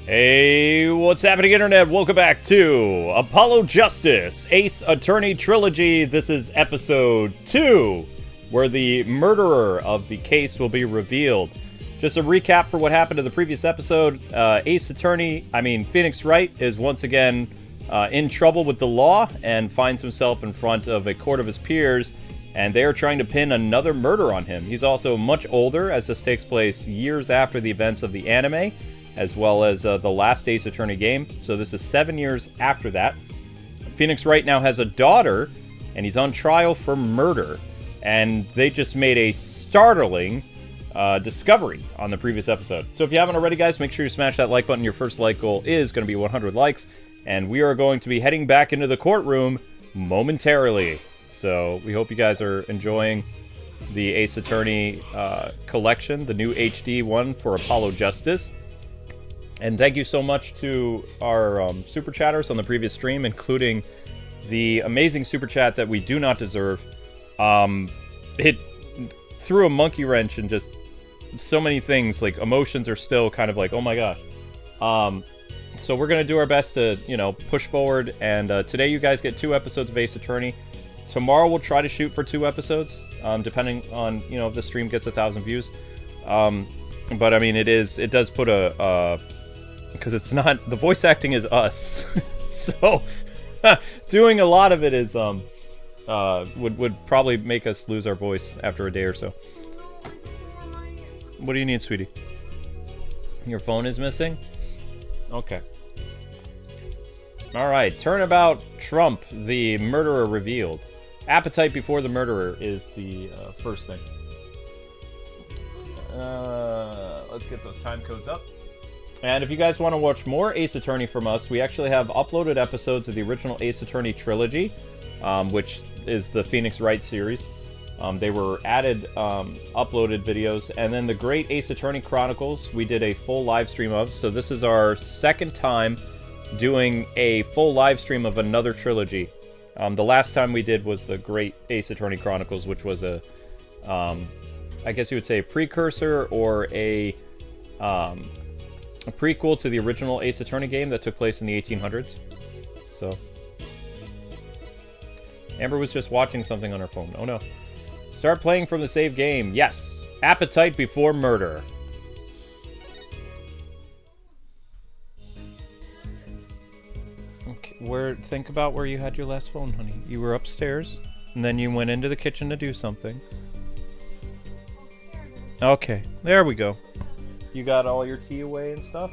Hey, what's happening, Internet? Welcome back to Apollo Justice, Ace Attorney Trilogy. This is episode 2, where the murderer of the case will be revealed. Just a recap for what happened to the previous episode. Phoenix Wright is once again in trouble with the law and finds himself in front of a court of his peers, and they are trying to pin another murder on him. He's also much older, as this takes place years after the events of the anime, as well as the last Ace Attorney game. So this is 7 years after that. Phoenix Wright now has a daughter, and he's on trial for murder. And they just made a startling discovery on the previous episode. So if you haven't already, guys, make sure you smash that like button. Your first like goal is going to be 100 likes. And we are going to be heading back into the courtroom momentarily. So we hope you guys are enjoying the Ace Attorney collection, the new HD one for Apollo Justice. And thank you so much to our super chatters on the previous stream, including the amazing super chat that we do not deserve. It threw a monkey wrench and just so many things, like emotions are still kind of like, oh my gosh. So we're going to do our best to, push forward. And today you guys get 2 episodes of Ace Attorney. Tomorrow we'll try to shoot for 2 episodes, depending on, if the stream gets 1,000 views. But I mean, it does put because it's not, the voice acting is us. So doing a lot of it is would probably make us lose our voice after a day or so. What do you need, sweetie? Your phone is missing? Okay. Alright, Turnabout Trump, the murderer revealed. Appetite before the murderer is the first thing. Let's get those time codes up. And if you guys want to watch more Ace Attorney from us, we actually have uploaded episodes of the original Ace Attorney Trilogy, which is the Phoenix Wright series. They were added, uploaded videos. And then the Great Ace Attorney Chronicles, we did a full live stream of. So this is our second time doing a full live stream of another trilogy. The last time we did was the Great Ace Attorney Chronicles, which was a, I guess you would say a precursor or a prequel to the original Ace Attorney game that took place in the 1800s. So Amber was just watching something on her phone. Oh no. Start playing from the save game. Yes. Appetite before murder. Okay, think about where you had your last phone, honey. You were upstairs, and then you went into the kitchen to do something. Okay, there we go. You got all your tea away and stuff?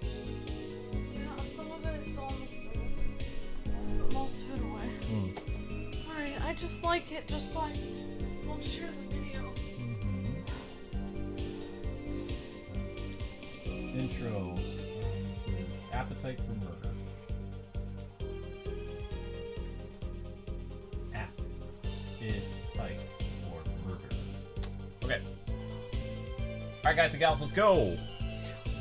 Yeah, some of it is still on the stove. Put most of it away. Alright, I just like it just so I won't share the video. Intro. This is Appetite for Murder. Appetite for Murder. Okay. Alright guys and gals, let's go!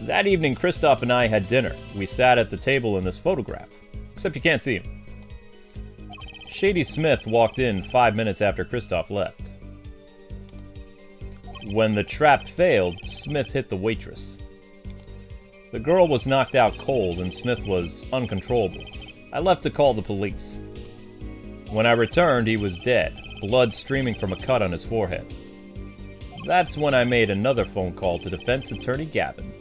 That evening, Kristoff and I had dinner. We sat at the table in this photograph. Except you can't see him. Shady Smith walked in 5 minutes after Kristoff left. When the trap failed, Smith hit the waitress. The girl was knocked out cold and Smith was uncontrollable. I left to call the police. When I returned, he was dead, blood streaming from a cut on his forehead. That's when I made another phone call to Defense Attorney Gavin.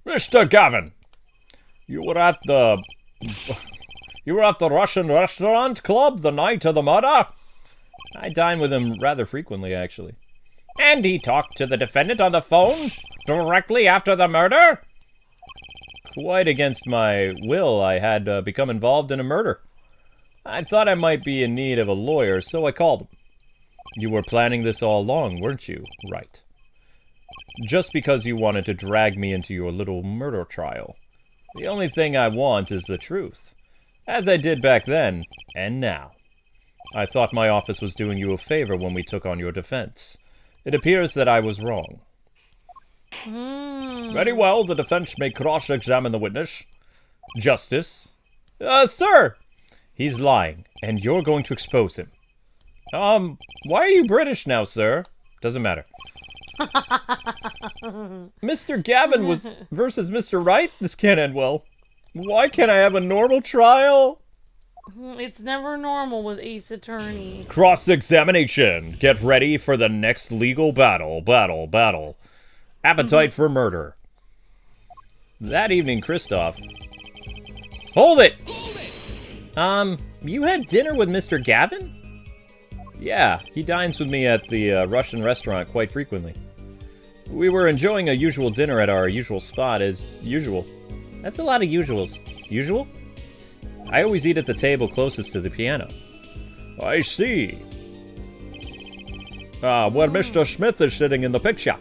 Mr. Gavin, you were at the Russian restaurant club the night of the murder? I dine with him rather frequently, actually. And he talked to the defendant on the phone directly after the murder? Quite against my will, I had become involved in a murder. I thought I might be in need of a lawyer, so I called him. You were planning this all along, weren't you? Right. Just because you wanted to drag me into your little murder trial. The only thing I want is the truth. As I did back then, and now. I thought my office was doing you a favor when we took on your defense. It appears that I was wrong. Very well, the defense may cross-examine the witness. Justice. Sir! He's lying, and you're going to expose him. Why are you British now, sir? Doesn't matter. Mr. Gavin was versus Mr. Wright? This can't end well. Why can't I have a normal trial? It's never normal with Ace Attorney. Cross-examination. Get ready for the next legal battle. Appetite for murder. That evening, Christoph... Hold it! You had dinner with Mr. Gavin? Yeah, he dines with me at the Russian restaurant quite frequently. We were enjoying a usual dinner at our usual spot as usual. That's a lot of usuals. Usual? I always eat at the table closest to the piano. I see. Where Mr. Smith is sitting in the picture.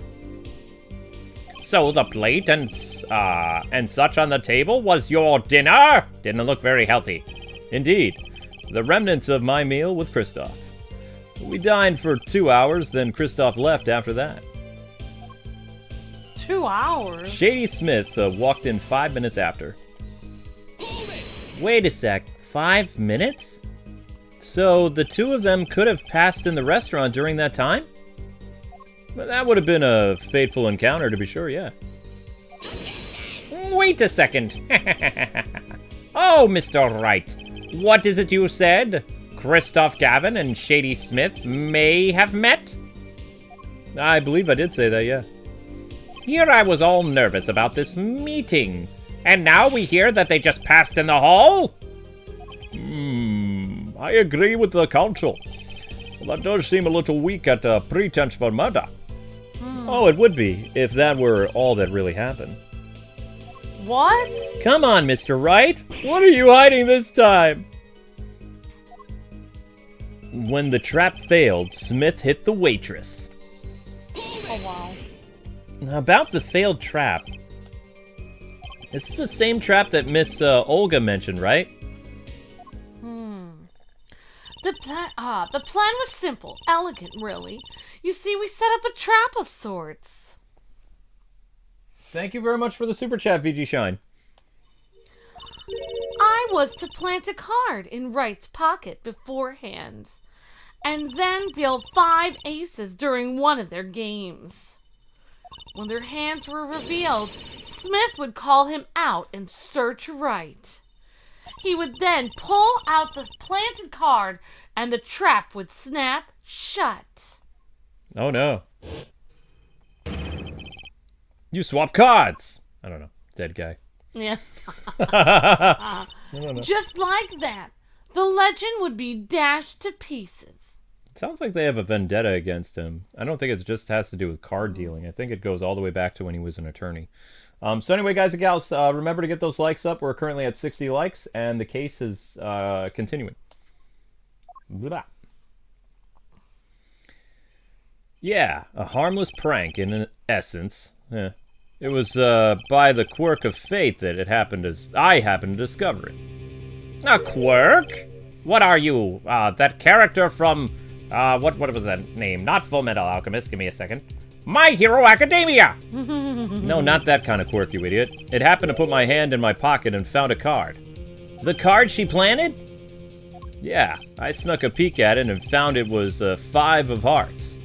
So the plate and such on the table was your dinner? Didn't look very healthy. Indeed. The remnants of my meal with Christoph. We dined for 2 hours, then Christoph left after that. 2 hours? Shady Smith walked in 5 minutes after. Wait a sec, 5 minutes? So the two of them could have passed in the restaurant during that time? Well, that would have been a fateful encounter, to be sure, yeah. Wait a second. Oh, Mr. Wright. What is it you said? Christoph Gavin and Shady Smith may have met? I believe I did say that, yeah. Here I was all nervous about this meeting. And now we hear that they just passed in the hall? I agree with the counsel. Well, that does seem a little weak at pretense for murder. Oh, it would be, if that were all that really happened. What? Come on, Mr. Wright. What are you hiding this time? When the trap failed, Smith hit the waitress. Oh, wow. About the failed trap. This is the same trap that Miss Olga mentioned, right? The plan was simple, elegant, really. You see, we set up a trap of sorts. Thank you very much for the super chat, VG Shine. I was to plant a card in Wright's pocket beforehand, and then deal 5 aces during one of their games. When their hands were revealed, Smith would call him out and search Wright. He would then pull out the planted card, and the trap would snap shut. Oh no. You swap cards! I don't know. Dead guy. Yeah. I don't know. Just like that, the legend would be dashed to pieces. Sounds like they have a vendetta against him. I don't think it just has to do with card dealing. I think it goes all the way back to when he was an attorney. So anyway, guys and gals, remember to get those likes up. We're currently at 60 likes, and the case is continuing. Blah. Yeah, a harmless prank in essence. It was by the quirk of fate that it happened as I happened to discover it. A quirk? What are you? That character from what was that name? Not Full Metal Alchemist. Give me a second. My Hero Academia! No, not that kind of quirk, you idiot. It happened to put my hand in my pocket and found a card. The card she planted? Yeah, I snuck a peek at it and found it was 5 of hearts.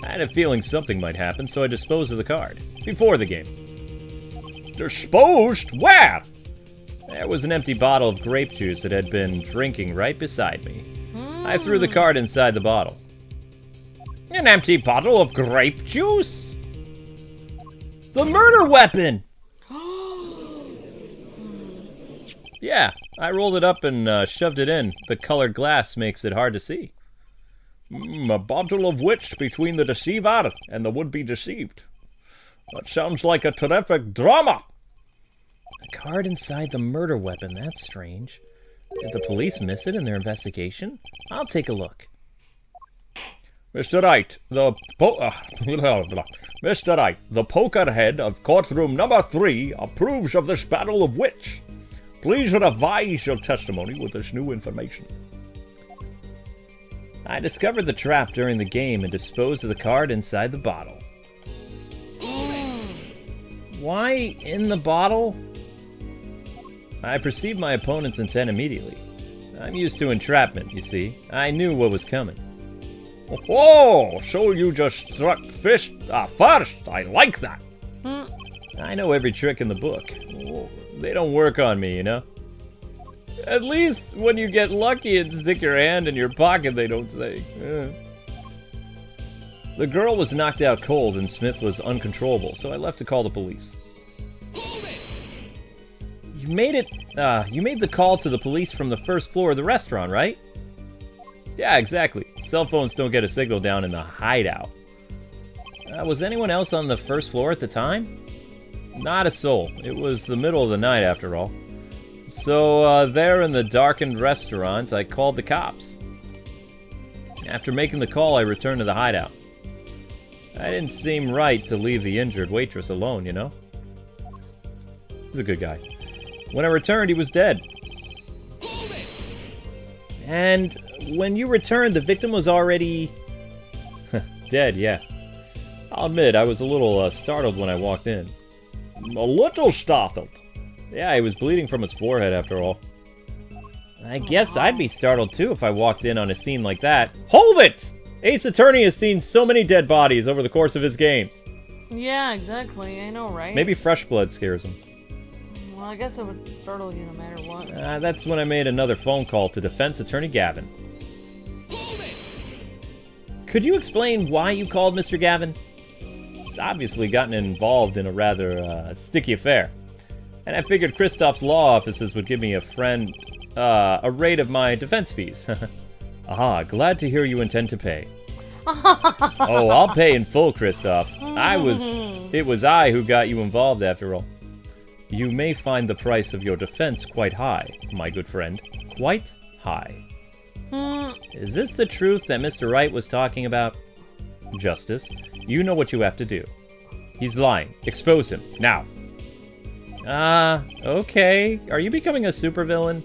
I had a feeling something might happen, so I disposed of the card. Before the game. Disposed? Where? There was an empty bottle of grape juice that had been drinking right beside me. I threw the card inside the bottle. An empty bottle of grape juice? The murder weapon! Yeah, I rolled it up and shoved it in. The colored glass makes it hard to see. A bottle of witch between the deceiver and the would-be deceived. That sounds like a terrific drama! A card inside the murder weapon, that's strange. Did the police miss it in their investigation? I'll take a look. Mr. Wright, Mr. Wright, the poker head of courtroom number 3 approves of this battle of wits. Please revise your testimony with this new information. I discovered the trap during the game and disposed of the card inside the bottle. Why in the bottle? I perceived my opponent's intent immediately. I'm used to entrapment, you see. I knew what was coming. Oh, so you just struck fish first. I like that. Hmm. I know every trick in the book. Oh, they don't work on me, you know? At least when you get lucky and stick your hand in your pocket, they don't say. The girl was knocked out cold and Smith was uncontrollable, so I left to call the police. You made the call to the police from the first floor of the restaurant, right? Yeah, exactly. Cell phones don't get a signal down in the hideout. Was anyone else on the first floor at the time? Not a soul. It was the middle of the night, after all. So, there in the darkened restaurant, I called the cops. After making the call, I returned to the hideout. I didn't seem right to leave the injured waitress alone, you know? He's a good guy. When I returned, he was dead. And when you returned, the victim was already... dead, yeah. I'll admit, I was a little startled when I walked in. A little startled? Yeah, he was bleeding from his forehead, after all. I guess I'd be startled, too, if I walked in on a scene like that. Hold it! Ace Attorney has seen so many dead bodies over the course of his games. Yeah, exactly. I know, right? Maybe fresh blood scares him. Well, I guess it would startle you no matter what. That's when I made another phone call to Defense Attorney Gavin. Could you explain why you called Mr. Gavin? It's obviously gotten involved in a rather sticky affair. And I figured Kristoff's law offices would give me a rate of my defense fees. Aha, glad to hear you intend to pay. Oh, I'll pay in full, Kristoff. It was I who got you involved after all. You may find the price of your defense quite high, my good friend. Quite high. Is this the truth that Mr. Wright was talking about? Justice, you know what you have to do. He's lying. Expose him, now. Okay. Are you becoming a supervillain?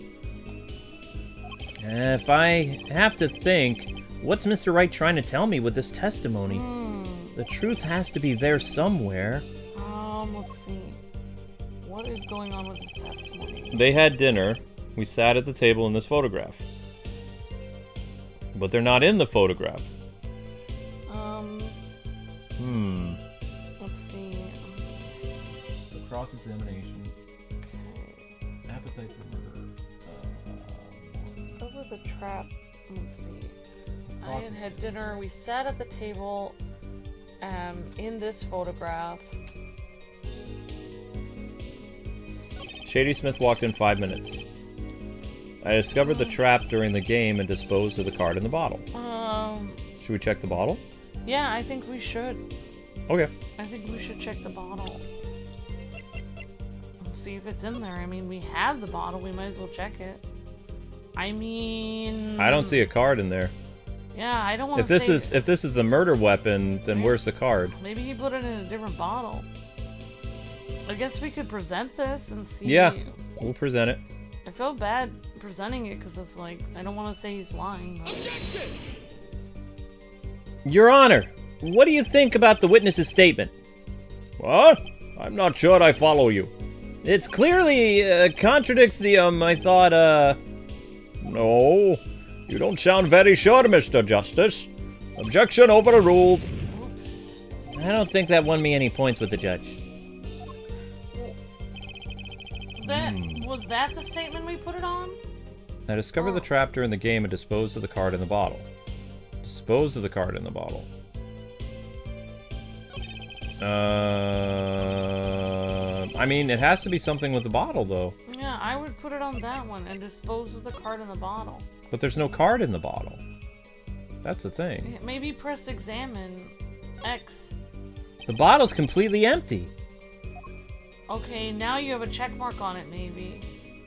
If I have to think, what's Mr. Wright trying to tell me with this testimony? The truth has to be there somewhere. Let's see. What is going on with this testimony? They had dinner. We sat at the table in this photograph. But they're not in the photograph. Let's see. It's a cross-examination. Okay. Appetite for murder. Over the trap. Let's see. I had dinner. We sat at the table in this photograph. Shady Smith walked in 5 minutes. I discovered the trap during the game and disposed of the card in the bottle. Should we check the bottle? Yeah, I think we should. Okay. I think we should check the bottle. See if it's in there. I mean, we have the bottle. We might as well check it. I mean... I don't see a card in there. Yeah, I don't want to If this is the murder weapon, then where's the card? Maybe he put it in a different bottle. I guess we could present this and see... Yeah, we'll present it. I feel bad presenting it because it's like, I don't want to say he's lying. But... Your Honor, what do you think about the witness's statement? What? I'm not sure I follow you. It's clearly contradicts the, I thought, No, you don't sound very sure, Mr. Justice. Objection overruled. Oops. I don't think that won me any points with the judge. Was that the statement we put it on? I discovered the trap during the game and disposed of the card in the bottle. Disposed of the card in the bottle. I mean, it has to be something with the bottle, though. Yeah, I would put it on that one and dispose of the card in the bottle. But there's no card in the bottle. That's the thing. Maybe press examine X. The bottle's completely empty. Okay, now you have a check mark on it, maybe.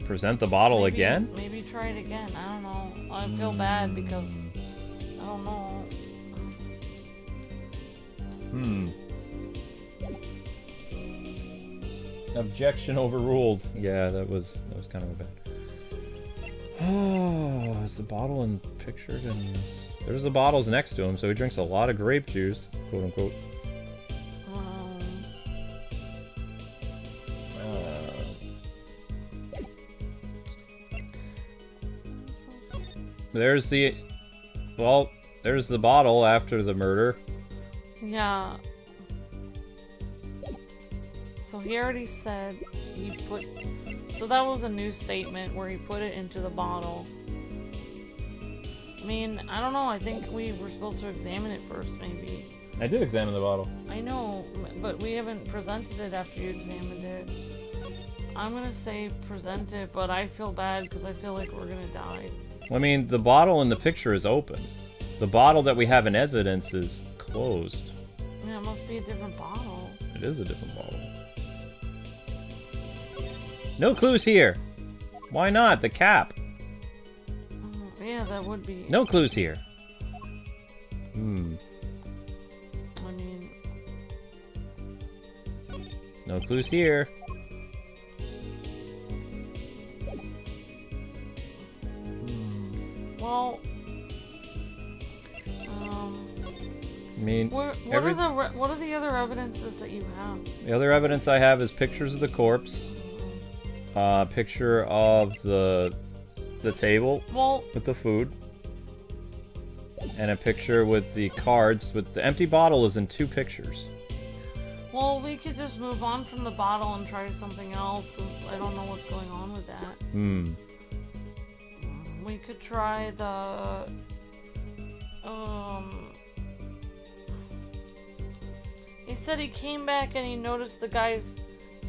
Present the bottle again? Maybe try it again. I don't know. I feel bad because... I don't know. Objection overruled. Yeah, that was kind of a bad. Oh, is the bottle pictured in this? There's the bottles next to him, so he drinks a lot of grape juice, quote unquote. There's the... Well, There's the bottle after the murder. Yeah. So he already said he put... So that was a new statement where he put it into the bottle. I mean, I don't know. I think we were supposed to examine it first, maybe. I did examine the bottle. I know, but we haven't presented it after you examined it. I'm gonna say present it, but I feel bad because I feel like we're gonna die. I mean, the bottle in the picture is open. The bottle that we have in evidence is closed. Yeah, it must be a different bottle. It is a different bottle. No clues here. Why not? The cap. Yeah, that would be... No clues here. I mean... No clues here. Well... I mean... What are the other evidences that you have? The other evidence I have is pictures of the corpse. Picture of the table with the food. And a picture with the cards. With the empty bottle is in 2 pictures. Well, we could just move on from the bottle and try something else, since I don't know what's going on with that. We could try the... He said he came back and he noticed the guy's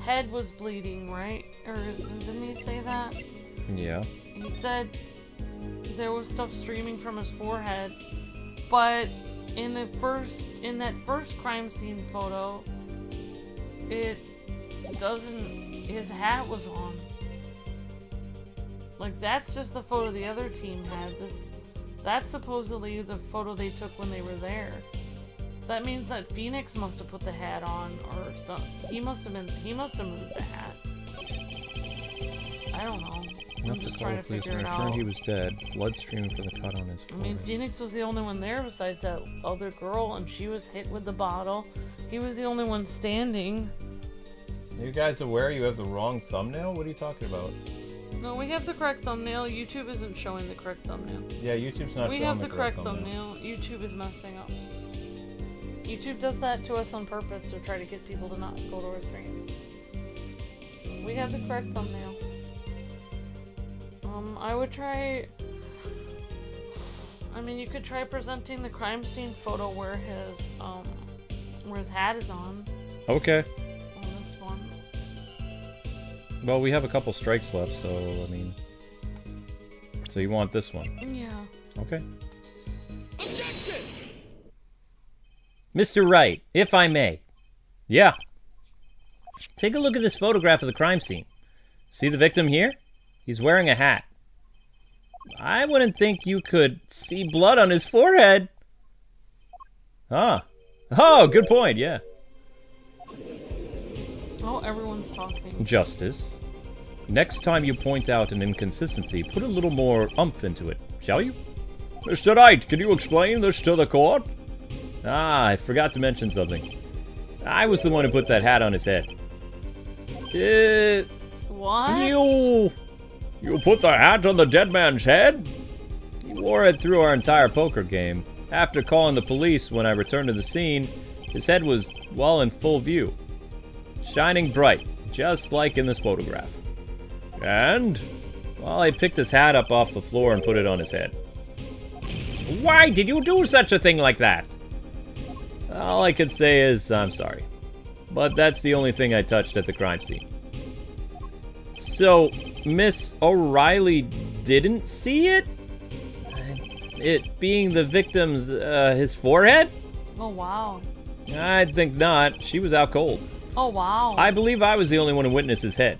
head was bleeding, right? Or didn't he say that? Yeah. He said there was stuff streaming from his forehead, but in that first crime scene photo, it doesn't. His hat was on. Like, that's just the photo the other team had. That's supposedly the photo they took when they were there. That means that Phoenix must have put the hat on, or some. He must have moved the hat. I don't know. I'm just trying to figure it out. He was dead. Blood streaming from the cut on his forehead. I mean, Phoenix was the only one there besides that other girl, and she was hit with the bottle. He was the only one standing. Are you guys aware you have the wrong thumbnail? What are you talking about? No, we have the correct thumbnail. YouTube isn't showing the correct thumbnail. Yeah, YouTube's not showing the correct thumbnail. We have the correct thumbnail. YouTube is messing up. YouTube does that to us on purpose to try to get people to not go to our streams. We have the correct thumbnail. I would try... I mean, you could try presenting the crime scene photo where his hat is on. Okay. On this one. Well, we have a couple strikes left, so, I mean... So you want this one? Yeah. Okay. Objection! Mr. Wright, if I may. Yeah. Take a look at this photograph of the crime scene. See the victim here? He's wearing a hat. I wouldn't think you could see blood on his forehead. Ah. Oh, good point, yeah. Oh, everyone's talking. Justice. Next time you point out an inconsistency, put a little more oomph into it, shall you? Mr. Wright, can you explain this to the court? Ah, I forgot to mention something. I was the one who put that hat on his head. What? You put the hat on the dead man's head? He wore it through our entire poker game. After calling the police when I returned to the scene, his head was, well, in full view. Shining bright, just like in this photograph. And? Well, I picked his hat up off the floor and put it on his head. Why did you do such a thing like that? All I could say is, I'm sorry. But that's the only thing I touched at the crime scene. So, Miss O'Reilly didn't see it? It being the victim's, his forehead? Oh, wow. I think not. She was out cold. Oh, wow. I believe I was the only one who witnessed his head.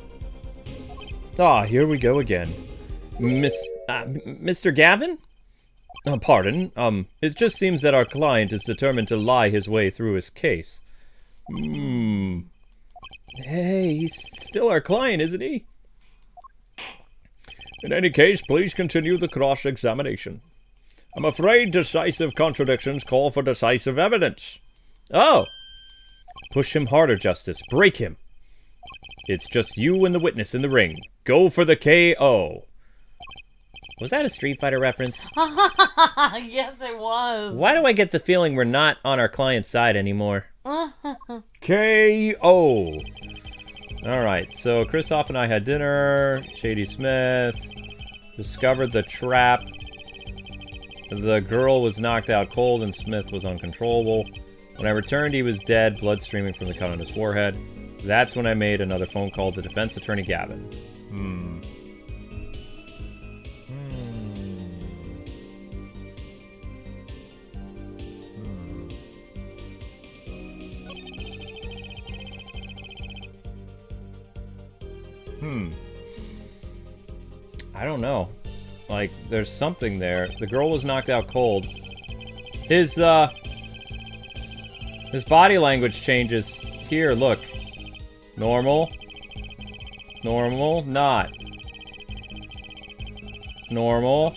Ah, here we go again. Mr. Gavin? Pardon. It just seems that our client is determined to lie his way through his case. Hey, he's still our client, isn't he? In any case, please continue the cross-examination. I'm afraid decisive contradictions call for decisive evidence. Oh! Push him harder, Justice. Break him. It's just you and the witness in the ring. Go for the KO. Was that a Street Fighter reference? Yes, it was. Why do I get the feeling we're not on our client's side anymore? K.O. Alright, so Kristoff and I had dinner. Shady Smith discovered the trap. The girl was knocked out cold and Smith was uncontrollable. When I returned, he was dead, blood streaming from the cut on his forehead. That's when I made another phone call to defense attorney Gavin. I don't know. Like, there's something there. The girl was knocked out cold. His body language changes. Here, look. Normal. Normal. Not. Normal.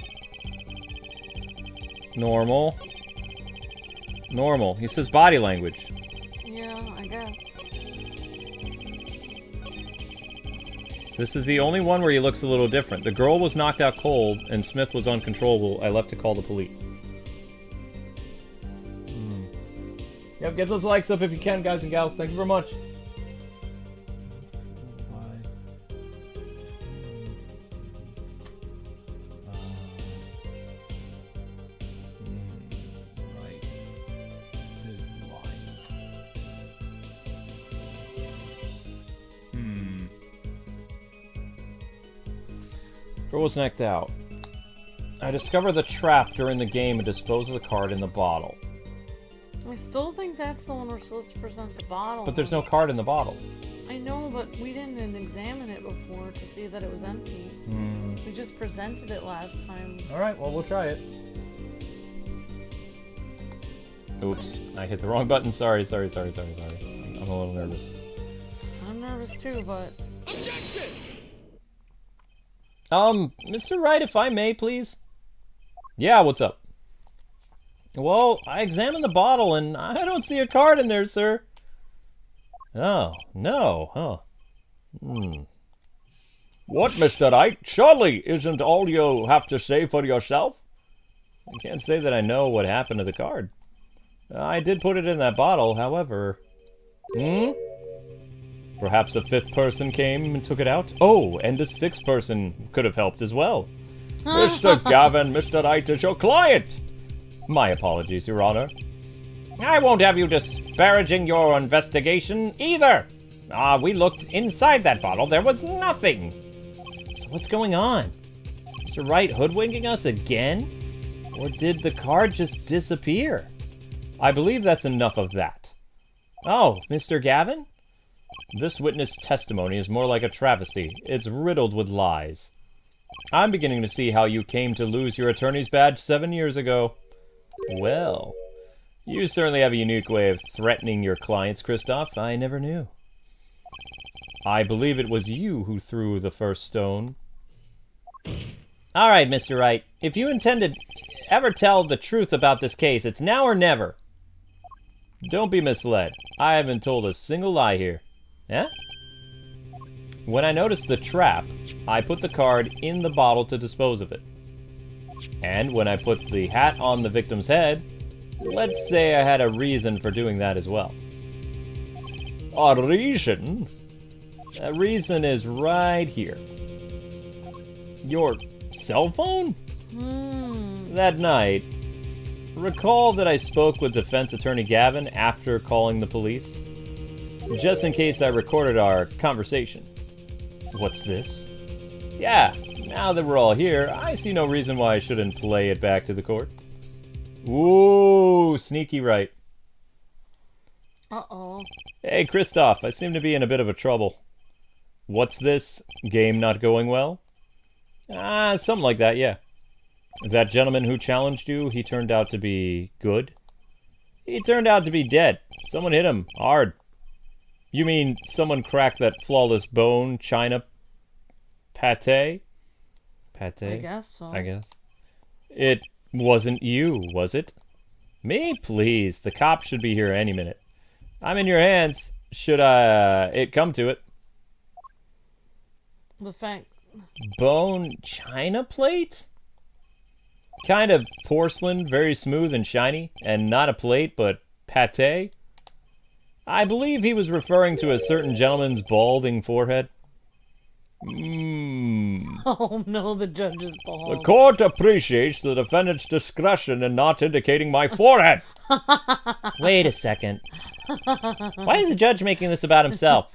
Normal. Normal. He says body language. Yeah, I guess. This is the only one where he looks a little different. The girl was knocked out cold, and Smith was uncontrollable. I left to call the police. Yep, get those likes up if you can, guys and gals. Thank you very much. Girl was knocked out. I discovered the trap during the game and disposed of the card in the bottle. I still think that's the one we're supposed to present the bottle. But there's no card in the bottle. I know, but we didn't examine it before to see that it was empty. We just presented it last time. Alright, well, we'll try it. Oops, I hit the wrong button. Sorry. I'm a little nervous. I'm nervous too, but... Objection! Mr. Wright, if I may, please? Yeah, what's up? Well, I examined the bottle, and I don't see a card in there, sir. Oh, no, huh. What, Mr. Wright? Surely isn't all you have to say for yourself? I can't say that I know what happened to the card. I did put it in that bottle, however... Perhaps a fifth person came and took it out? Oh, and a sixth person could have helped as well. Mr. Gavin, Mr. Wright is your client! My apologies, Your Honor. I won't have you disparaging your investigation either. We looked inside that bottle. There was nothing. So what's going on? Mr. Wright hoodwinking us again? Or did the card just disappear? I believe that's enough of that. Oh, Mr. Gavin? This witness testimony is more like a travesty. It's riddled with lies. I'm beginning to see how you came to lose your attorney's badge 7 years ago. Well, you certainly have a unique way of threatening your clients, Kristoff. I never knew. I believe it was you who threw the first stone. All right, Mr. Wright. If you intend to ever tell the truth about this case, it's now or never. Don't be misled. I haven't told a single lie here. Yeah? When I noticed the trap, I put the card in the bottle to dispose of it. And when I put the hat on the victim's head, let's say I had a reason for doing that as well. A reason? A reason is right here. Your cell phone? That night, recall that I spoke with defense attorney Gavin after calling the police? Just in case I recorded our conversation. What's this? Yeah, now that we're all here, I see no reason why I shouldn't play it back to the court. Ooh, sneaky right. Uh-oh. Hey, Kristoff, I seem to be in a bit of a trouble. What's this? Game not going well? Something like that, yeah. That gentleman who challenged you, he turned out to be good? He turned out to be dead. Someone hit him hard. You mean someone cracked that flawless bone china pate? Pate? I guess so. I guess. It wasn't you, was it? Me? Please. The cops should be here any minute. I'm in your hands. Should it come to it? The fact... Bone china plate? Kind of porcelain, very smooth and shiny, and not a plate, but pate. I believe he was referring to a certain gentleman's balding forehead. Oh no, the judge is bald. The court appreciates the defendant's discretion in not indicating my forehead. Wait a second. Why is the judge making this about himself?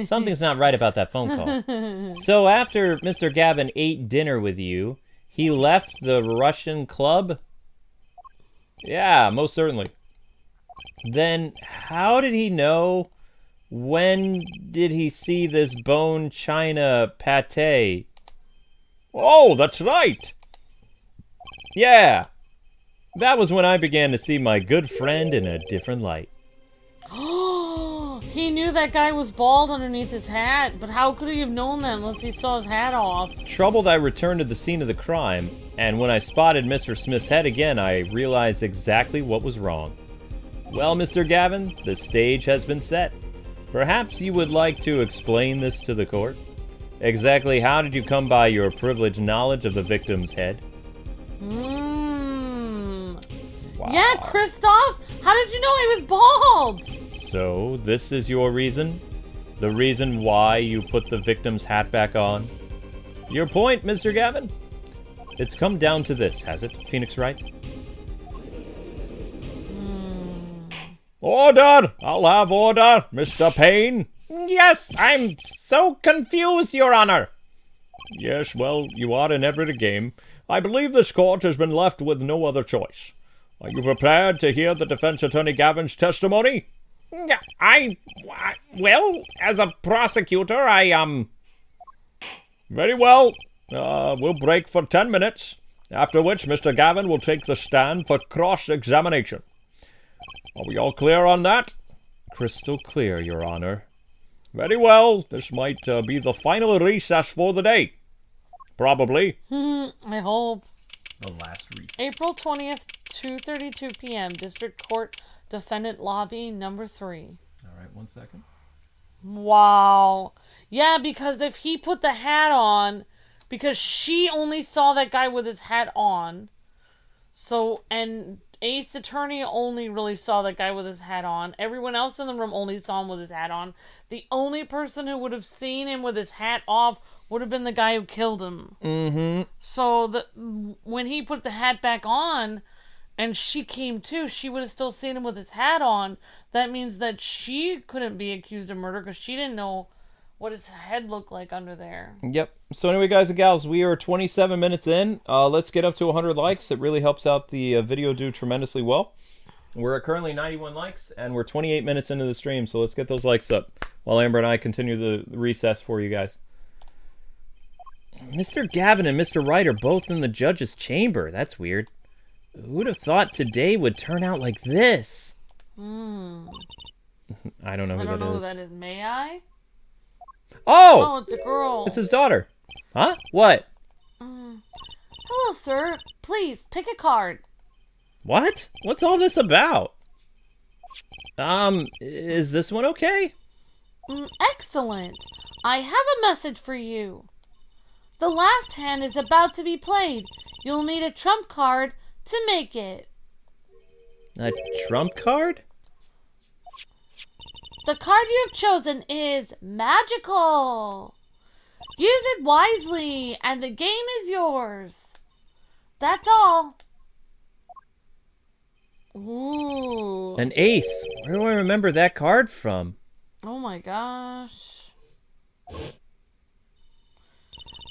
Something's not right about that phone call. So after Mr. Gavin ate dinner with you, he left the Russian club? Yeah, most certainly. Then how did he know? When did he see this bone china pate? Oh, that's right. Yeah. That was when I began to see my good friend in a different light. He knew that guy was bald underneath his hat, but how could he have known that unless he saw his hat off? Troubled, I returned to the scene of the crime, and when I spotted Mr. Smith's head again, I realized exactly what was wrong. Well, Mr. Gavin, the stage has been set. Perhaps you would like to explain this to the court? Exactly how did you come by your privileged knowledge of the victim's head? Wow. Yeah, Christoph! How did you know he was bald? So, this is your reason? The reason why you put the victim's hat back on? Your point, Mr. Gavin? It's come down to this, has it, Phoenix Wright? Order! I'll have order, Mr. Payne. Yes, I'm so confused, Your Honor. Yes, well, you are in every game. I believe this court has been left with no other choice. Are you prepared to hear the defense attorney Gavin's testimony? Well, as a prosecutor, Very well. We'll break for 10 minutes, after which Mr. Gavin will take the stand for cross-examination. Are we all clear on that? Crystal clear, Your Honor. Very well. This might be the final recess for the day. Probably. I hope. The last recess. April 20th, 2:32 p.m. District Court Defendant Lobby number 3. All right, 1 second. Wow. Yeah, because if he put the hat on, because she only saw that guy with his hat on. So, and Ace Attorney only really saw that guy with his hat on. Everyone else in the room only saw him with his hat on. The only person who would have seen him with his hat off would have been the guy who killed him. Mm-hmm. So when he put the hat back on and she came to, she would have still seen him with his hat on. That means that she couldn't be accused of murder because she didn't know what his head looked like under there. Yep. So anyway, guys and gals, we are 27 minutes in. Let's get up to 100 likes. It really helps out the video do tremendously well. We're at currently 91 likes, and we're 28 minutes into the stream, so let's get those likes up while Amber and I continue the recess for you guys. Mr. Gavin and Mr. Wright are both in the judge's chamber. That's weird. Who'd have thought today would turn out like this? I don't know who that is. I don't know who that is. May I? Oh! Oh, it's a girl. It's his daughter. Huh? What? Hello, sir. Please, pick a card. What? What's all this about? Is this one okay? Excellent. I have a message for you. The last hand is about to be played. You'll need a trump card to make it. A trump card? The card you have chosen is magical. Use it wisely, and the game is yours. That's all. Ooh. An ace. Where do I remember that card from? Oh my gosh.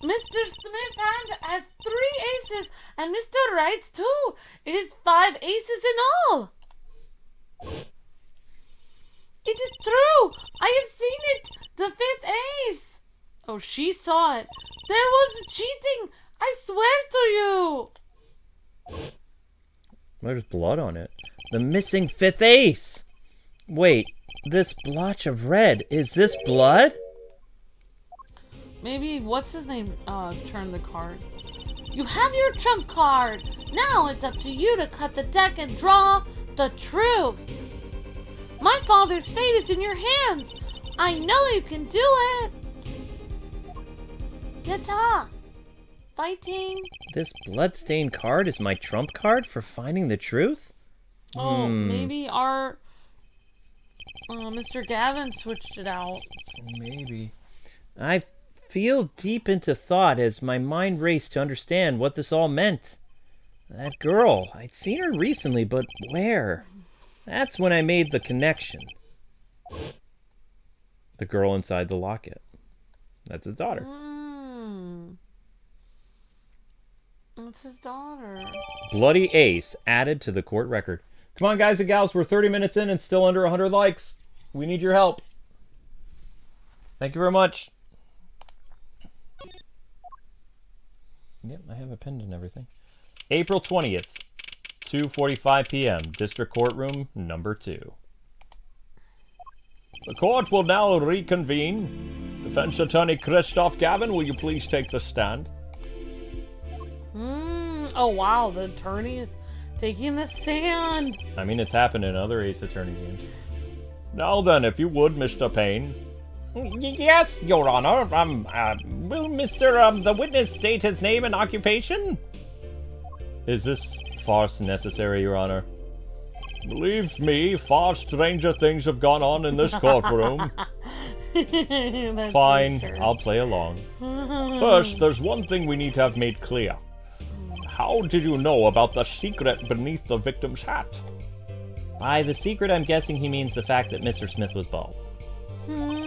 Mr. Smith's hand has 3 aces, and Mr. Wright's 2. It is 5 aces in all. It is true. I have seen it. The 5th ace. Oh, she saw it. There was cheating. I swear to you. There's blood on it. The missing 5th ace. Wait, this blotch of red, is this blood? Maybe, what's his name, turned the card. You have your trump card. Now it's up to you to cut the deck and draw the truth. My father's fate is in your hands. I know you can do it. Yata. Fighting. This bloodstained card is my trump card for finding the truth? Oh, maybe our Mr. Gavin switched it out. Maybe. I feel deep into thought as my mind raced to understand what this all meant. That girl, I'd seen her recently, but where? That's when I made the connection. The girl inside the locket. That's his daughter. That's his daughter. Bloody ace added to the court record. Come on, guys and gals. We're 30 minutes in and still under 100 likes. We need your help. Thank you very much. Yep, I have a pinned and everything. April 20th, 2:45 p.m. District Courtroom number 2. The court will now reconvene. Defense Attorney Christoph Gavin, will you please take the stand? Oh, wow. The attorney is taking the stand. I mean, it's happened in other Ace Attorney games. Now then, if you would, Mr. Payne. Yes, Your Honor. Will the witness state his name and occupation? Is this farce necessary, Your Honor? Believe me, far stranger things have gone on in this courtroom. Fine, sure. I'll play along. First, there's one thing we need to have made clear. How did you know about the secret beneath the victim's hat? By the secret, I'm guessing he means the fact that Mr. Smith was bald.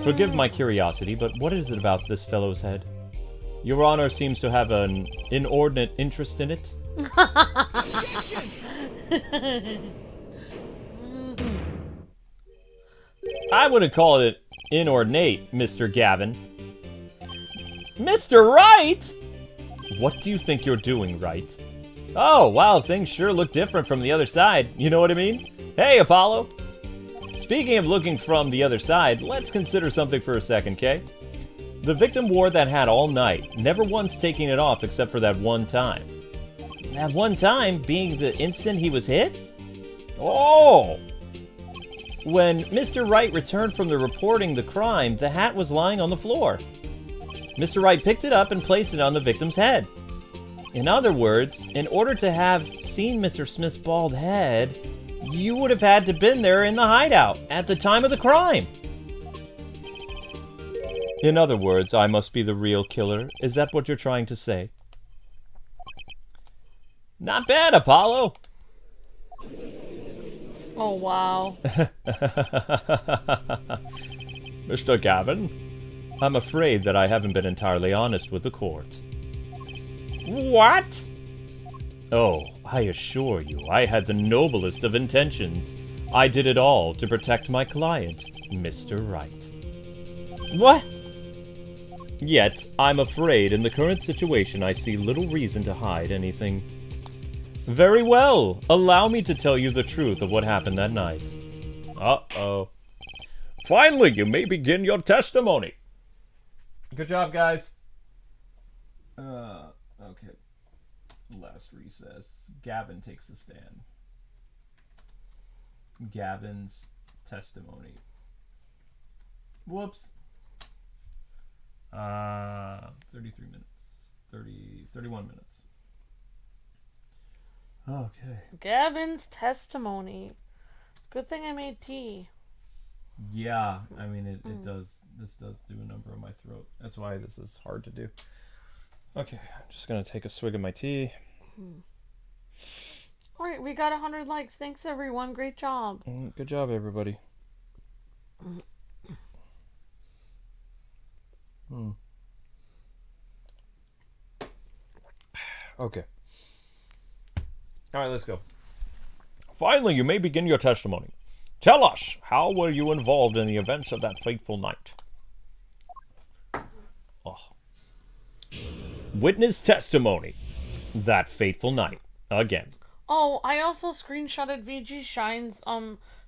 Forgive my curiosity, but what is it about this fellow's head? Your Honor seems to have an inordinate interest in it. I wouldn't call it inordinate, Mr. Gavin. Mr. Wright? What do you think you're doing, Wright? Oh, wow, things sure look different from the other side. You know what I mean? Hey, Apollo. Speaking of looking from the other side, let's consider something for a second, okay? The victim wore that hat all night, never once taking it off except for that one time. That one time being the instant he was hit? Oh! When Mr. Wright returned from reporting the crime, the hat was lying on the floor. Mr. Wright picked it up and placed it on the victim's head. In other words, in order to have seen Mr. Smith's bald head, you would have had to been there in the hideout at the time of the crime. In other words, I must be the real killer. Is that what you're trying to say? Not bad, Apollo. Oh, wow. Mr. Gavin, I'm afraid that I haven't been entirely honest with the court. What? Oh, I assure you, I had the noblest of intentions. I did it all to protect my client, Mr. Wright. What? Yet, I'm afraid in the current situation I see little reason to hide anything. Very well, allow me to tell you the truth of what happened that night. Uh-oh. Finally, you may begin your testimony. Good job, guys. Okay. Last recess. Gavin takes the stand. Gavin's testimony. Whoops. 33 minutes. 31 minutes. Okay. Gavin's testimony. Good thing I made tea. Yeah, I mean, it does. This does do a number on my throat. That's why this is hard to do. Okay, I'm just going to take a swig of my tea. All right, we got 100 likes. Thanks, everyone. Great job. Good job, everybody. Okay. All right, let's go. Finally, you may begin your testimony. Tell us, how were you involved in the events of that fateful night? Oh. Witness testimony. That fateful night. Again. Oh, I also screenshotted VG Shine's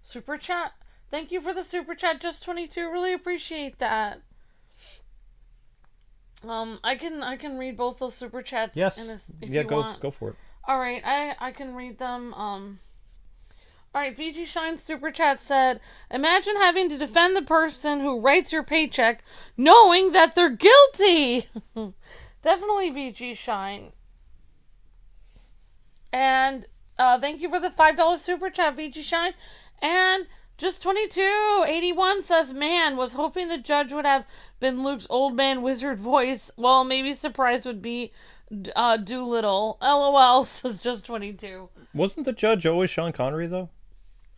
super chat. Thank you for the super chat, Just 22. Really appreciate that. I can read both those super chats. Yes. If you want. Go for it. All right, I can read them. All right, VG Shine's super chat said, "Imagine having to defend the person who writes your paycheck, knowing that they're guilty." Definitely VG Shine. And thank you for the $5 super chat, VG Shine. And just 2281 says, man, was hoping the judge would have been Luke's old man wizard voice. Well, maybe surprise would be Doolittle. LOL, says just 22. Wasn't the judge always Sean Connery, though?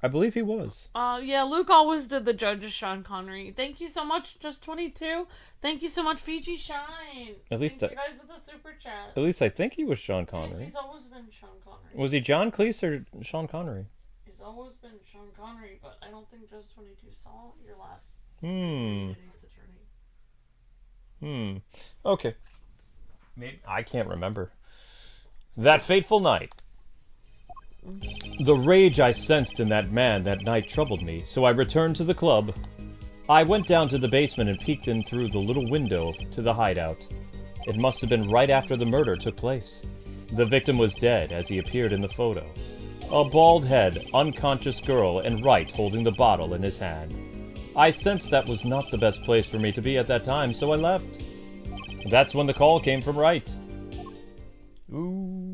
I believe he was. Yeah, Luke always did the judge as Sean Connery. Thank you so much, just 22. Thank you so much, Fiji Shine. At least Thank you guys with the super chat. At least I think he was Sean Connery. Yeah, he's always been Sean Connery. Was he John Cleese or Sean Connery? He's always been Sean Connery, but I don't think just 22 saw your last attorney. Okay. Maybe I can't remember. That fateful night. The rage I sensed in that man that night troubled me, so I returned to the club. I went down to the basement and peeked in through the little window to the hideout. It must have been right after the murder took place. The victim was dead as he appeared in the photo. A bald head, unconscious girl, and Wright holding the bottle in his hand. I sensed that was not the best place for me to be at that time, so I left. That's when the call came from Wright. Ooh.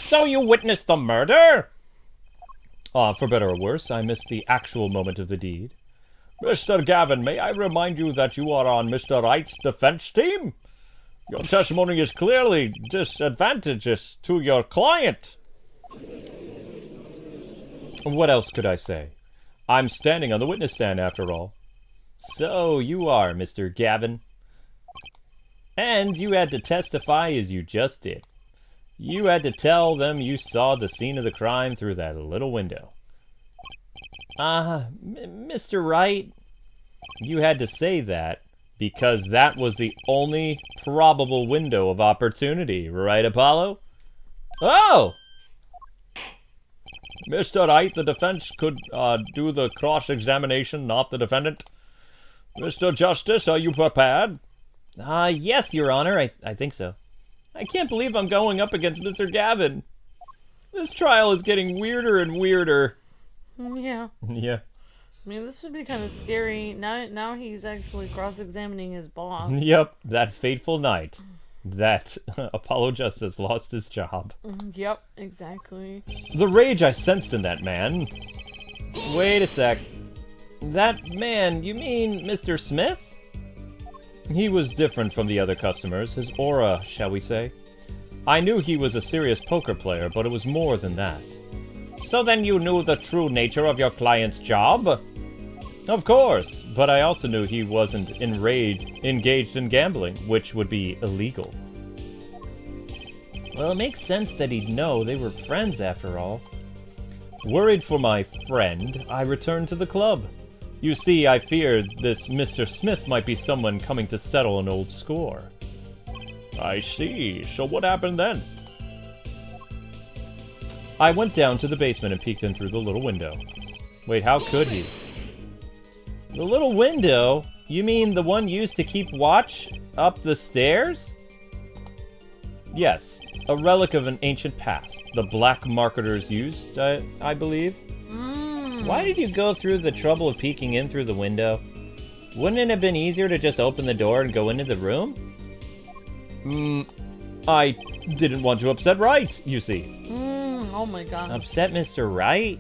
So you witnessed the murder? For better or worse, I missed the actual moment of the deed. Mr. Gavin, may I remind you that you are on Mr. Wright's defense team? Your testimony is clearly disadvantageous to your client. What else could I say? I'm standing on the witness stand after all. So you are, Mr. Gavin. And you had to testify as you just did. You had to tell them you saw the scene of the crime through that little window. Mr. Wright, you had to say that because that was the only probable window of opportunity, right, Apollo? Oh! Mr. Wright, the defense could do the cross-examination, not the defendant. Mr. Justice, are you prepared? Yes, Your Honor, I think so. I can't believe I'm going up against Mr. Gavin. This trial is getting weirder and weirder. Yeah. Yeah. I mean, this would be kind of scary. Now he's actually cross-examining his boss. Yep, that fateful night. That Apollo Justice lost his job. Yep, exactly. The rage I sensed in that man. Wait a sec. That man, you mean Mr. Smith? He was different from the other customers, his aura, shall we say. I knew he was a serious poker player, but it was more than that. So then you knew the true nature of your client's job? Of course, but I also knew he wasn't engaged in gambling, which would be illegal. Well, it makes sense that he'd know. They were friends after all. Worried for my friend, I returned to the club. You see, I feared this Mr. Smith might be someone coming to settle an old score. I see. So what happened then? I went down to the basement and peeked in through the little window. Wait, how could he? The little window? You mean the one used to keep watch up the stairs? Yes, a relic of an ancient past. The black marketers used, I believe. Why did you go through the trouble of peeking in through the window? Wouldn't it have been easier to just open the door and go into the room? I didn't want to upset Wright, you see. Oh my god. Upset Mr. Wright?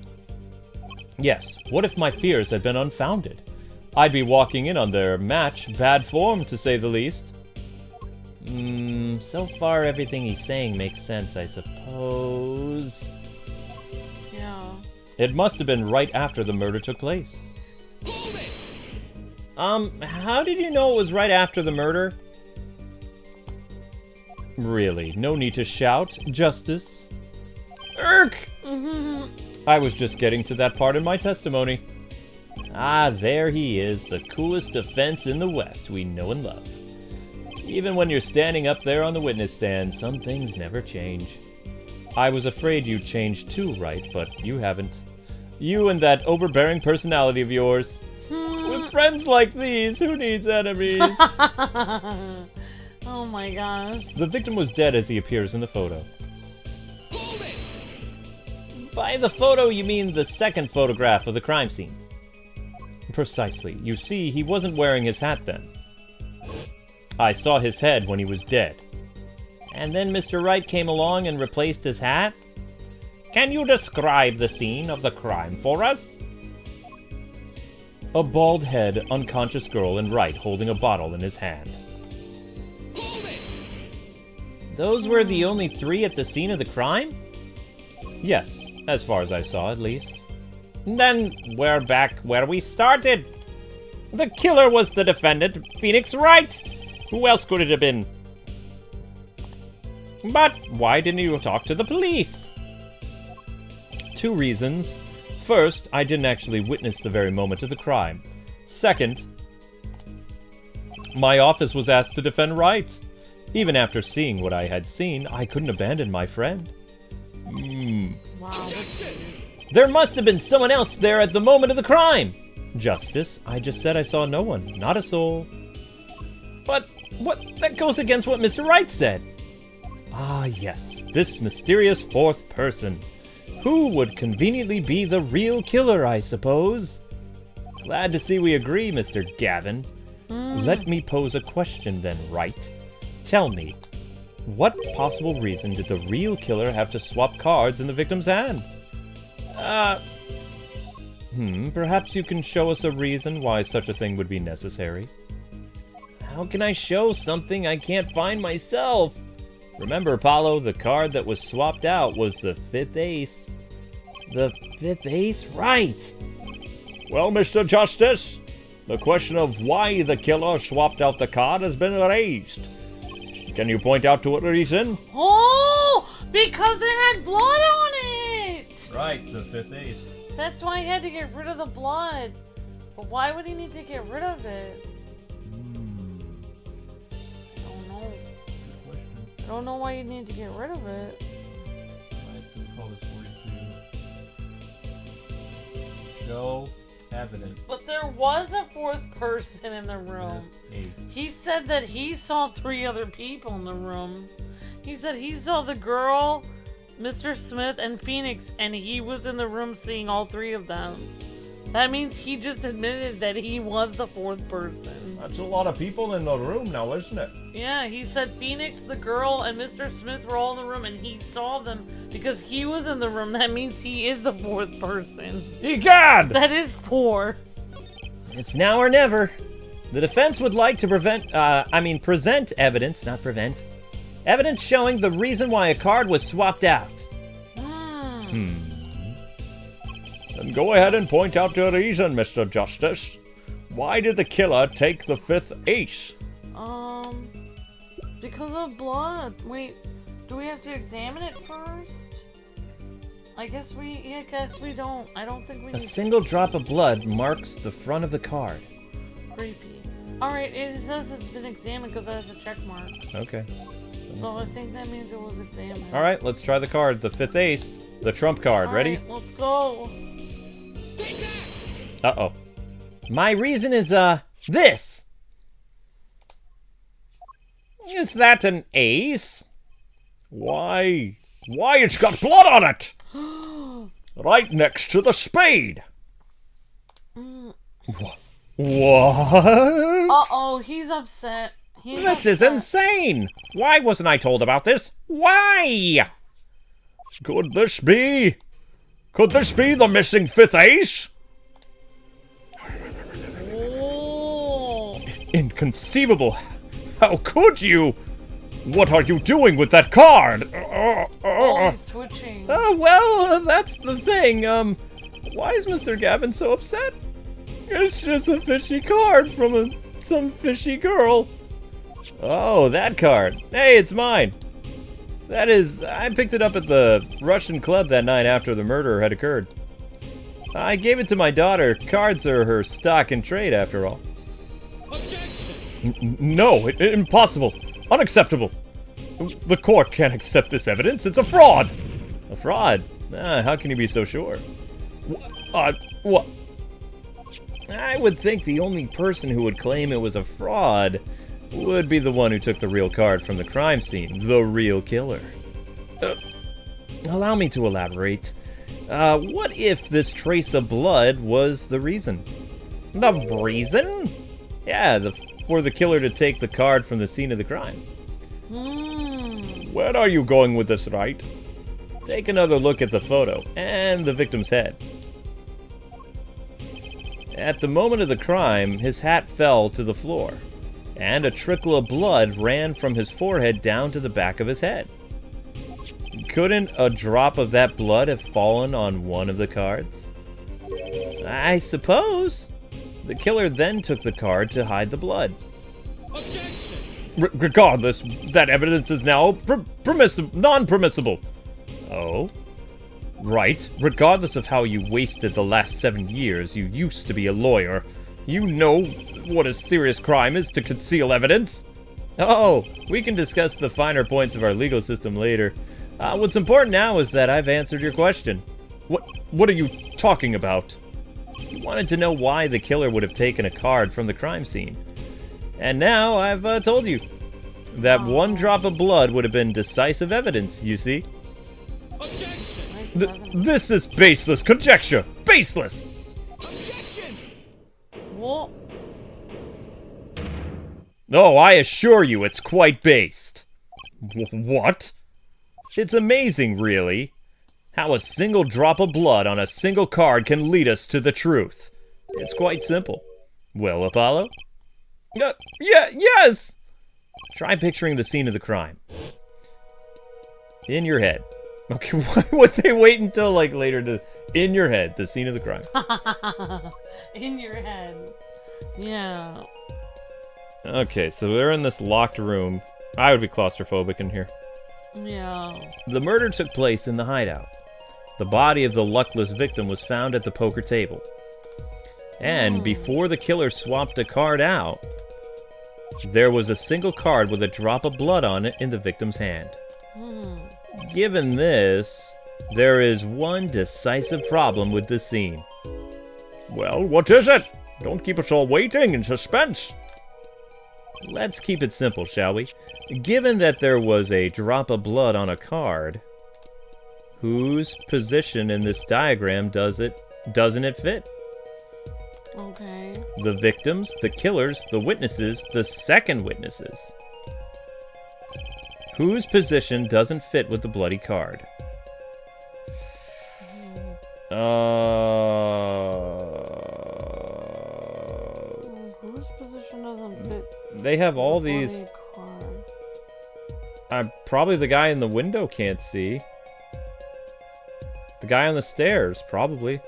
Yes, what if my fears had been unfounded? I'd be walking in on their match, bad form to say the least. So far everything he's saying makes sense, I suppose. Yeah. It must have been right after the murder took place. How did you know it was right after the murder? Really, no need to shout, Justice. Irk! I was just getting to that part in my testimony. Ah, there he is, the coolest defense in the West we know and love. Even when you're standing up there on the witness stand, some things never change. I was afraid you'd change too, Wright, but you haven't. You and that overbearing personality of yours. With friends like these, who needs enemies? Oh my gosh. The victim was dead as he appears in the photo. By the photo, you mean the second photograph of the crime scene? Precisely. You see, he wasn't wearing his hat then. I saw his head when he was dead. And then Mr. Wright came along and replaced his hat? Can you describe the scene of the crime for us? A bald head, unconscious girl and Wright holding a bottle in his hand. Those were the only 3 at the scene of the crime? Yes, as far as I saw at least. Then we're back where we started. The killer was the defendant, Phoenix Wright. Who else could it have been? But why didn't you talk to the police? 2 reasons. First, I didn't actually witness the very moment of the crime. Second, my office was asked to defend Wright. Even after seeing what I had seen, I couldn't abandon my friend. Wow, that's weird. There must have been someone else there at the moment of the crime. Justice, I just said I saw no one, not a soul. But that goes against what Mr. Wright said. Ah, yes, this mysterious 4th person. Who would conveniently be the real killer, I suppose? Glad to see we agree, Mr. Gavin. Let me pose a question then, Wright. Tell me, what possible reason did the real killer have to swap cards in the victim's hand? Perhaps you can show us a reason why such a thing would be necessary. How can I show something I can't find myself? Remember, Apollo, the card that was swapped out was the 5th ace. The 5th ace? Right! Well, Mr. Justice, the question of why the killer swapped out the card has been raised. Can you point out to a reason? Oh, because it had blood on it! Right, the 5th ace. That's why he had to get rid of the blood. But why would he need to get rid of it? I don't know. Good question. I don't know why you need to get rid of it. Alright, so we call this 42. Show evidence. But there was a 4th person in the room. Ace. He said that he saw 3 other people in the room. He said he saw the girl, Mr. Smith, and Phoenix, and he was in the room seeing all 3 of them. That means he just admitted that he was the 4th person. That's a lot of people in the room now, isn't it? Yeah, he said Phoenix, the girl, and Mr. Smith were all in the room, and he saw them because he was in the room. That means he is the 4th person. Egad! That is 4. It's now or never. The defense would like to present evidence, not prevent. Evidence showing the reason why a card was swapped out. Then go ahead and point out the reason, Mr. Justice. Why did the killer take the 5th ace? Because of blood. Wait, do we have to examine it first? I guess we don't. I don't think we A need single drop of blood marks the front of the card. Creepy. Alright, it says it's been examined because it has a check mark. Okay. So I think that means it was examined. Alright, let's try the card. The 5th ace. The trump card. Ready? Alright, let's go. Uh-oh. My reason is, this. Is that an ace? Why, it's got blood on it! Right next to the spade! What? Uh-oh, he's upset. This is insane! Why wasn't I told about this? Why? Could this be the missing 5th ace? Oh. Inconceivable! How could you? What are you doing with that card? Oh, he's twitching. Well, that's the thing. Why is Mr. Gavin so upset? It's just a fishy card from some fishy girl. Oh, that card. Hey, it's mine. That is, I picked it up at the Russian club that night after the murder had occurred. I gave it to my daughter. Cards are her stock in trade, after all. No, impossible. Unacceptable. The court can't accept this evidence. It's a fraud. A fraud? How can you be so sure? What? I would think the only person who would claim it was a fraud would be the one who took the real card from the crime scene, the real killer. Allow me to elaborate. What if this trace of blood was the reason? The reason? Yeah, the for the killer to take the card from the scene of the crime. Hmm. Where are you going with this, Wright? Take another look at the photo and the victim's head. At the moment of the crime, his hat fell to the floor, and a trickle of blood ran from his forehead down to the back of his head. Couldn't a drop of that blood have fallen on one of the cards? I suppose. The killer then took the card to hide the blood. Regardless, that evidence is now non-permissible. Oh? Right. Regardless of how you wasted the last 7 years, you used to be a lawyer. You know what a serious crime is to conceal evidence. Oh, we can discuss the finer points of our legal system later. What's important now is that I've answered your question. What are you talking about? You wanted to know why the killer would have taken a card from the crime scene. And now I've told you. That one drop of blood would have been decisive evidence, you see. This is baseless conjecture! Baseless! Objection! What? No, I assure you it's quite based. What? It's amazing, really, how a single drop of blood on a single card can lead us to the truth. It's quite simple. Well, Apollo? Yes! Try picturing the scene of the crime. In your head. Okay, why would they wait until, like, later to... In your head, the scene of the crime. In your head. Yeah. Okay, so they're in this locked room. I would be claustrophobic in here. Yeah. The murder took place in the hideout. The body of the luckless victim was found at the poker table. And before the killer swapped a card out, there was a single card with a drop of blood on it in the victim's hand. Given this, there is one decisive problem with this scene. Well, what is it? Don't keep us all waiting in suspense. Let's keep it simple, shall we? Given that there was a drop of blood on a card, whose position in this diagram doesn't it fit? Okay. The victims, the killers, the witnesses, the second witnesses. Whose position doesn't fit with the bloody card? Whose position doesn't fit? They have all these... probably the guy in the window can't see. The guy on the stairs, probably.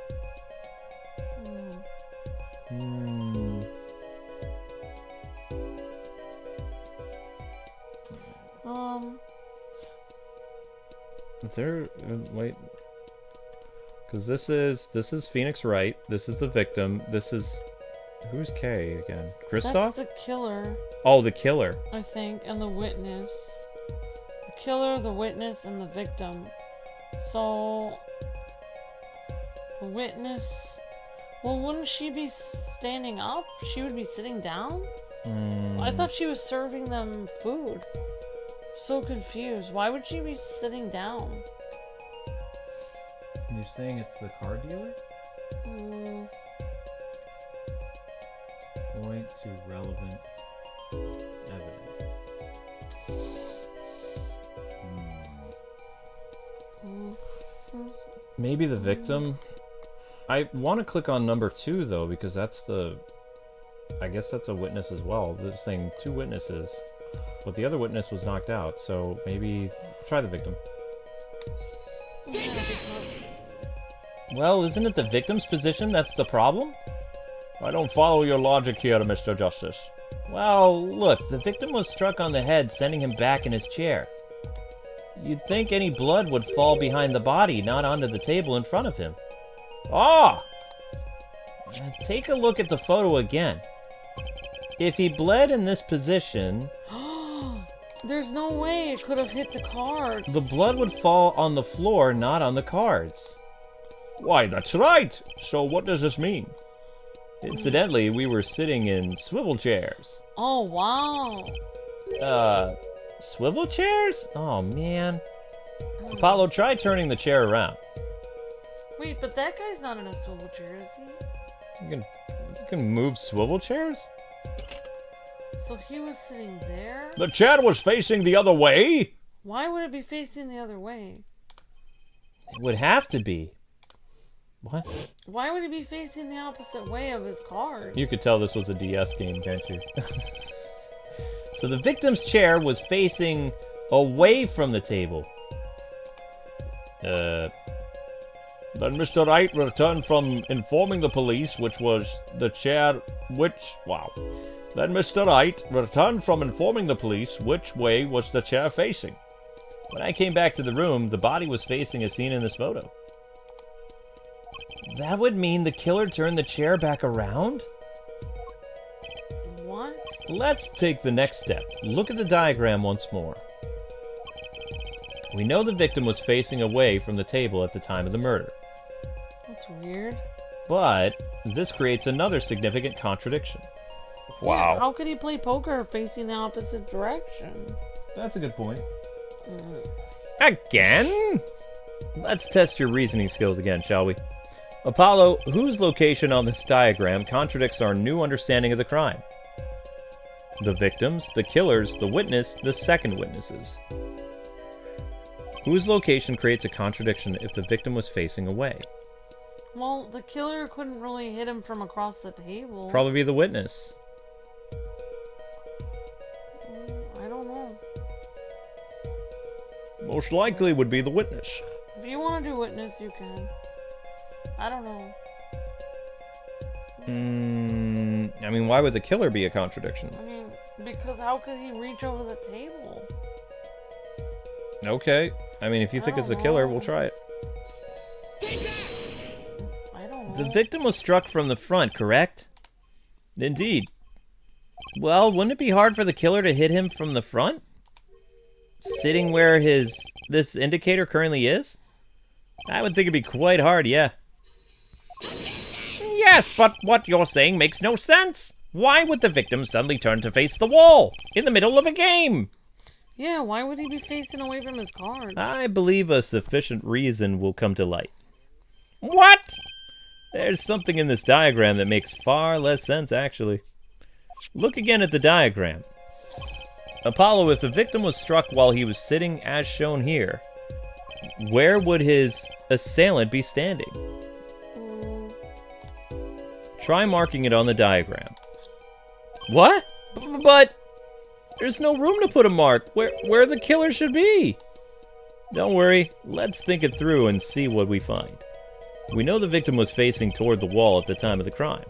Is there... wait. Because this is Phoenix Wright. This is the victim. This is... Who's Kay again? Kristoff? That's the killer. Oh, the killer. I think, and the witness. The killer, the witness, and the victim. So... The witness... Well, wouldn't she be standing up? She would be sitting down? I thought she was serving them food. So confused. Why would she be sitting down? You're saying it's the car dealer? Point to relevant evidence. Maybe the victim? I want to click on number 2 though, because that's the... I guess that's a witness as well. They're saying 2 witnesses. But the other witness was knocked out, so maybe try the victim. Well, isn't it the victim's position that's the problem? I don't follow your logic here, Mr. Justice. Well, look, the victim was struck on the head, sending him back in his chair. You'd think any blood would fall behind the body, not onto the table in front of him. Ah! Take a look at the photo again. If he bled in this position... There's no way it could have hit the cards. The blood would fall on the floor, not on the cards. Why, that's right! So what does this mean? Incidentally, we were sitting in swivel chairs. Oh, wow. Swivel chairs? Oh, man. Apollo, try turning the chair around. Wait, but that guy's not in a swivel chair, is he? You can move swivel chairs? So he was sitting there? The chair was facing the other way. Why would it be facing the other way? It would have to be. What? Why would he be facing the opposite way of his cards? You could tell this was a DS game, can't you? So the victim's chair was facing away from the table. Then Mr. Wright returned from informing the police, which was the chair, Then Mr. Wright returned from informing the police which way was the chair facing. When I came back to the room, the body was facing as seen in this photo. That would mean the killer turned the chair back around? What? Let's take the next step. Look at the diagram once more. We know the victim was facing away from the table at the time of the murder. That's weird. But this creates another significant contradiction. Yeah, how could he play poker facing the opposite direction? That's a good point. Again? Let's test your reasoning skills again, shall we? Apollo, whose location on this diagram contradicts our new understanding of the crime? The victims, the killers, the witness, the second witnesses. Whose location creates a contradiction if the victim was facing away? Well, the killer couldn't really hit him from across the table. Probably the witness. I don't know. Most likely would be the witness. If you want to do witness, you can. I don't know. I mean, why would the killer be a contradiction? I mean, because how could he reach over the table? Okay. I mean, if you think it's the killer, we'll try it. I don't know. The victim was struck from the front, correct? Indeed. Well, wouldn't it be hard for the killer to hit him from the front? Sitting where this indicator currently is? I would think it'd be quite hard, yeah. Yes, but what you're saying makes no sense. Why would the victim suddenly turn to face the wall in the middle of a game? Yeah, why would he be facing away from his cards? I believe a sufficient reason will come to light. What? There's something in this diagram that makes far less sense, actually. Look again at the diagram. Apollo, if the victim was struck while he was sitting as shown here, where would his assailant be standing? Try marking it on the diagram. What? But there's no room to put a mark where the killer should be. Don't worry, let's think it through and see what we find. We know the victim was facing toward the wall at the time of the crime.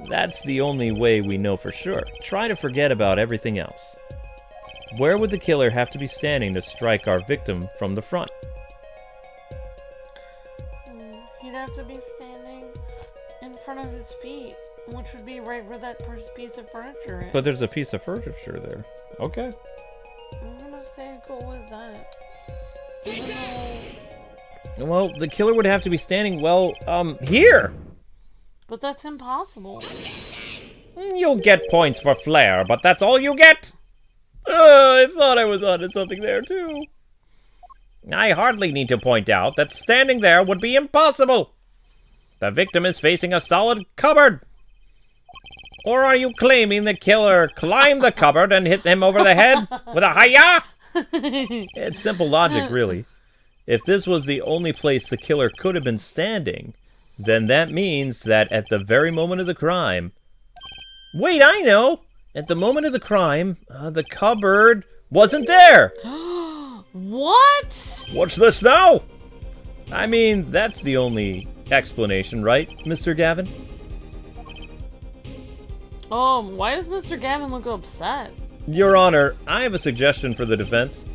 That's the only way we know for sure. Try to forget about everything else. Where would the killer have to be standing to strike our victim from the front? He'd have to be standing in front of his feet, which would be right where that first piece of furniture is. But there's a piece of furniture there. Okay. I'm gonna say go with that. Even though... Well, the killer would have to be standing, here! But that's impossible. You'll get points for flair, but that's all you get! I thought I was onto something there, too. I hardly need to point out that standing there would be impossible. The victim is facing a solid cupboard. Or are you claiming the killer climbed the cupboard and hit him over the head with a hi-ya? It's simple logic, really. If this was the only place the killer could have been standing, then that means that at the very moment of the crime... Wait, I know! At the moment of the crime, the cupboard wasn't there! What? What's this now? I mean, that's the only explanation, right, Mr. Gavin? Why does Mr. Gavin look upset? Your Honor, I have a suggestion for the defense.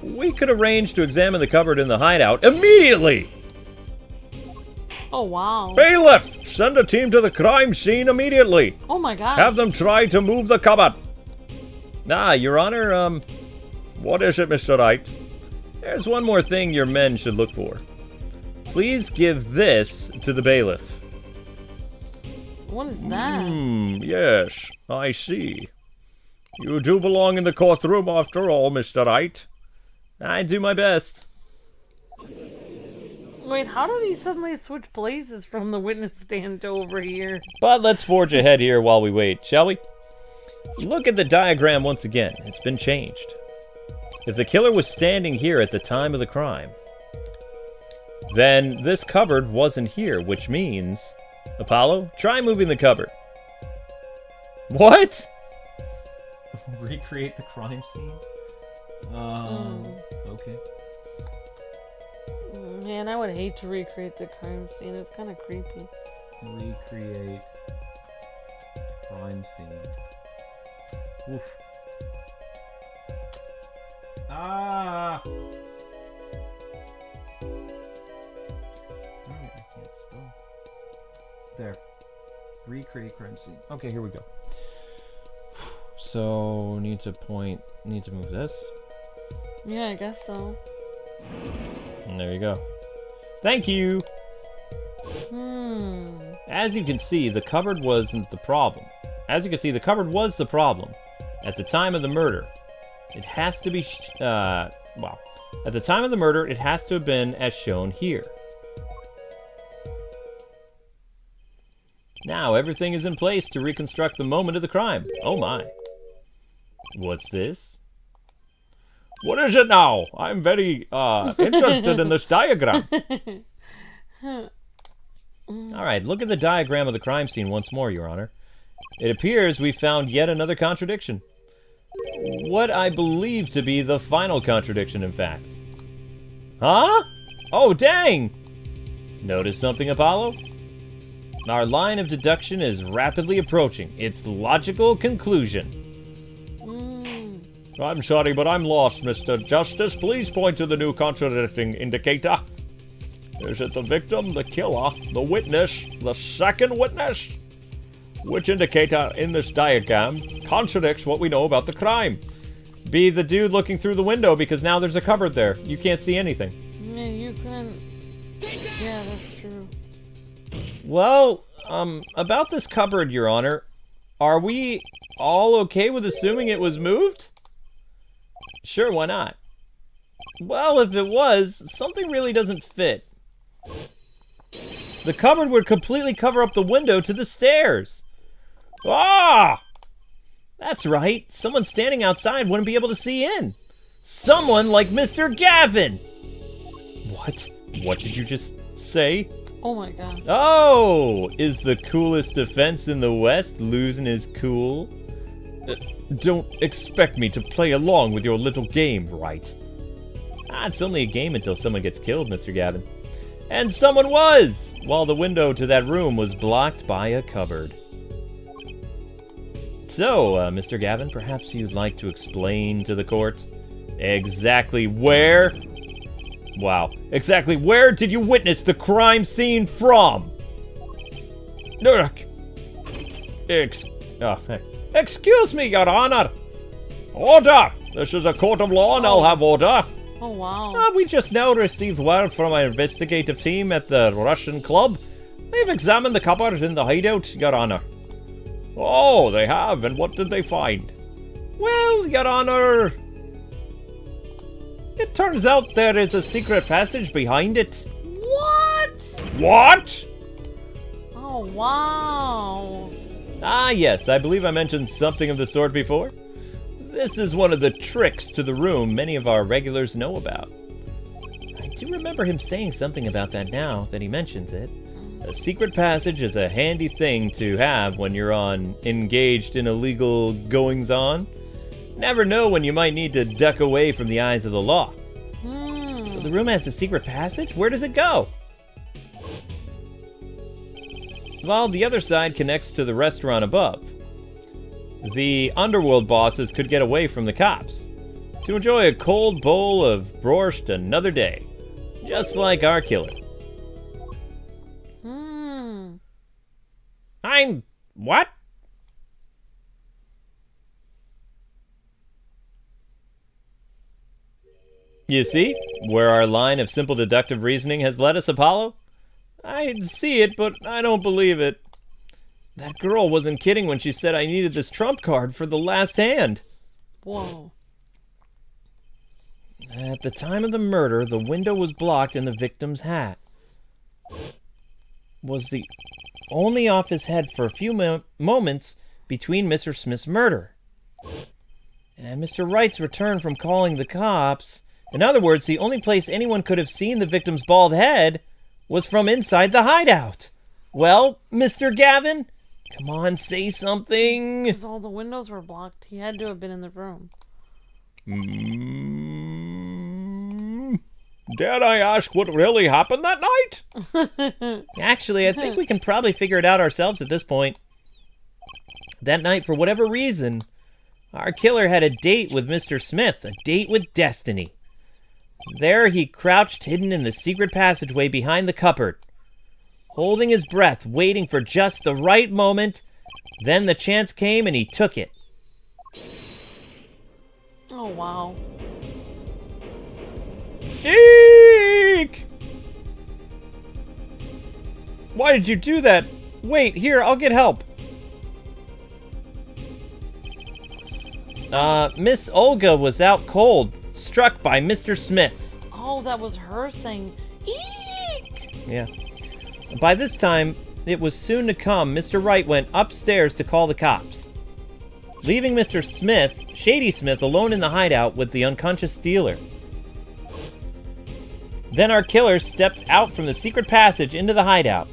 We could arrange to examine the cupboard in the hideout immediately! Oh, wow. Bailiff! Send a team to the crime scene immediately! Oh my god. Have them try to move the cupboard! Your Honor, what is it, Mr. Wright? There's one more thing your men should look for. Please give this to the bailiff. What is that? Yes, I see. You do belong in the courtroom after all, Mr. Wright. I do my best. Wait, how did he suddenly switch places from the witness stand to over here? But let's forge ahead here while we wait, shall we? Look at the diagram once again. It's been changed. If the killer was standing here at the time of the crime, then this cupboard wasn't here, which means... Apollo, try moving the cupboard. What? Recreate the crime scene? Okay. Man, I would hate to recreate the crime scene. It's kind of creepy. Recreate crime scene. Oof. Ah! Darn it, I can't spell. There. Recreate crime scene. Okay, here we go. So, need to move this. Yeah, I guess so. And there you go. Thank you! As you can see, the cupboard wasn't the problem. As you can see, the cupboard was the problem. At the time of the murder, it has to be, at the time of the murder, it has to have been as shown here. Now, everything is in place to reconstruct the moment of the crime. Oh my. What's this? What is it now? I'm very, interested in this diagram. Alright, look at the diagram of the crime scene once more, Your Honor. It appears we found yet another contradiction. What I believe to be the final contradiction, in fact. Huh? Oh, dang! Notice something, Apollo? Our line of deduction is rapidly approaching its logical conclusion. I'm sorry, but I'm lost, Mr. Justice. Please point to the new contradicting indicator. Is it the victim, the killer, the witness, the second witness? Which indicator in this diagram contradicts what we know about the crime? Be the dude looking through the window, because now there's a cupboard there. You can't see anything. Yeah, you couldn't... Yeah, that's true. Well, about this cupboard, Your Honor, are we all okay with assuming it was moved? Sure, why not? Well, if it was, something really doesn't fit. The cupboard would completely cover up the window to the stairs. Ah! That's right. Someone standing outside wouldn't be able to see in. Someone like Mr. Gavin! What? What did you just say? Oh my god. Oh! Is the coolest defense in the West losing his cool? Don't expect me to play along with your little game, Wright. It's only a game until someone gets killed, Mr. Gavin. And someone was! While the window to that room was blocked by a cupboard. So, Mr. Gavin, perhaps you'd like to explain to the court exactly where... Wow. Exactly where did you witness the crime scene from? Excuse me, Your Honor. Order! This is a court of law and I'll have order. Oh, wow. We just now received word from our investigative team at the Russian club. They've examined the cupboard in the hideout, Your Honor. Oh, they have? And what did they find? Well, Your Honor... It turns out there is a secret passage behind it. What? What? Oh, wow. Yes, I believe I mentioned something of the sort before. This is one of the tricks to the room many of our regulars know about. I do remember him saying something about that now that he mentions it. A secret passage is a handy thing to have when you're engaged in illegal goings-on. Never know when you might need to duck away from the eyes of the law. So the room has a secret passage? Where does it go? Well, the other side connects to the restaurant above. The underworld bosses could get away from the cops to enjoy a cold bowl of borscht another day, just like our killer. I'm... what? You see where our line of simple deductive reasoning has led us, Apollo? I see it, but I don't believe it. That girl wasn't kidding when she said I needed this trump card for the last hand. Whoa. At the time of the murder, the window was blocked and the victim's hat was the only off his head for a few moments between Mr. Smith's murder and Mr. Wright's return from calling the cops. In other words, the only place anyone could have seen the victim's bald head was from inside the hideout. Well, Mr. Gavin, come on, say something. Because all the windows were blocked. He had to have been in the room. Dare I ask what really happened that night? Actually, I think we can probably figure it out ourselves at this point. That night, for whatever reason, our killer had a date with Mr. Smith, a date with destiny. There he crouched hidden in the secret passageway behind the cupboard, holding his breath, waiting for just the right moment. Then the chance came and he took it. Oh, wow. Eek! Why did you do that? Wait, here, I'll get help. Miss Olga was out cold, struck by Mr. Smith. Oh, that was her saying, eek! Yeah. By this time, it was soon to come, Mr. Wright went upstairs to call the cops, leaving Mr. Smith, Shady Smith, alone in the hideout with the unconscious dealer. Then our killer stepped out from the secret passage into the hideout.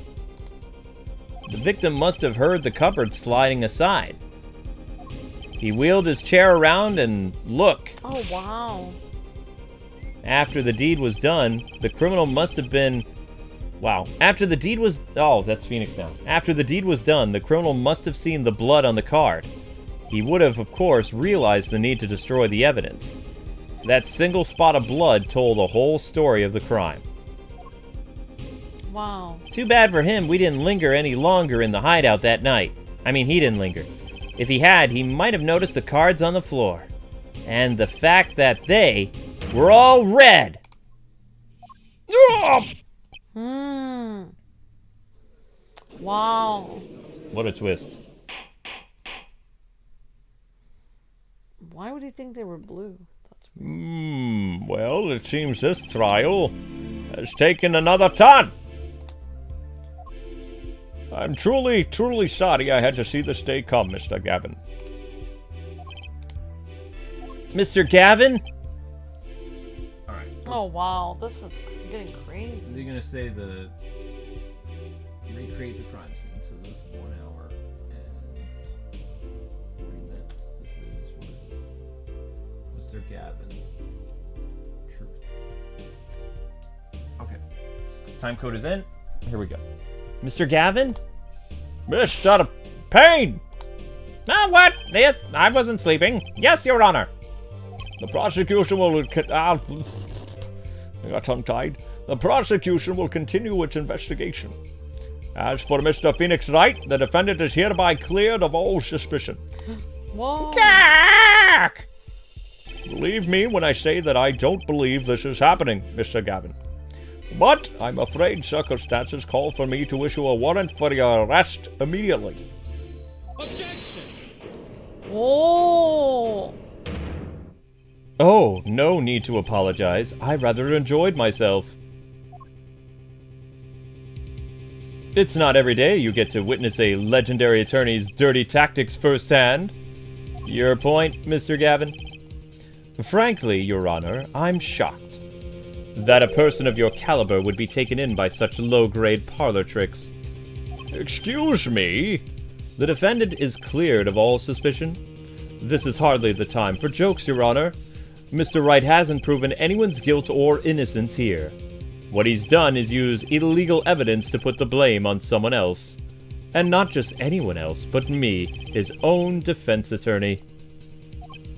The victim must have heard the cupboard sliding aside. He wheeled his chair around and look. Oh, wow. After the deed was done, the criminal must have been... Wow. After the deed was... Oh, that's Phoenix now. After the deed was done, the criminal must have seen the blood on the card. He would have, of course, realized the need to destroy the evidence. That single spot of blood told the whole story of the crime. Wow. Too bad for him we didn't linger any longer in the hideout that night. I mean, he didn't linger. If he had, he might have noticed the cards on the floor. And the fact that they were all red. Wow. What a twist. Why would he think they were blue? That's Well, it seems this trial has taken another turn. I'm truly sorry I had to see this day come, Mr. Gavin. Mr. Gavin? Alright. Oh, wow. This is getting crazy. You're gonna say the... Recreate the crime scene. So this is 1 hour and 40 minutes. This is... What is this? Mr. Gavin. Truth. Okay. Time code is in. Here we go. Mr. Gavin? Mr. Payne! What? Yes, I wasn't sleeping. Yes, Your Honor. The prosecution will... I got tongue-tied. The prosecution will continue its investigation. As for Mr. Phoenix Wright, the defendant is hereby cleared of all suspicion. Whoa. Jack! Believe me when I say that I don't believe this is happening, Mr. Gavin. But I'm afraid circumstances call for me to issue a warrant for your arrest immediately. Objection! Oh. Oh, no need to apologize. I rather enjoyed myself. It's not every day you get to witness a legendary attorney's dirty tactics firsthand. Your point, Mr. Gavin? Frankly, Your Honor, I'm shocked that a person of your caliber would be taken in by such low-grade parlor tricks. Excuse me? The defendant is cleared of all suspicion? This is hardly the time for jokes, Your Honor. Mr. Wright hasn't proven anyone's guilt or innocence here. What he's done is use illegal evidence to put the blame on someone else. And not just anyone else, but me, his own defense attorney.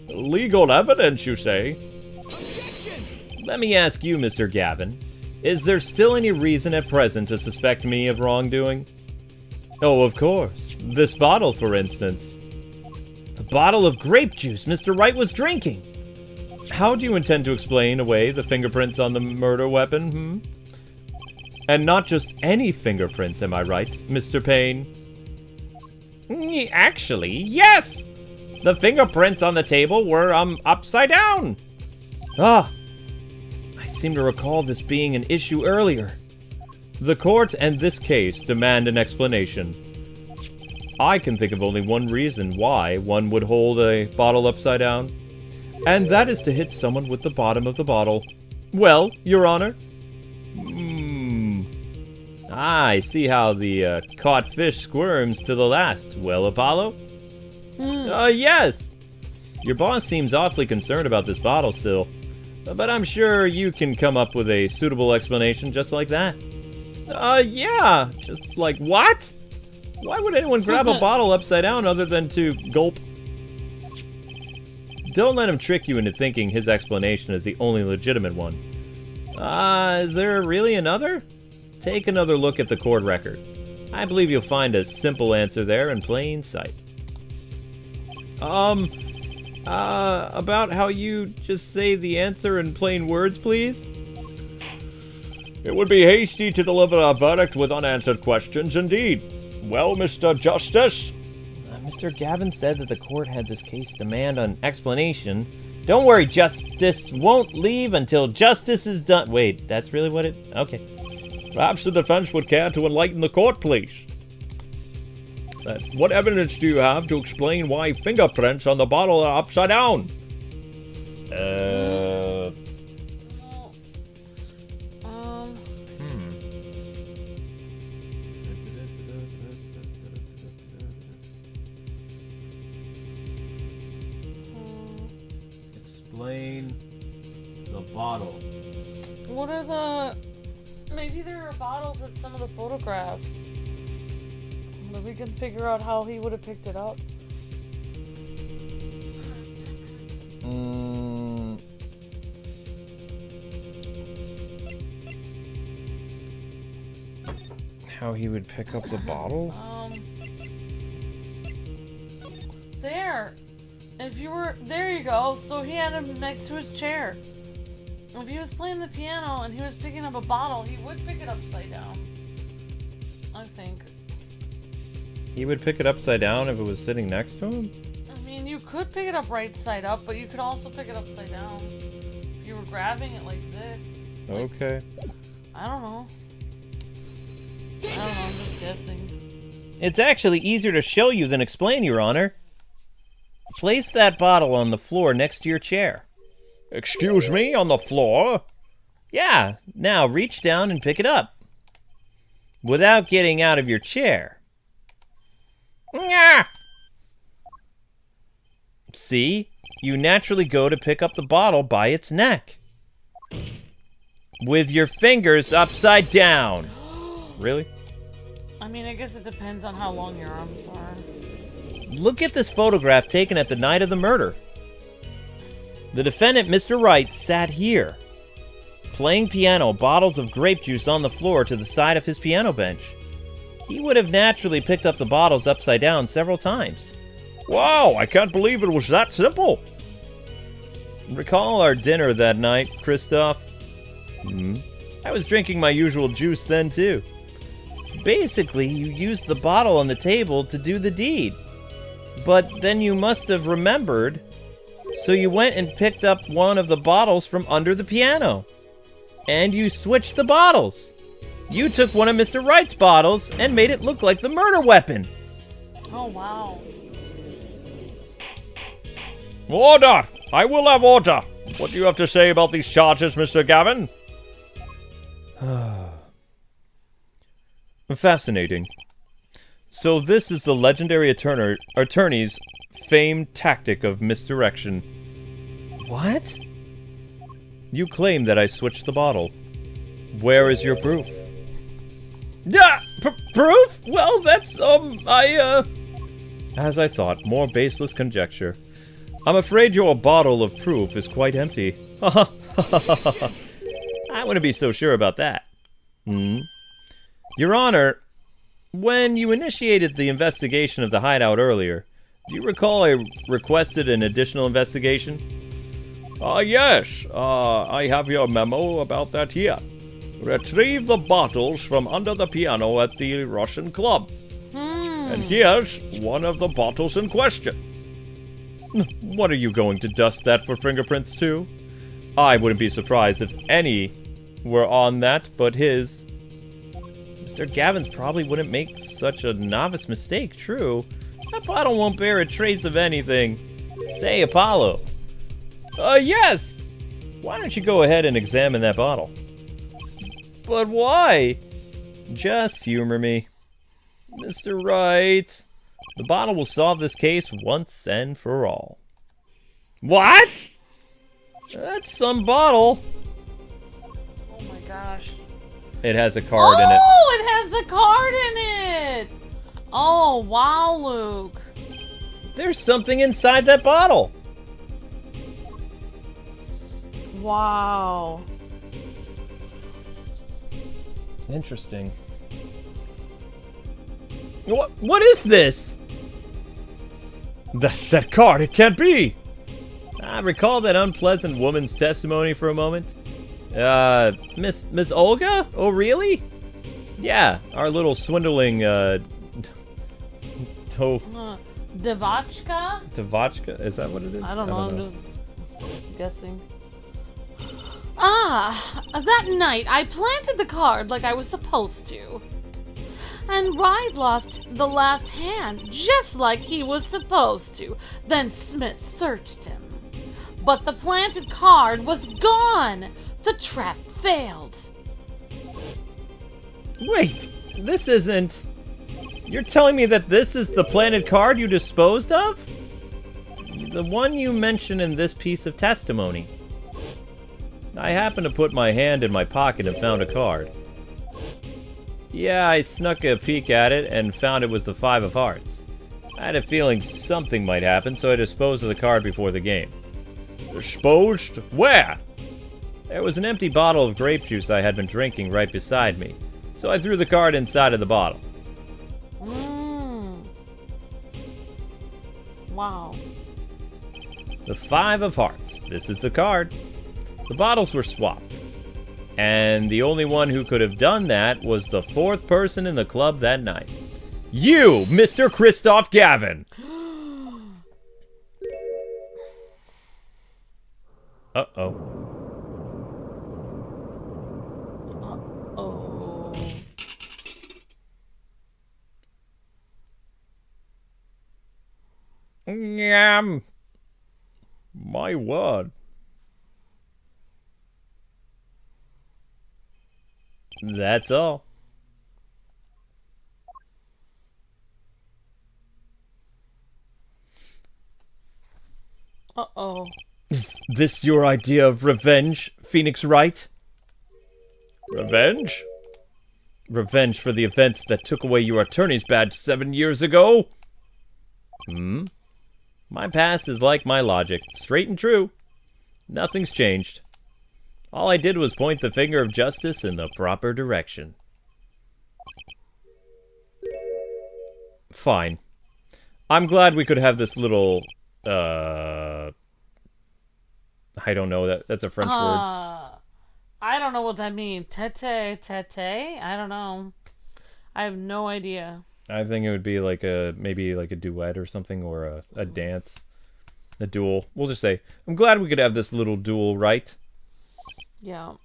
Legal evidence, you say? Objection! Let me ask you, Mr. Gavin, is there still any reason at present to suspect me of wrongdoing? Oh, of course. This bottle, for instance. The bottle of grape juice Mr. Wright was drinking. How do you intend to explain away the fingerprints on the murder weapon, And not just any fingerprints, am I right, Mr. Payne? Actually, yes! The fingerprints on the table were, upside down. I seem to recall this being an issue earlier. The court and this case demand an explanation. I can think of only one reason why one would hold a bottle upside down, and that is to hit someone with the bottom of the bottle. Well, Your Honor? I see how the caught fish squirms to the last. Well, Apollo? Yes. Your boss seems awfully concerned about this bottle still, but I'm sure you can come up with a suitable explanation just like that. Yeah. Just like what? Why would anyone grab a bottle upside down other than to gulp? Don't let him trick you into thinking his explanation is the only legitimate one. Is there really another? Take another look at the court record. I believe you'll find a simple answer there in plain sight. About how you just say the answer in plain words, please? It would be hasty to deliver a verdict with unanswered questions, indeed. Well, Mr. Justice? Mr. Gavin said that the court had this case demand an explanation. Don't worry, Justice won't leave until justice is done. Wait, that's really what it... Okay. Perhaps the defense would care to enlighten the court, please. What evidence do you have to explain why fingerprints on the bottle are upside down? Explain the bottle. What are the... Maybe there are bottles at some of the photographs. But we can figure out how he would have picked it up. How he would pick up the bottle? There! If you were... There you go. So he had him next to his chair. If he was playing the piano and he was picking up a bottle, he would pick it upside down. I think. He would pick it upside down if it was sitting next to him? I mean, you could pick it up right side up, but you could also pick it upside down. If you were grabbing it like this. Like, okay. I don't know. I'm just guessing. It's actually easier to show you than explain, Your Honor. Place that bottle on the floor next to your chair. Excuse me, on the floor? Yeah, now reach down and pick it up. Without getting out of your chair. Yeah. See? You naturally go to pick up the bottle by its neck. With your fingers upside down. Really? I mean, I guess it depends on how long your arms are. Look at this photograph taken at the night of the murder. The defendant, Mr. Wright, sat here, playing piano, bottles of grape juice on the floor to the side of his piano bench. He would have naturally picked up the bottles upside down several times. Wow, I can't believe it was that simple. Recall our dinner that night, Christoph? I was drinking my usual juice then, too. Basically, you used the bottle on the table to do the deed. But then you must have remembered, so you went and picked up one of the bottles from under the piano. And you switched the bottles. You took one of Mr. Wright's bottles and made it look like the murder weapon. Oh, wow. Order! I will have order. What do you have to say about these charges, Mr. Gavin? Fascinating. So this is the legendary attorney's famed tactic of misdirection. What? You claim that I switched the bottle. Where is your proof? Yeah, proof? Well, that's, As I thought, more baseless conjecture. I'm afraid your bottle of proof is quite empty. I wouldn't be so sure about that. Your Honor, when you initiated the investigation of the hideout earlier, do you recall I requested an additional investigation? Yes. I have your memo about that here. Retrieve the bottles from under the piano at the Russian club. And here's one of the bottles in question. What are you going to dust that for fingerprints too? I wouldn't be surprised if any were on that but his. Mr. Gavin's probably wouldn't make such a novice mistake, true. That bottle won't bear a trace of anything. Say, Apollo. Yes! Why don't you go ahead and examine that bottle? But why? Just humor me. Mr. Wright, the bottle will solve this case once and for all. What? That's some bottle. Oh my gosh. It has a card in it. Oh, it has the card in it! Oh, wow, Luke. There's something inside that bottle. Wow. Interesting. What is this? That card, it can't be! I recall that unpleasant woman's testimony for a moment. Miss Olga? Oh, really? Yeah, our little swindling, Devachka? Is that what it is? I don't know, I'm just guessing. That night I planted the card like I was supposed to. And Wright lost the last hand just like he was supposed to. Then Smith searched him. But the planted card was gone! The trap failed. Wait, this isn't... You're telling me that this is the planted card you disposed of? The one you mentioned in this piece of testimony. I happened to put my hand in my pocket and found a card. Yeah, I snuck a peek at it and found it was the 5 of hearts. I had a feeling something might happen, so I disposed of the card before the game. Disposed? Where? There was an empty bottle of grape juice I had been drinking right beside me, so I threw the card inside of the bottle. Wow. The 5 of hearts. This is the card. The bottles were swapped. And the only one who could have done that was the 4th person in the club that night. You, Mr. Christoph Gavin! Uh-oh. Uh-oh. Yum. My word. That's all. Uh-oh. Is this your idea of revenge, Phoenix Wright? Revenge? Revenge for the events that took away your attorney's badge 7 years ago? My past is like my logic, straight and true. Nothing's changed. All I did was point the finger of justice in the proper direction. Fine. I'm glad we could have this little, I don't know, that's a French word. I don't know what that means. Tete? I don't know. I have no idea. I think it would be like maybe like a duet or something, or a dance. A duel. We'll just say, I'm glad we could have this little duel, right? Yeah.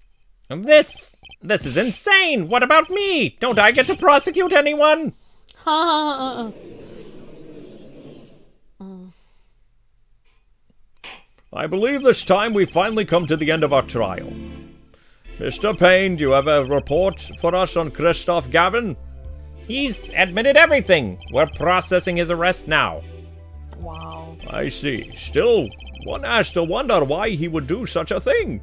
This is insane! What about me? Don't I get to prosecute anyone? I believe this time we finally come to the end of our trial. Mr. Payne, do you have a report for us on Christoph Gavin? He's admitted everything. We're processing his arrest now. Wow. I see. Still, one has to wonder why he would do such a thing.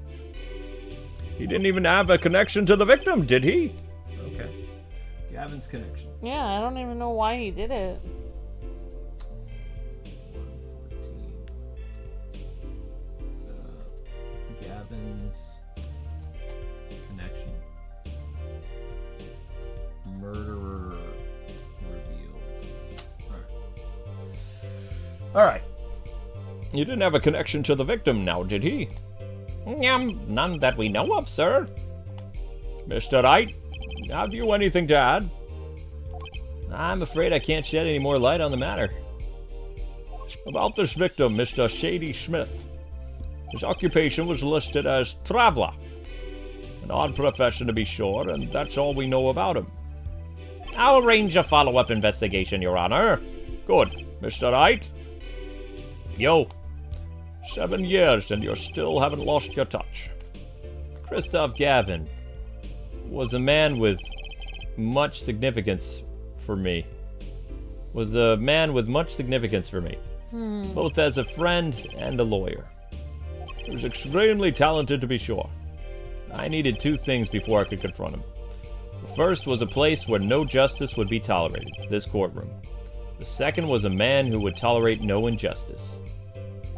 He didn't even have a connection to the victim, did he? Okay. Gavin's connection. Yeah, I don't even know why he did it. Gavin's connection. Murderer revealed. Alright. You didn't have a connection to the victim now, did he? None that we know of, sir. Mr. Wright, have you anything to add? I'm afraid I can't shed any more light on the matter. About this victim, Mr. Shady Smith. His occupation was listed as traveler. An odd profession to be sure, and that's all we know about him. I'll arrange a follow-up investigation, Your Honor. Good. Mr. Wright? Yo. 7 years and you still haven't lost your touch. Christoph Gavin was a man with much significance for me. Both as a friend and a lawyer. He was extremely talented, to be sure. I needed 2 things before I could confront him. The first was a place where no justice would be tolerated, this courtroom. The second was a man who would tolerate no injustice.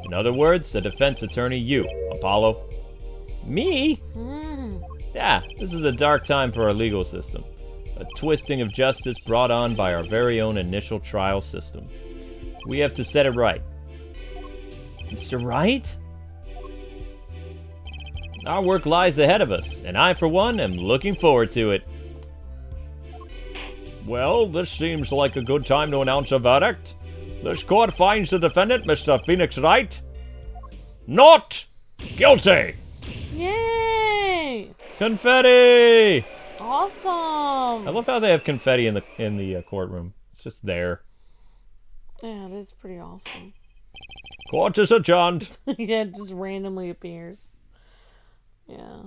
In other words, a defense attorney, you, Apollo. Me? Yeah, this is a dark time for our legal system. A twisting of justice brought on by our very own initial trial system. We have to set it right. Mr. Wright? Our work lies ahead of us, and I, for one, am looking forward to it. Well, this seems like a good time to announce a verdict. This court finds the defendant, Mr. Phoenix Wright, not guilty! Yay! Confetti! Awesome! I love how they have confetti in the courtroom. It's just there. Yeah, it is pretty awesome. Court is adjourned. Yeah, it just randomly appears. Yeah.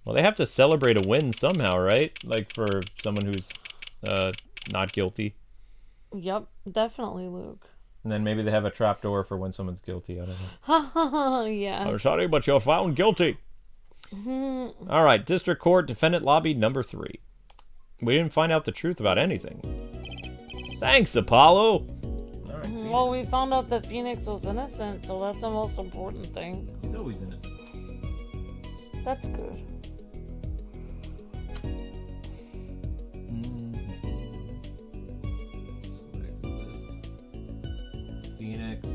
Well, they have to celebrate a win somehow, right? Like for someone who's not guilty. Yep, definitely, Luke. And then maybe they have a trapdoor for when someone's guilty. I don't know. Yeah. I'm sorry, but you're found guilty. All right, District Court, Defendant Lobby number 3. We didn't find out the truth about anything. Thanks, Apollo. All right, Well, we found out that Phoenix was innocent, so that's the most important thing. He's always innocent. That's good. Phoenix.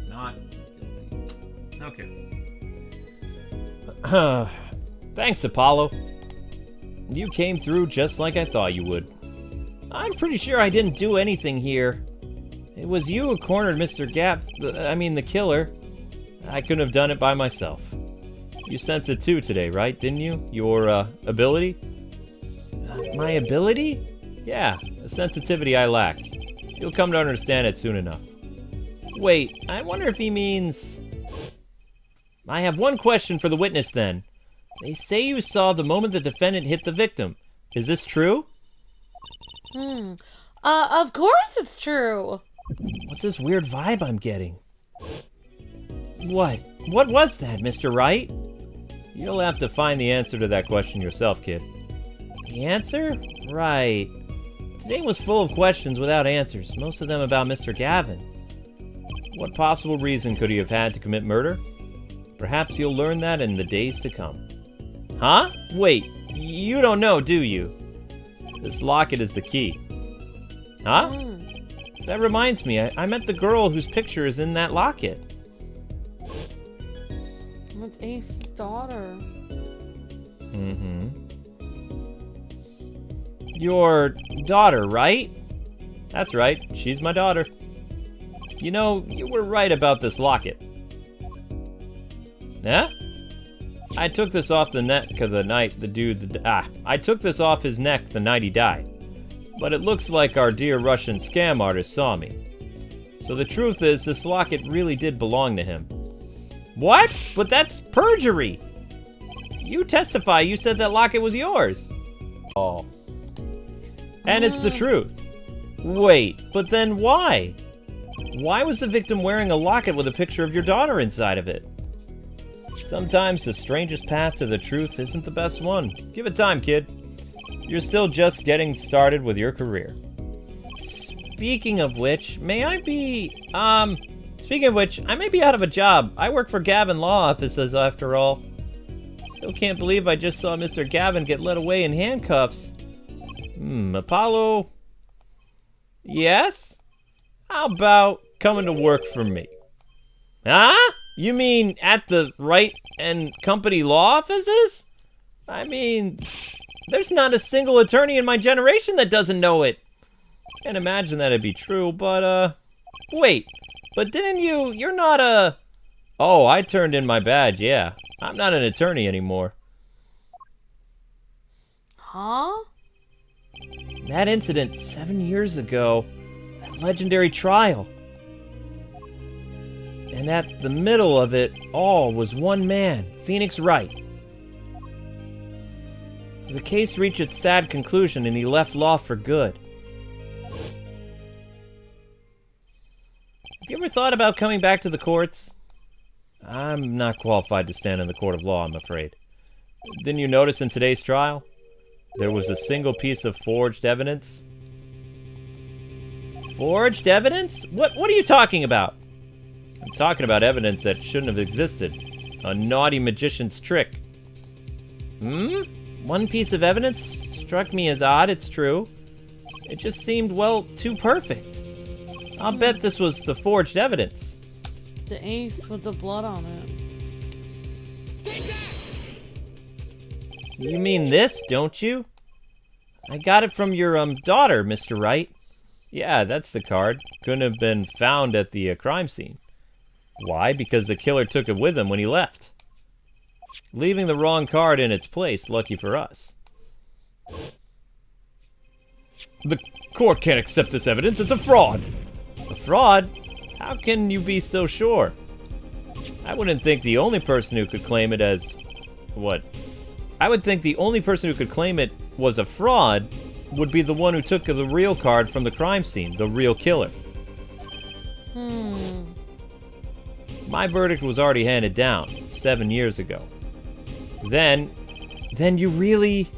Not guilty. Okay. Thanks, Apollo. You came through just like I thought you would. I'm pretty sure I didn't do anything here. It was you who cornered Mr. the killer. I couldn't have done it by myself. You sensed it too today, right? Didn't you? Your, ability? My ability? Yeah, a sensitivity I lack. You'll come to understand it soon enough. Wait, I wonder if he means... I have one question for the witness then. They say you saw the moment the defendant hit the victim. Is this true? Of course it's true. What's this weird vibe I'm getting? What? What was that, Mr. Wright? You'll have to find the answer to that question yourself, kid. The answer? Right. Today was full of questions without answers, most of them about Mr. Gavin. What possible reason could he have had to commit murder? Perhaps you'll learn that in the days to come. Huh? Wait, you don't know, do you? This locket is the key. Huh? That reminds me, I met the girl whose picture is in that locket. That's Ace's daughter. Your daughter, right? That's right, she's my daughter. You know, you were right about this locket. Yeah? I took this off the neck of the night I took this off his neck the night he died. But it looks like our dear Russian scam artist saw me. So the truth is, this locket really did belong to him. What? But that's perjury! You testify you said that locket was yours. Oh. And it's the truth. Wait, but then why? Why was the victim wearing a locket with a picture of your daughter inside of it? Sometimes the strangest path to the truth isn't the best one. Give it time, kid. You're still just getting started with your career. Speaking of which, I may be out of a job. I work for Gavin Law Offices, after all. Still can't believe I just saw Mr. Gavin get led away in handcuffs. Apollo? Yes? How about coming to work for me? Huh? You mean at the Wright and Company law offices? I mean, there's not a single attorney in my generation that doesn't know it. Can't imagine that'd be true, but, wait. But you're not a... Oh, I turned in my badge, yeah. I'm not an attorney anymore. Huh? That incident 7 years ago, that legendary trial. And at the middle of it all was one man, Phoenix Wright. The case reached its sad conclusion and he left law for good. Have you ever thought about coming back to the courts? I'm not qualified to stand in the court of law, I'm afraid. Didn't you notice in today's trial? There was a single piece of forged evidence. Forged evidence? What are you talking about? I'm talking about evidence that shouldn't have existed. A naughty magician's trick. One piece of evidence struck me as odd, it's true. It just seemed, well, too perfect. I'll bet this was the forged evidence. The ace with the blood on it. You mean this, don't you? I got it from your, daughter, Mr. Wright. Yeah, that's the card. Couldn't have been found at the crime scene. Why? Because the killer took it with him when he left. Leaving the wrong card in its place, lucky for us. The court can't accept this evidence. It's a fraud. A fraud? How can you be so sure? I wouldn't think the only person who could claim it as... What? I would think the only person who could claim it was a fraud would be the one who took the real card from the crime scene, the real killer. My verdict was already handed down 7 years ago. Then you really...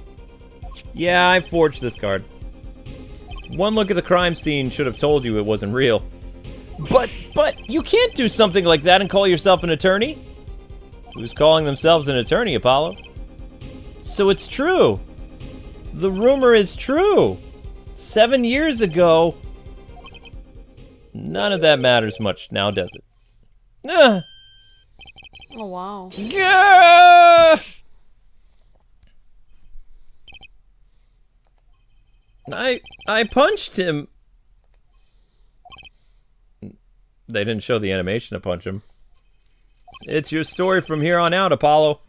Yeah, I forged this card. One look at the crime scene should have told you it wasn't real. But you can't do something like that and call yourself an attorney. Who's calling themselves an attorney, Apollo? So it's true. The rumor is true. 7 years ago. None of that matters much now, does it? Oh, wow. Yeah! I punched him. They didn't show the animation to punch him. It's your story from here on out, Apollo.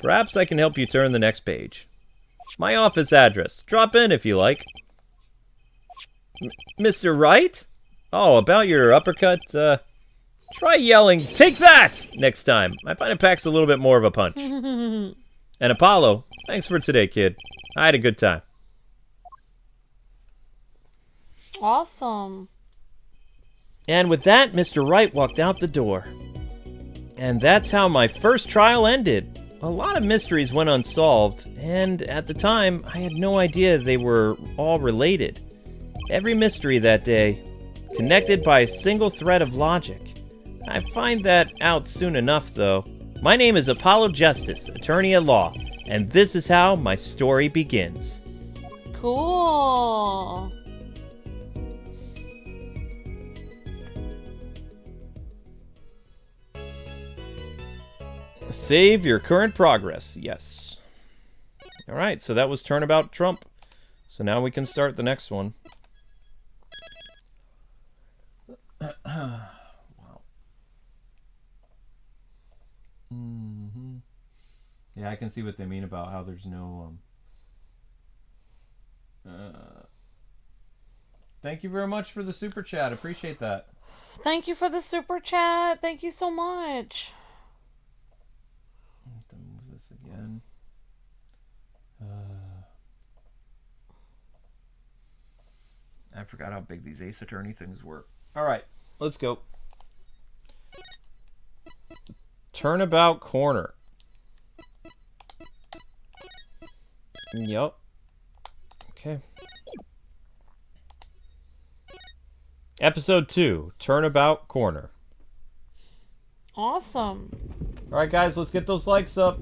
Perhaps I can help you turn the next page. My office address. Drop in if you like. Mr. Wright? Oh, about your uppercut, try yelling, "Take that!" next time. I find it packs a little bit more of a punch. And Apollo, thanks for today, kid. I had a good time. Awesome. And with that, Mr. Wright walked out the door. And that's how my first trial ended. A lot of mysteries went unsolved, and at the time, I had no idea they were all related. Every mystery that day, connected by a single thread of logic. I find that out soon enough, though. My name is Apollo Justice, attorney at law, and this is how my story begins. Cool. Save your current progress, yes. Alright, so that was Turnabout Trump. So now we can start the next one. Wow. Yeah, I can see what they mean about how there's no... Thank you very much for the super chat. Appreciate that. Thank you for the super chat. Thank you so much. I have to move this again. I forgot how big these Ace Attorney things were. Alright, let's go. Turnabout Corner. Yup. Okay. Episode 2, Turnabout Corner. Awesome. Alright guys, let's get those likes up.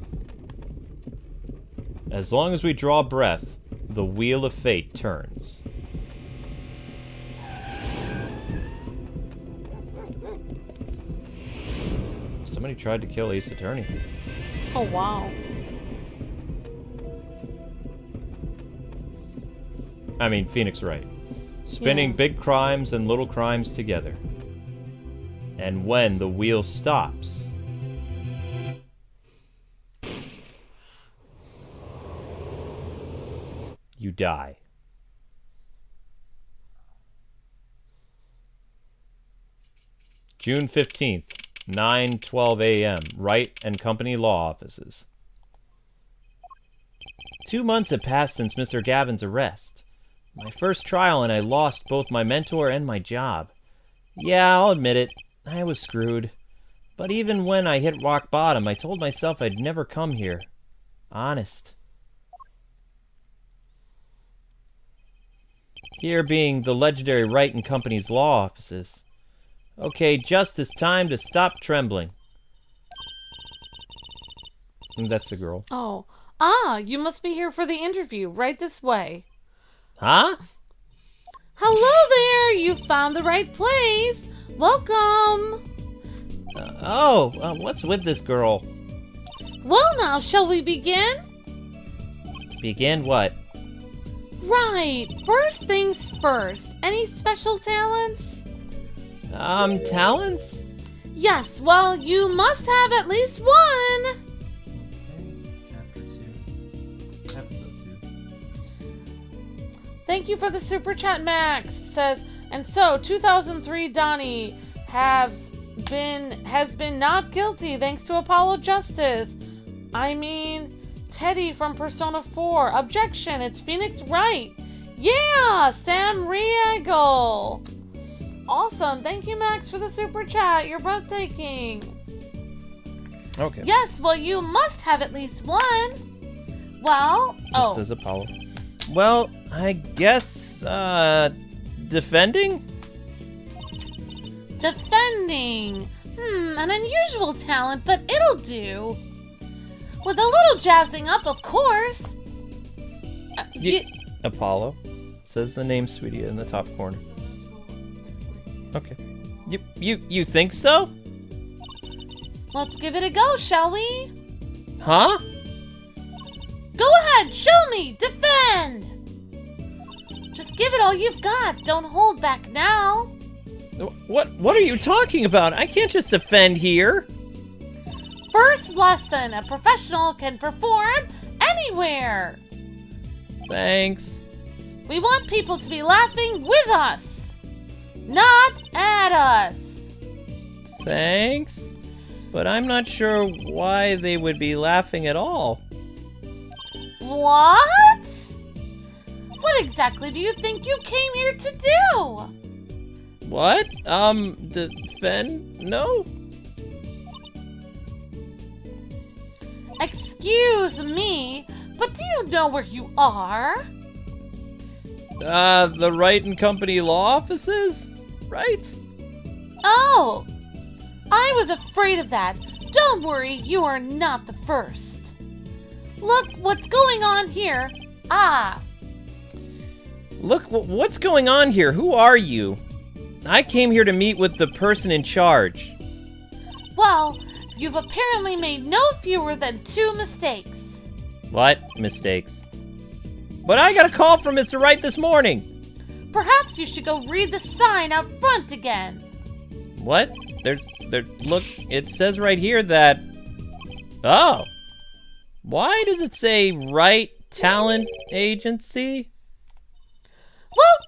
As long as we draw breath, the wheel of fate turns. Somebody tried to kill Ace Attorney. Oh, wow. I mean, Phoenix Wright. Spinning big crimes and little crimes together. And when the wheel stops, you die. June 15th, 9:12 a.m., Wright and Company Law Offices. 2 months have passed since Mr. Gavin's arrest. My first trial, and I lost both my mentor and my job. Yeah, I'll admit it, I was screwed. But even when I hit rock bottom, I told myself I'd never come here. Honest. Here being the legendary Wright and Company's law offices. Okay, just it's time to stop trembling. That's the girl. Oh. You must be here for the interview. Right this way. Huh? Hello there! You found the right place! Welcome! What's with this girl? Well now, shall we begin? Begin what? Right. First things first. Any special talents? Talents? Yes, well, you must have at least one! Thank you for the super chat, Max. Says, and so 2003 Donnie has been not guilty thanks to Apollo Justice. I mean, Teddy from Persona 4. Objection, it's Phoenix Wright. Yeah, Sam Riegel. Awesome. Thank you, Max, for the super chat. You're breathtaking. Okay. Yes, well, you must have at least one. Well, This is Apollo. Well, I guess, defending? Defending. An unusual talent, but it'll do. With a little jazzing up, of course. Apollo. It says the name, sweetie, in the top corner. Okay. You think so? Let's give it a go, shall we? Huh? Go ahead, show me! Defend! Just give it all you've got. Don't hold back now. What are you talking about? I can't just defend here. First lesson, a professional can perform anywhere. Thanks. We want people to be laughing with us, not at us. Thanks. But I'm not sure why they would be laughing at all. What? What exactly do you think you came here to do? What? Defend? No? Excuse me, but do you know where you are? The Wright and Company law offices? Right? Oh, I was afraid of that. Don't worry, you are not the first. Look what's going on here. Look, what's going on here? Who are you? I came here to meet with the person in charge. Well, you've apparently made no fewer than 2 mistakes. What mistakes? But I got a call from Mr. Wright this morning. Perhaps you should go read the sign out front again. What? Look, it says right here that... Oh. Why does it say Wright Talent Agency?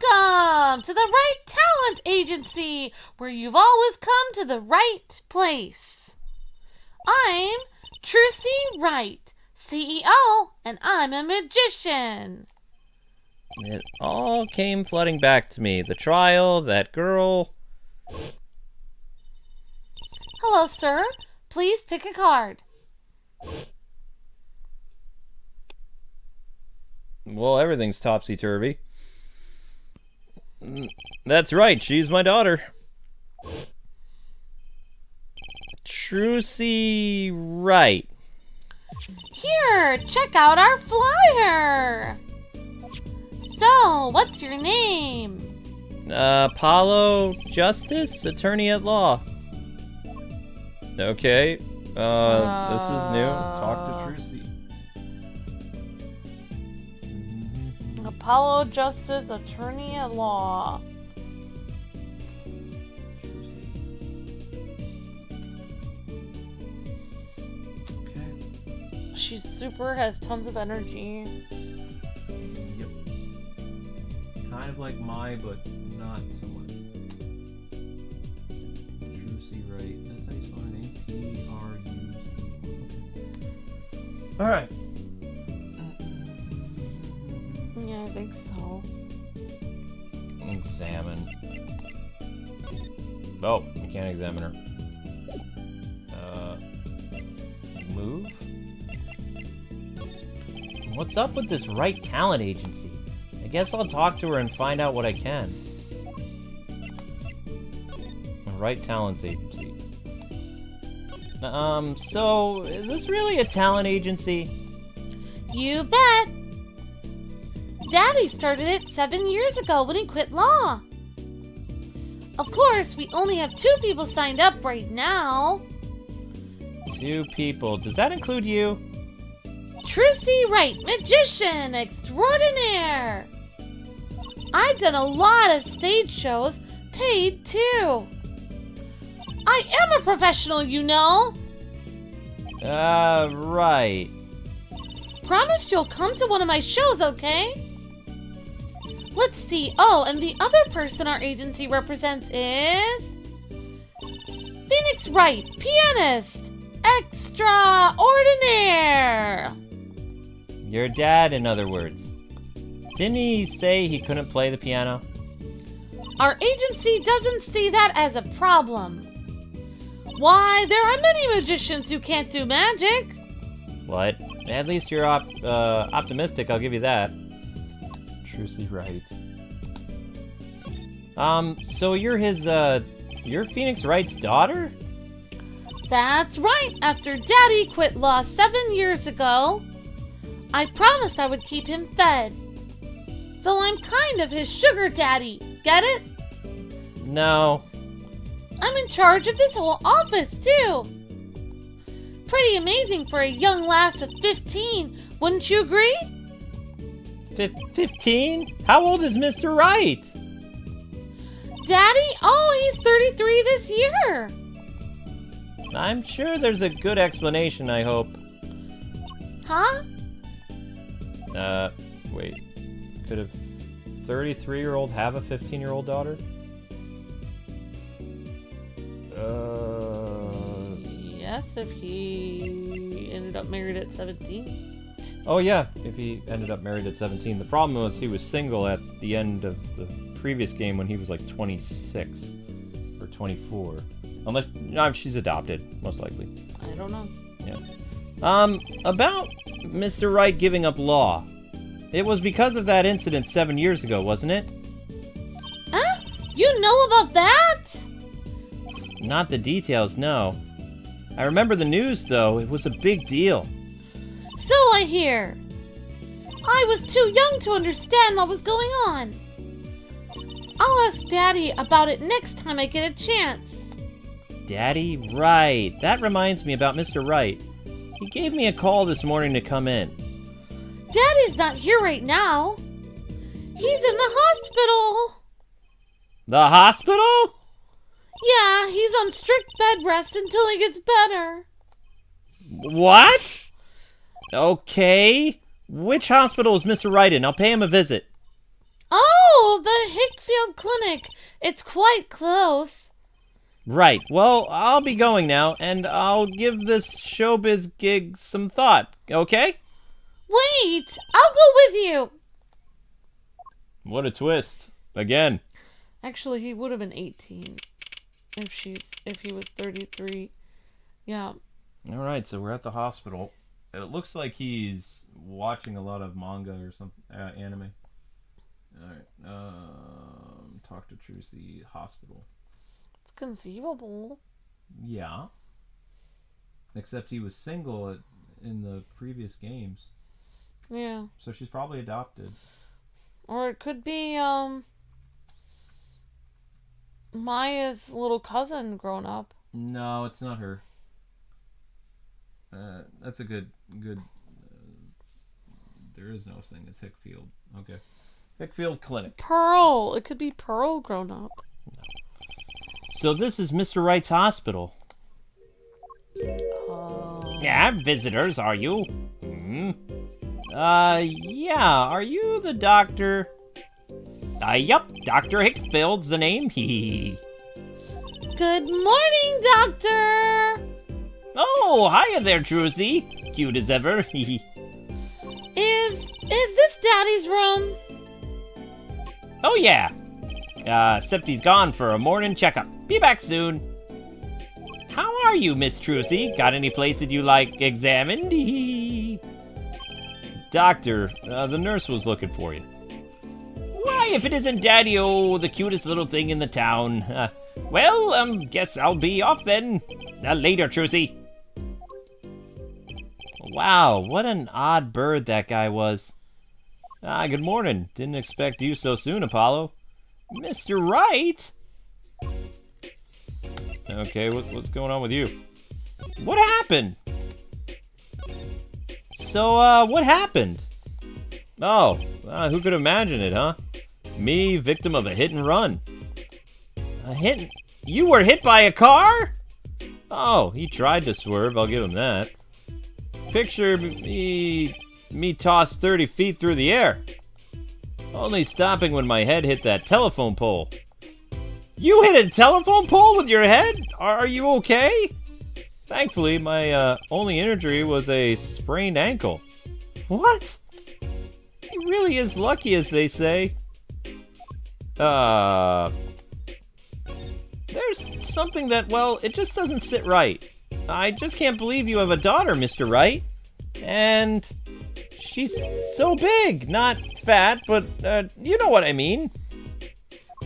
Welcome to the Wright Talent Agency, where you've always come to the right place. I'm Trucy Wright, CEO, and I'm a magician. It all came flooding back to me. The trial, that girl... Hello, sir. Please pick a card. Well, everything's topsy-turvy. That's right, she's my daughter. Trucy Wright. Here, check out our flyer. So, what's your name? Apollo Justice, attorney at law. Okay, this is new. Talk to Trucy. Apollo Justice, attorney at law. Okay. She's super, has tons of energy. Yep. kind of like my, but not so much. Trucy, right? That's how you spell her name. T-R-U-C. All right. Yeah, I think so. Examine. Oh, we can't examine her. Move? What's up with this Wright talent agency? I guess I'll talk to her and find out what I can. Wright talent agency. So, is this really a talent agency? You bet! Daddy started it 7 years ago when he quit law. Of course, we only have 2 people signed up right now. 2 people. Does that include you? Trucy Wright, magician extraordinaire. I've done a lot of stage shows, paid too. I am a professional, you know. Right. Promise you'll come to one of my shows, okay? Let's see. Oh, and the other person our agency represents is... Phoenix Wright, pianist, extraordinaire. Your dad, in other words. Didn't he say he couldn't play the piano? Our agency doesn't see that as a problem. Why, there are many magicians who can't do magic. What? At least you're optimistic, I'll give you that. Trucy right. So you're you're Phoenix Wright's daughter? That's right. After Daddy quit law 7 years ago, I promised I would keep him fed. So I'm kind of his sugar daddy. Get it? No. I'm in charge of this whole office, too. Pretty amazing for a young lass of 15, wouldn't you agree? 15? How old is Mr. Wright? Daddy? Oh, he's 33 this year. I'm sure there's a good explanation, I hope. Huh? Wait. Could a 33-year-old have a 15-year-old daughter? Yes, if he ended up married at 17. Oh yeah, if he ended up married at 17. The problem was he was single at the end of the previous game when he was like 26 or 24. Unless no, she's adopted, most likely. I don't know. Yeah. About Mr. Wright giving up law. It was because of that incident 7 years ago, wasn't it? Huh? You know about that? Not the details, no. I remember the news, though. It was a big deal. So I hear. I was too young to understand what was going on. I'll ask Daddy about it next time I get a chance. Daddy? Right. That reminds me about Mr. Wright. He gave me a call this morning to come in. Daddy's not here right now. He's in the hospital. The hospital? Yeah, he's on strict bed rest until he gets better. What? Okay. Which hospital is Mr. Wright in? I'll pay him a visit. Oh, the Hickfield Clinic. It's quite close. Right. Well, I'll be going now, and I'll give this showbiz gig some thought, okay? Wait, I'll go with you. What a twist. Again. Actually, he would have been 18 if he was 33. Yeah. All right, so we're at the hospital. It looks like he's watching a lot of manga or some anime. All right. Talk to Trucy. Hospital. It's conceivable. Yeah. Except he was single in the previous games. Yeah. So she's probably adopted. Or it could be Maya's little cousin grown up. No, it's not her. That's a good. There is no thing as Hickfield. Okay. Hickfield Clinic. Pearl. It could be Pearl grown up. So this is Mr. Wright's hospital. Yeah, visitors, are you? Yeah, are you the doctor? Yup, Dr. Hickfield's the name. Hee. Good morning, Doctor! Oh, hiya there, Trucy. Cute as ever. Hee. Is this Daddy's room? Oh, yeah. Except he's gone for a morning checkup. Be back soon. How are you, Miss Trucy? Got any place that you like examined? Doctor, the nurse was looking for you. Why, if it isn't Daddy-O, the cutest little thing in the town. Well, guess I'll be off then. Later, Trucy. Wow, what an odd bird that guy was. Good morning. Didn't expect you so soon, Apollo. Mr. Wright? Okay, what's going on with you? What happened? So, what happened? Oh, who could imagine it, huh? Me, victim of a hit and run. A hit? You were hit by a car? Oh, he tried to swerve, I'll give him that. Picture me tossed 30 feet through the air. Only stopping when my head hit that telephone pole. You hit a telephone pole with your head? Are you okay? Thankfully, my only injury was a sprained ankle. What? He really is lucky, as they say. There's something that, well, it just doesn't sit right. I just can't believe you have a daughter, Mr. Wright. And she's so big. Not fat, but you know what I mean.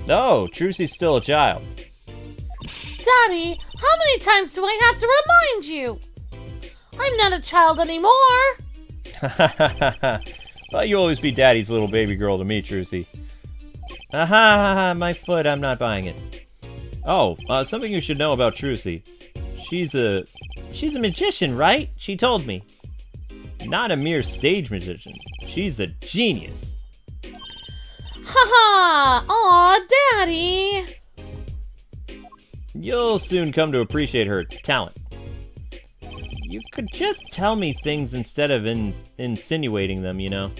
No, Trucy's still a child. Daddy, how many times do I have to remind you? I'm not a child anymore. Well, you always be Daddy's little baby girl to me, Trucy. My foot, I'm not buying it. Oh, something you should know about Trucy. She's a magician, right? She told me. Not a mere stage magician. She's a genius. Ha! Aw, Daddy! You'll soon come to appreciate her talent. You could just tell me things instead of insinuating them, you know.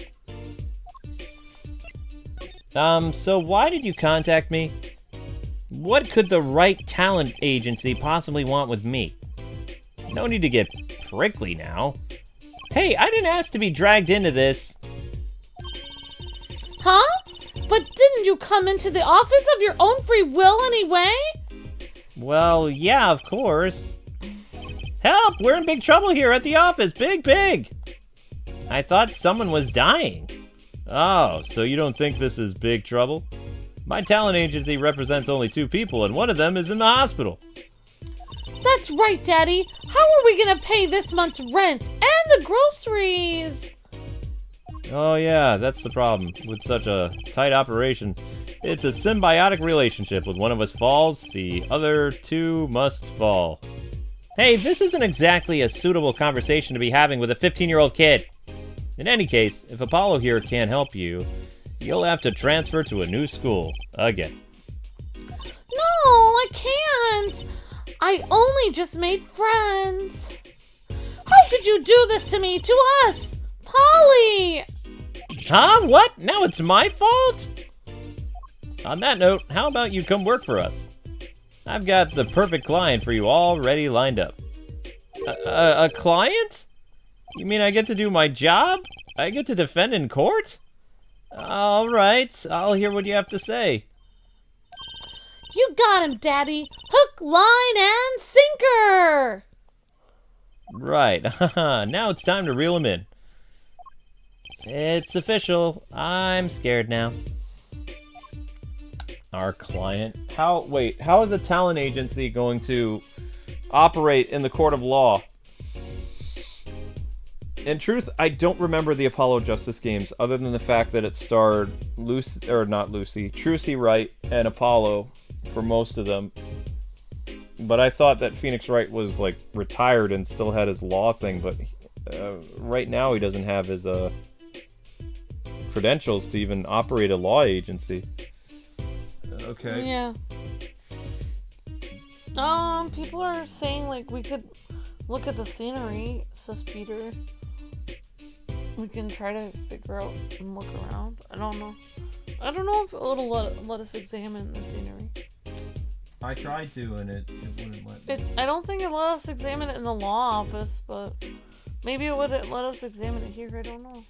So why did you contact me? What could the Wright Talent Agency possibly want with me? No need to get prickly now. Hey, I didn't ask to be dragged into this. Huh? But didn't you come into the office of your own free will anyway? Well, yeah, of course. Help! We're in big trouble here at the office. Big! I thought someone was dying. Oh, so you don't think this is big trouble? My talent agency represents only 2 people, and one of them is in the hospital. That's right, Daddy. How are we gonna pay this month's rent and the groceries? Oh yeah, that's the problem. With such a tight operation, it's a symbiotic relationship. With one of us falls, the other 2 must fall. Hey, this isn't exactly a suitable conversation to be having with a 15-year-old kid. In any case, if Apollo here can't help you, you'll have to transfer to a new school again. No, I can't. I only just made friends. How could you do this to me, to us? Polly! Huh? What? Now it's my fault? On that note, how about you come work for us? I've got the perfect client for you already lined up. A client? You mean I get to do my job? I get to defend in court? All right, I'll hear what you have to say. You got him, Daddy. Hook, line, and sinker! Right. Now it's time to reel him in. It's official. I'm scared now. Our client? How is a talent agency going to operate in the court of law? In truth, I don't remember the Apollo Justice games other than the fact that it starred Trucy Wright and Apollo for most of them. But I thought that Phoenix Wright was like retired and still had his law thing, but right now he doesn't have his credentials to even operate a law agency. Okay. Yeah. People are saying like we could look at the scenery, says Peter. We can try to figure out and look around. I don't know. I don't know if it'll let us examine the scenery. I tried to, and it wouldn't let me. I don't think it let us examine it in the law office, but maybe it would let us examine it here. I don't know.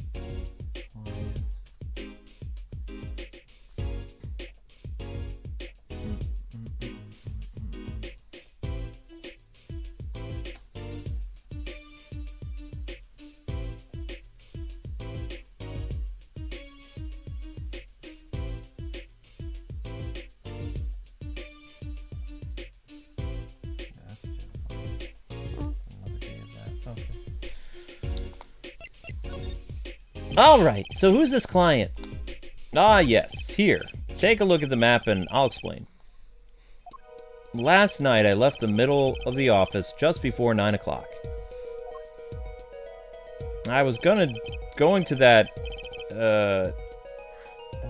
Alright, so who's this client? Ah, yes, here. Take a look at the map and I'll explain. Last night I left the middle of the office just before 9 o'clock. I was going to that,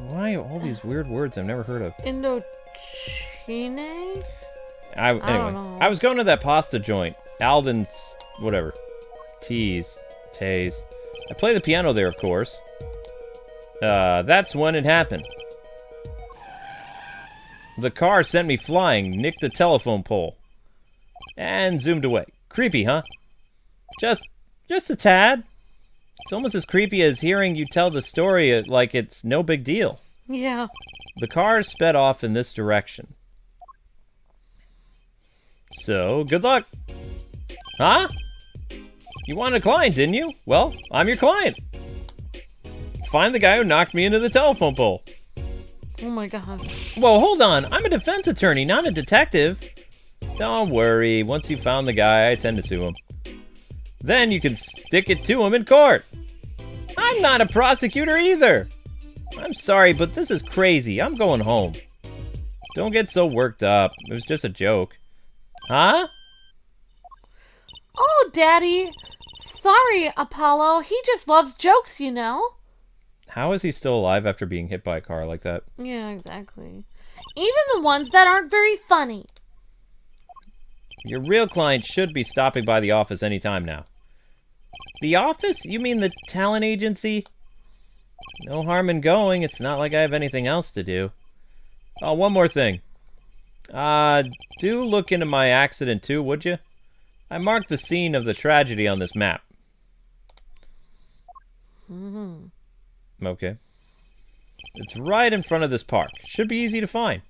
why all these weird words I've never heard of? Indochine? Anyway, don't know. I was going to that pasta joint. Alden's, whatever. Tays. I play the piano there, of course. That's when it happened. The car sent me flying, nicked the telephone pole, and zoomed away. Creepy, huh? Just a tad. It's almost as creepy as hearing you tell the story like it's no big deal. Yeah. The car sped off in this direction. So, good luck. Huh? You wanted a client, didn't you? Well, I'm your client. Find the guy who knocked me into the telephone pole. Oh my god. Whoa, hold on. I'm a defense attorney, not a detective. Don't worry. Once you found the guy, I tend to sue him. Then you can stick it to him in court. I'm not a prosecutor either. I'm sorry, but this is crazy. I'm going home. Don't get so worked up. It was just a joke. Huh? Oh, Daddy. Sorry, Apollo. He just loves jokes, you know. How is he still alive after being hit by a car like that? Yeah, exactly. Even the ones that aren't very funny. Your real client should be stopping by the office any time now. The office? You mean the talent agency? No harm in going. It's not like I have anything else to do. Oh, one more thing. Do look into my accident too, would you? I marked the scene of the tragedy on this map. Mm-hmm. Okay. It's right in front of this park. Should be easy to find.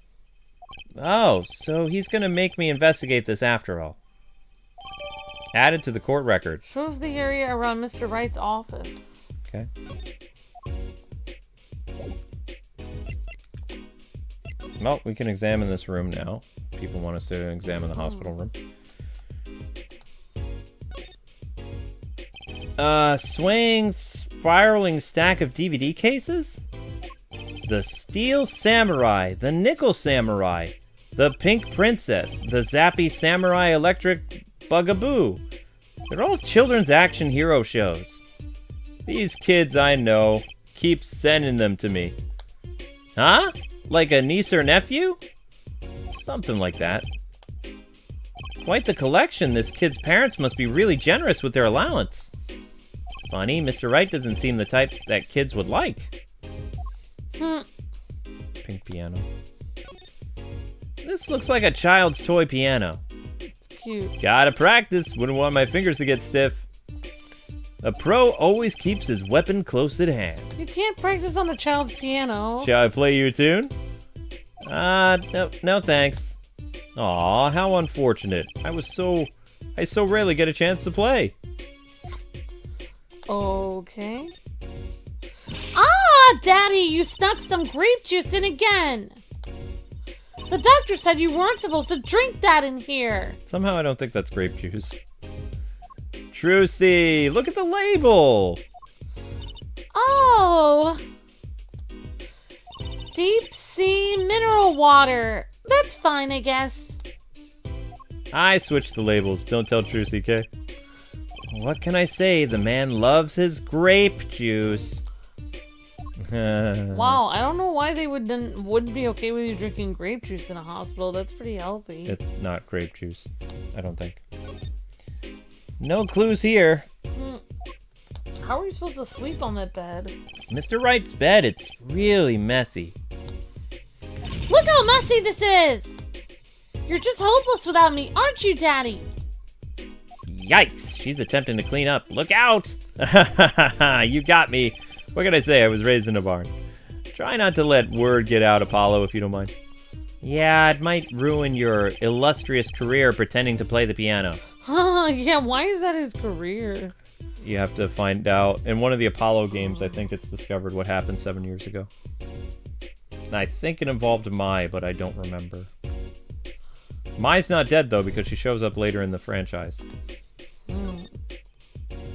Oh, so he's gonna make me investigate this after all. Added to the court record. Shows the area around Mr. Wright's office. Okay. Well, we can examine this room now. People want us to examine the hospital room. Swaying, spiraling stack of DVD cases? The Steel Samurai, the Nickel Samurai, the Pink Princess, the Zappy Samurai Electric Bugaboo. They're all children's action hero shows. These kids I know keep sending them to me. Huh? Like a niece or nephew? Something like that. Quite the collection. This kid's parents must be really generous with their allowance. Funny, Mr. Wright doesn't seem the type that kids would like. Pink piano. This looks like a child's toy piano. It's cute. Gotta practice. Wouldn't want my fingers to get stiff. A pro always keeps his weapon close at hand. You can't practice on a child's piano. Shall I play you a tune? No thanks. Aw, how unfortunate. I so rarely get a chance to play. Okay. Ah, Daddy, you snuck some grape juice in again. The doctor said you weren't supposed to drink that in here. Somehow I don't think that's grape juice. Trucy, look at the label. Oh. Deep sea mineral water. That's fine, I guess. I switched the labels. Don't tell Trucy, okay? What can I say? The man loves his grape juice. Wow, I don't know why they wouldn't be okay with you drinking grape juice in a hospital. That's pretty healthy. It's not grape juice, I don't think. No clues here. How are you supposed to sleep on that bed? Mr. Wright's bed, it's really messy. Look how messy this is! You're just hopeless without me, aren't you, Daddy? Yikes, she's attempting to clean up. Look out! You got me. What can I say? I was raised in a barn. Try not to let word get out, Apollo, if you don't mind. Yeah, it might ruin your illustrious career pretending to play the piano. Yeah, why is that his career? You have to find out. In one of the Apollo games, I think it's discovered what happened 7 years ago. And I think it involved Mai, but I don't remember. Mai's not dead, though, because she shows up later in the franchise.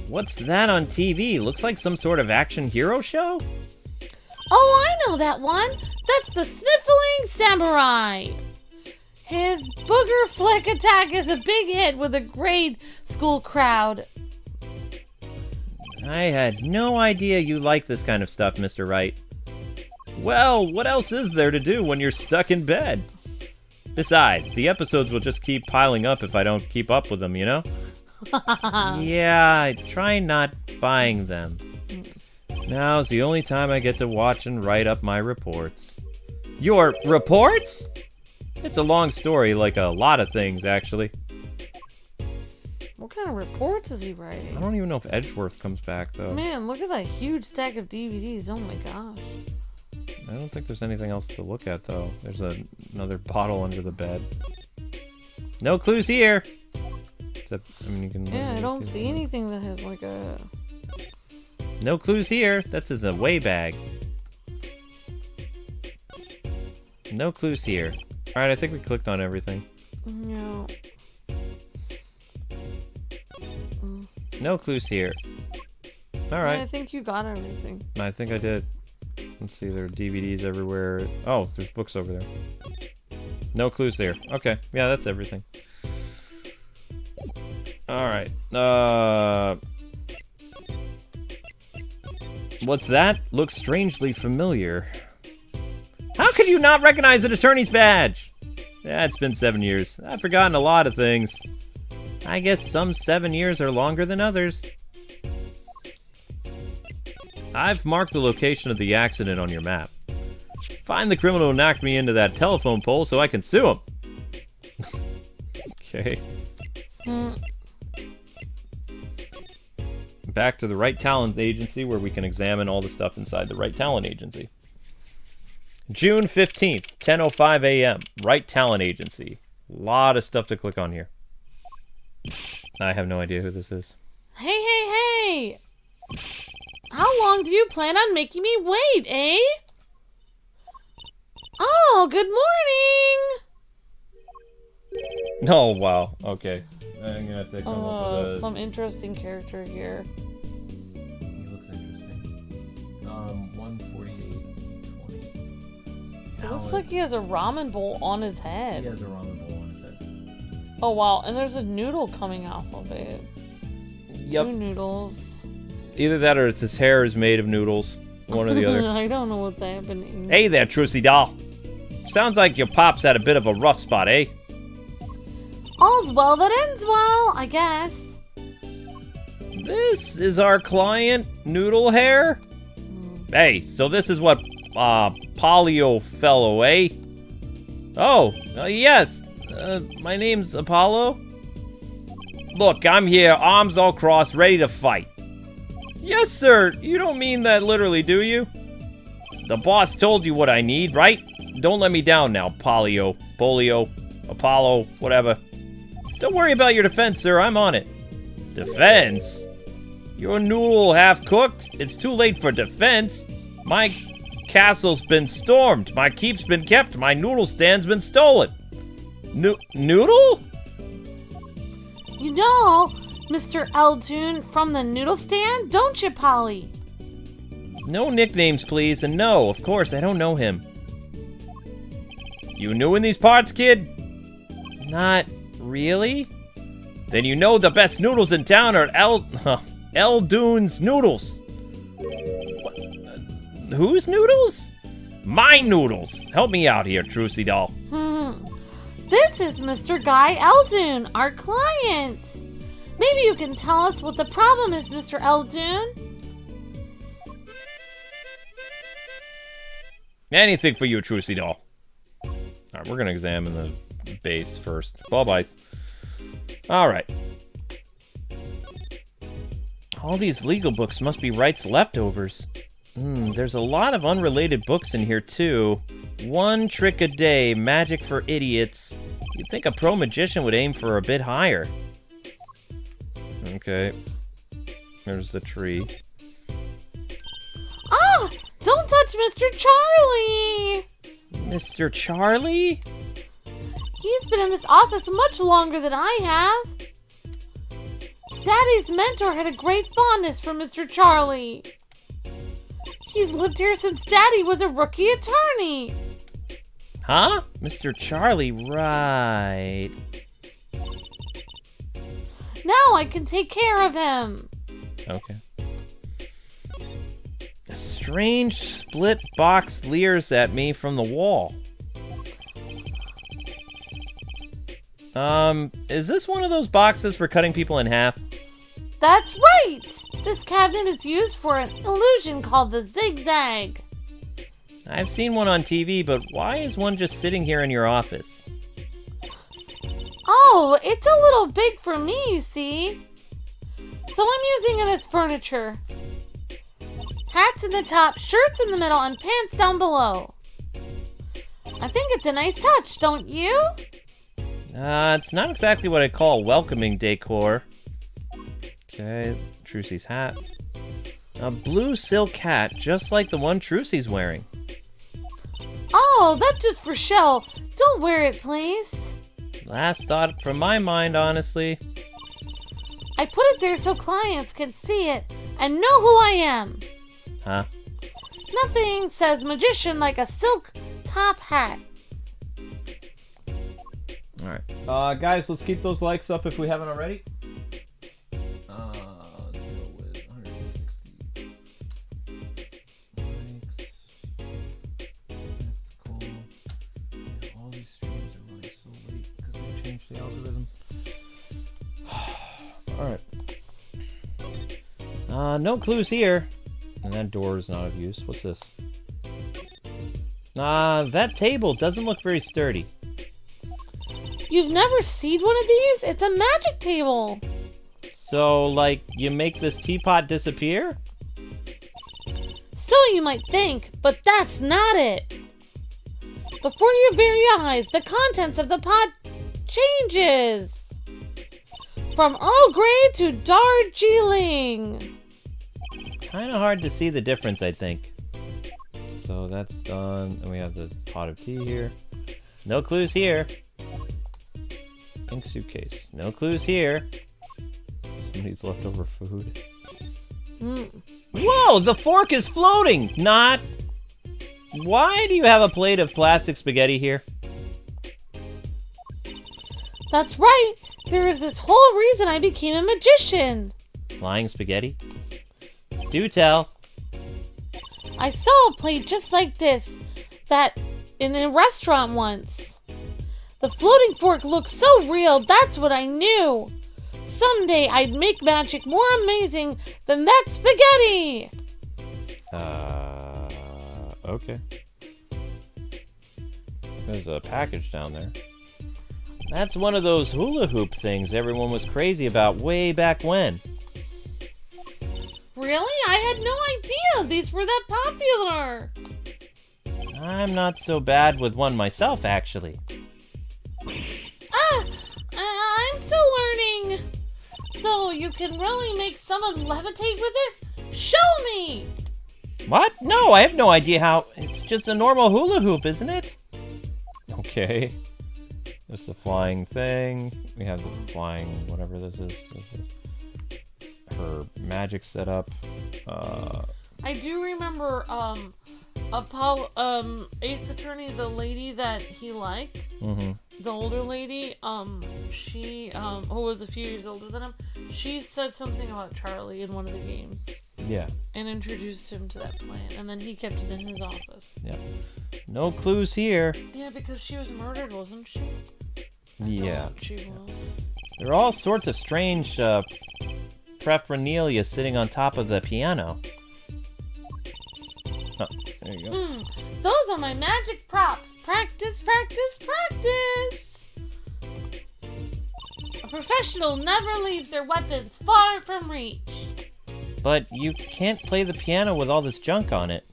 What's that on TV? Looks like some sort of action hero show? Oh, I know that one! That's the Sniffling Samurai! His booger flick attack is a big hit with a grade school crowd. I had no idea you like this kind of stuff, Mr. Wright. Well, what else is there to do when you're stuck in bed? Besides, the episodes will just keep piling up if I don't keep up with them, you know? Yeah, I try not buying them. Now's the only time I get to watch and write up my reports. Your reports? It's a long story, like a lot of things, actually. What kind of reports is he writing? I don't even know if Edgeworth comes back, though. Man, look at that huge stack of DVDs. Oh my gosh. I don't think there's anything else to look at, though. There's another bottle under the bed. No clues here! Except, I mean, you can... Yeah, I don't see anything that has like a... No clues here. That's his away bag. No clues here. Alright, I think we clicked on everything. No. No clues here. Alright. I think you got everything. I think I did. Let's see, there are DVDs everywhere. Oh, there's books over there. No clues there. Okay, yeah, that's everything. Alright. What's that? Looks strangely familiar. How could you not recognize an attorney's badge? Yeah, it's been 7 years. I've forgotten a lot of things. I guess some 7 years are longer than others. I've marked the location of the accident on your map. Find the criminal who knocked me into that telephone pole so I can sue him. Okay. Back to the Wright Talent Agency, where we can examine all the stuff inside the Wright Talent Agency. June 15th, 10:05 a.m. Wright Talent Agency. A lot of stuff to click on here. I have no idea who this is. Hey! How long do you plan on making me wait, eh? Oh, good morning! Oh, wow. Okay. I'm gonna have to come up with a... some interesting character here. He looks interesting. 148.20. It looks like he has a ramen bowl on his head. He has a ramen bowl on his head. Oh, wow. And there's a noodle coming off of it. Yep. 2 noodles. Either that or it's his hair is made of noodles. One or the other. I don't know what's happening. Hey there, Trucy doll. Sounds like your pop's had a bit of a rough spot, eh? All's well that ends well, I guess. This is our client, Noodle Hair? Hey, so this is what, Polio fellow, eh? Oh, yes. My name's Apollo. Look, I'm here, arms all crossed, ready to fight. Yes, sir. You don't mean that literally, do you? The boss told you what I need, right? Don't let me down now, Polio, Apollo, whatever. Don't worry about your defense, sir. I'm on it. Defense? Your noodle half-cooked? It's too late for defense. My castle's been stormed. My keep's been kept. My noodle stand's been stolen. Noodle? You know Mr. Eltoon from the noodle stand, don't you, Polly? No nicknames, please. And no, of course, I don't know him. You new in these parts, kid? Not really? Then you know the best noodles in town are Eldoon's Noodles. What? Whose noodles? My noodles. Help me out here, Trucy doll. This is Mr. Guy Eldoon, our client. Maybe you can tell us what the problem is, Mr. Eldoon. Anything for you, Trucy doll. Alright, we're gonna examine the base first. Ball bites. Alright. All these legal books must be Wright's leftovers. There's a lot of unrelated books in here, too. One trick a day, magic for idiots. You'd think a pro magician would aim for a bit higher. Okay. There's the tree. Ah! Don't touch Mr. Charlie! Mr. Charlie? He's been in this office much longer than I have. Daddy's mentor had a great fondness for Mr. Charlie. He's lived here since Daddy was a rookie attorney. Huh? Mr. Charlie, right. Now I can take care of him. Okay. A strange split box leers at me from the wall. Is this one of those boxes for cutting people in half? That's right! This cabinet is used for an illusion called the zigzag. I've seen one on TV, but why is one just sitting here in your office? Oh, it's a little big for me, you see. So I'm using it as furniture. Hats in the top, shirts in the middle, and pants down below. I think it's a nice touch, don't you? It's not exactly what I call welcoming decor. Okay, Trucy's hat. A blue silk hat, just like the one Trucy's wearing. Oh, that's just for show. Don't wear it, please. Last thought from my mind, honestly. I put it there so clients can see it and know who I am. Huh? Nothing says magician like a silk top hat. Alright. Guys, let's keep those likes up if we haven't already. Let's go with 160 likes. That's cool. Yeah, all these streams are running so late because they changed the algorithm. Alright. No clues here. And that door is not of use. What's this? That table doesn't look very sturdy. You've never seen one of these? It's a magic table. So, like, you make this teapot disappear? So you might think, but that's not it. Before your very eyes, the contents of the pot changes. From Earl Grey to Darjeeling. Kind of hard to see the difference, I think. So that's done. And we have the pot of tea here. No clues here. Pink suitcase. No clues here. Somebody's leftover food. Whoa! The fork is floating! Not... Why do you have a plate of plastic spaghetti here? That's right. There is this whole reason I became a magician. Flying spaghetti? Do tell. I saw a plate just like this, that in a restaurant once. The floating fork looked so real, that's what I knew. Someday I'd make magic more amazing than that spaghetti. Okay. There's a package down there. That's one of those hula hoop things everyone was crazy about way back when. Really? I had no idea these were that popular. I'm not so bad with one myself, actually. I'm still learning. So you can really make someone levitate with it? Show me! What? No, I have no idea how. It's just a normal hula hoop, isn't it? Okay. There's the flying thing. We have the flying, whatever this is. Her magic setup. I do remember, Ace Attorney, the lady that he liked, the older lady, she, who was a few years older than him, she said something about Charlie in one of the games. Yeah. And introduced him to that plan, and then he kept it in his office. Yeah. No clues here. Yeah, because she was murdered, wasn't she? Yeah. She was. There are all sorts of strange, paraphernalia sitting on top of the piano. Oh, there you go. Those are my magic props. Practice, practice, practice. A professional never leaves their weapons far from reach. But you can't play the piano with all this junk on it.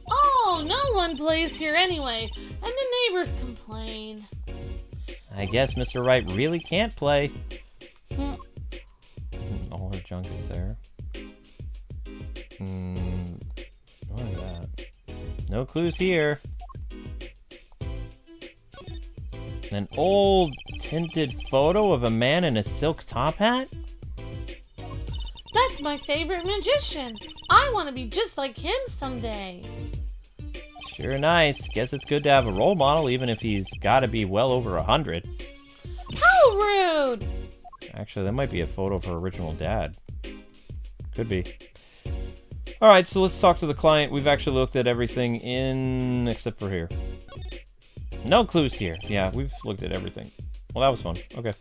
Oh, no one plays here anyway, and the neighbors complain. I guess Mr. Wright really can't play. Hmm. All her junk is there. What is that? No clues here. An old tinted photo of a man in a silk top hat? That's my favorite magician. I want to be just like him someday. Sure nice. Guess it's good to have a role model, even if he's gotta be well over 100. How rude! Actually, that might be a photo of her original dad. Could be. Alright, so let's talk to the client. We've actually looked at everything except for here. No clues here. Yeah, we've looked at everything. Well, that was fun. Okay.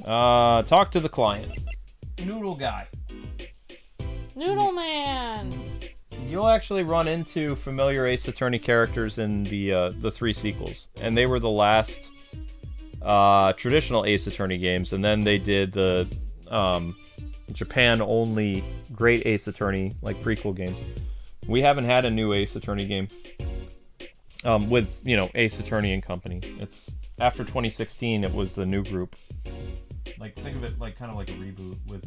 Talk to the client. Noodle guy. Noodle Man. You'll actually run into familiar Ace Attorney characters in the 3 sequels. And they were the last traditional Ace Attorney games. And then they did the Japan-only Great Ace Attorney, like, prequel games. We haven't had a new Ace Attorney game with, Ace Attorney and Company. It's after 2016, it was the new group. Like, think of it like kind of like a reboot with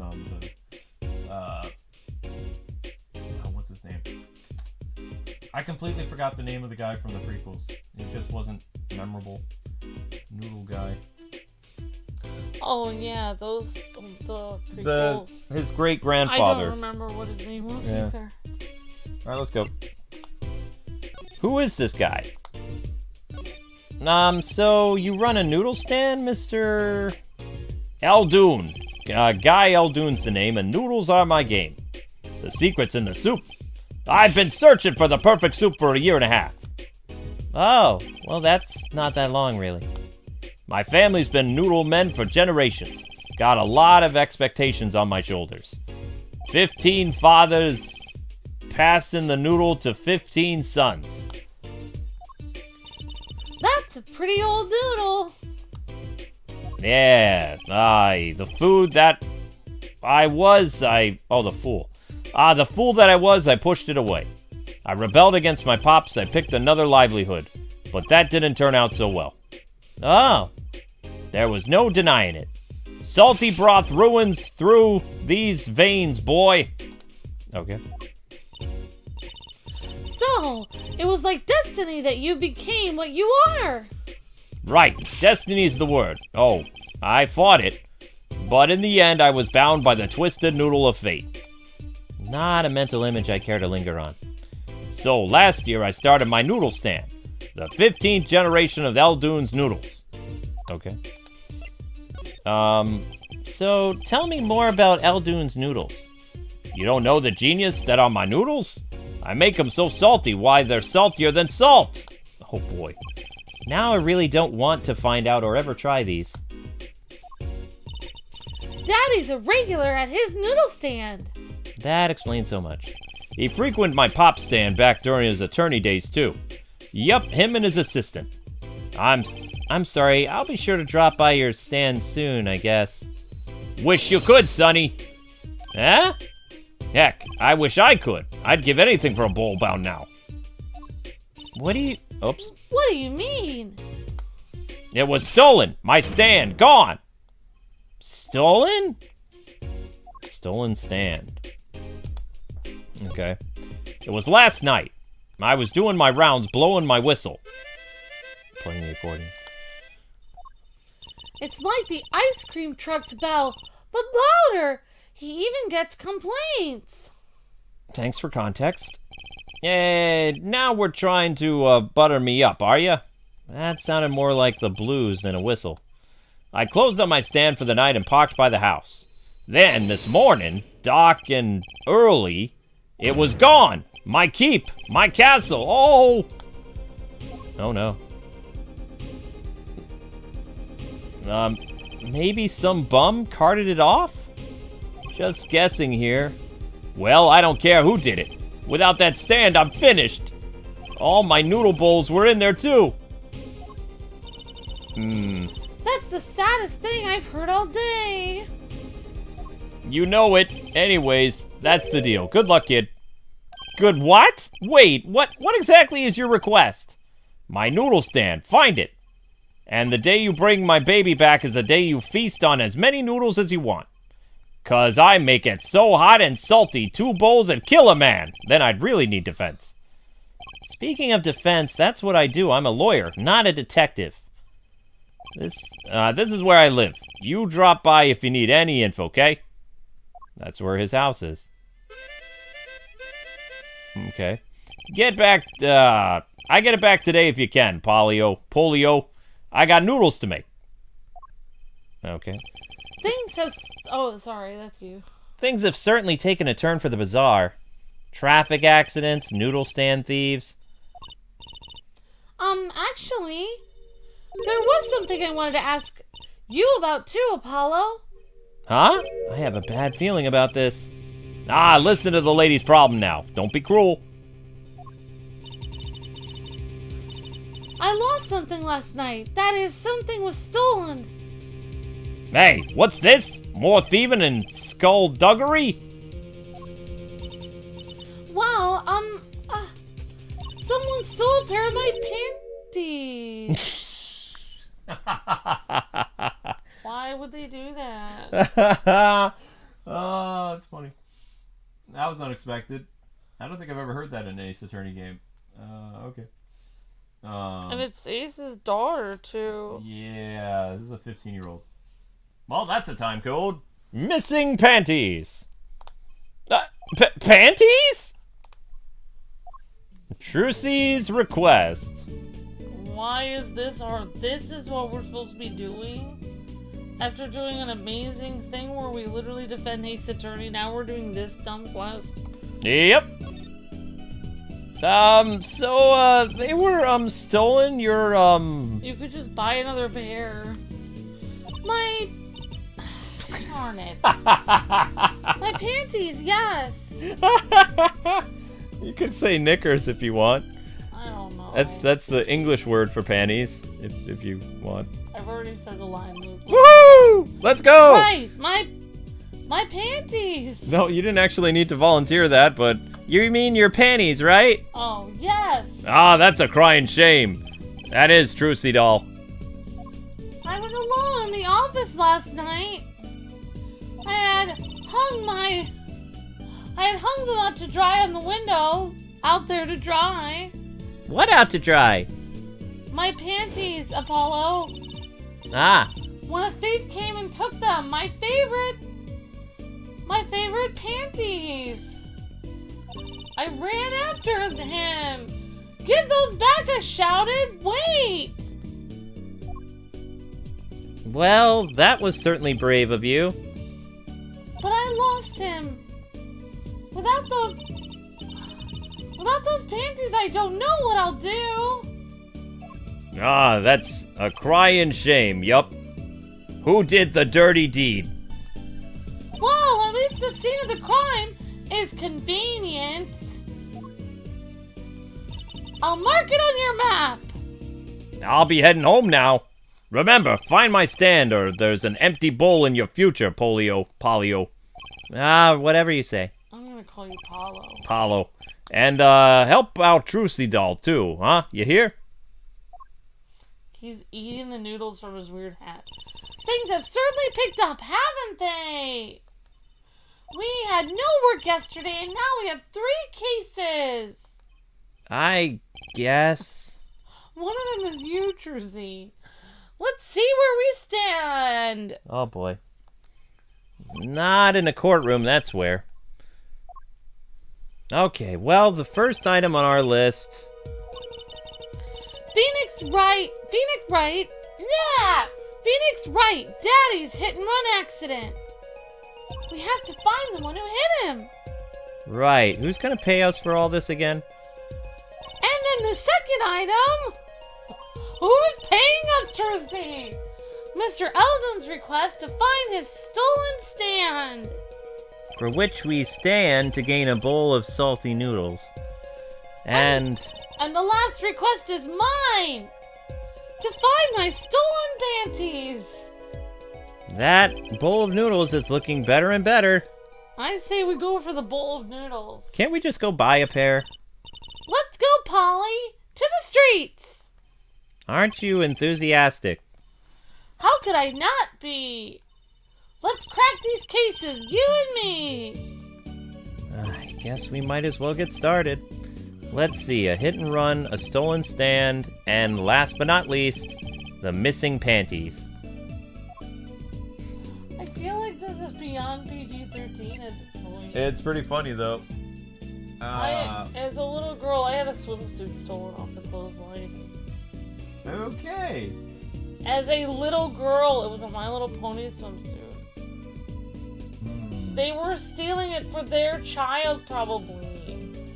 what's his name? I completely forgot the name of the guy from the prequels. It just wasn't memorable. Noodle guy. Oh yeah, the prequel. His great grandfather. I don't remember what his name was Yeah. either. All right, let's go. Who is this guy? So you run a noodle stand, Mr. Eldoon. Guy Eldoon's the name, and noodles are my game. The secret's in the soup. I've been searching for the perfect soup for 1.5 years. Oh, well, that's not that long, really. My family's been noodle men for generations. Got a lot of expectations on my shoulders. 15 fathers passing the noodle to 15 sons. That's a pretty old noodle. Yeah, the food that the fool. The fool that I was, I pushed it away. I rebelled against my pops, I picked another livelihood, but that didn't turn out so well. Oh, there was no denying it. Salty broth ruins through these veins, boy. Okay. So, it was like destiny that you became what you are. Right, destiny's the word. Oh, I fought it, but in the end I was bound by the twisted noodle of fate. Not a mental image I care to linger on. So last year I started my noodle stand, the 15th generation of Eldoon's noodles. Okay. So tell me more about Eldoon's noodles. You don't know the genius that are my noodles? I make them so salty, why they're saltier than salt. Oh boy. Now I really don't want to find out or ever try these. Daddy's a regular at his noodle stand. That explains so much. He frequented my pop stand back during his attorney days too. Yup, him and his assistant. I'm sorry, I'll be sure to drop by your stand soon, I guess. Wish you could, Sonny. Huh? Heck, I wish I could. I'd give anything for a bowl bound now. Oops. What do you mean? It was stolen. My stand, gone. Stolen? Stolen stand. Okay. It was last night. I was doing my rounds, blowing my whistle. Playing the accordion. It's like the ice cream truck's bell, but louder. He even gets complaints. Thanks for context. Now we're trying to butter me up, are ya? That sounded more like the blues than a whistle. I closed up my stand for the night and parked by the house. Then, this morning, dark and early, it was gone. My keep, my castle, oh! Oh no. Maybe some bum carted it off? Just guessing here. Well, I don't care who did it. Without that stand, I'm finished. All my noodle bowls were in there, too. That's the saddest thing I've heard all day. You know it. Anyways, that's the deal. Good luck, kid. Good what? Wait, what exactly is your request? My noodle stand. Find it. And the day you bring my baby back is the day you feast on as many noodles as you want. 'Cause I make it so hot and salty, 2 bowls and kill a man. Then I'd really need defense. Speaking of defense, that's what I do. I'm a lawyer, not a detective. This is where I live. You drop by if you need any info, okay? That's where his house is. Okay. Get back, I get it back today if you can, Polio. I got noodles to make. Okay. Things have... Oh, sorry, that's you. Things have certainly taken a turn for the bizarre. Traffic accidents, noodle stand thieves. Actually, there was something I wanted to ask you about too, Apollo. Huh? I have a bad feeling about this. Ah, listen to the lady's problem now. Don't be cruel. I lost something last night. That is, something was stolen. Hey, what's this? More thieving and skullduggery? Well, someone stole a pair of my panties. Why would they do that? Oh, that's funny. That was unexpected. I don't think I've ever heard that in an Ace Attorney game. Okay. And it's Ace's daughter, too. Yeah, this is a 15-year-old. Well, that's a time code. Missing panties. Panties? Trucy's request. Why is this hard? This is what we're supposed to be doing? After doing an amazing thing where we literally defend Ace Attorney, now we're doing this dumb quest? Yep. So, they were, stolen your, You could just buy another pair. My... Darn it. My panties, yes! You could say knickers if you want. I don't know. That's the English word for panties, if you want. I've already said the line, Luke. Woo! Let's go! Right! My panties! No, you didn't actually need to volunteer that, but you mean your panties, right? Oh, yes! Ah, that's a crying shame. That is Trucy doll. I was alone in the office last night. I had hung them out to dry on the window. Out there to dry. What out to dry? My panties, Apollo. Ah. When a thief came and took them. My favorite panties. I ran after him. Give those back, I shouted. Wait. Well, that was certainly brave of you. But I lost him. Without those panties, I don't know what I'll do. Ah, that's a crying shame, yup. Who did the dirty deed? Well, at least the scene of the crime is convenient. I'll mark it on your map. I'll be heading home now. Remember, find my stand or there's an empty bowl in your future, Polio. Ah, whatever you say. I'm gonna call you Paulo. Paulo. And, help out Trucy doll, too, huh? You hear? He's eating the noodles from his weird hat. Things have certainly picked up, haven't they? We had no work yesterday, and now we have 3 cases. I guess. One of them is you, Trucy. Let's see where we stand. Oh, boy. Not in a courtroom, that's where. Okay, well, the first item on our list... Phoenix Wright. Yeah! Phoenix Wright. Daddy's hit-and-run accident. We have to find the one who hit him. Right. Who's gonna pay us for all this again? And then the second item... Who is paying us, Trucy? Mr. Eldon's request to find his stolen stand. for which we stand to gain a bowl of salty noodles. And the last request is mine! To find my stolen panties! that bowl of noodles is looking better and better. I say we go for the bowl of noodles. Can't we just go buy a pair? Let's go, Polly! To the streets! Aren't you enthusiastic? How could I not be? Let's crack these cases, you and me! I guess we might as well get started. Let's see, a hit and run, a stolen stand, and last but not least, the missing panties. I feel like this is beyond PG-13 at this point. It's pretty funny, though. As a little girl, I had a swimsuit stolen off the clothesline. Okay. As a little girl, it was a My Little Pony swimsuit. They were stealing it for their child, probably.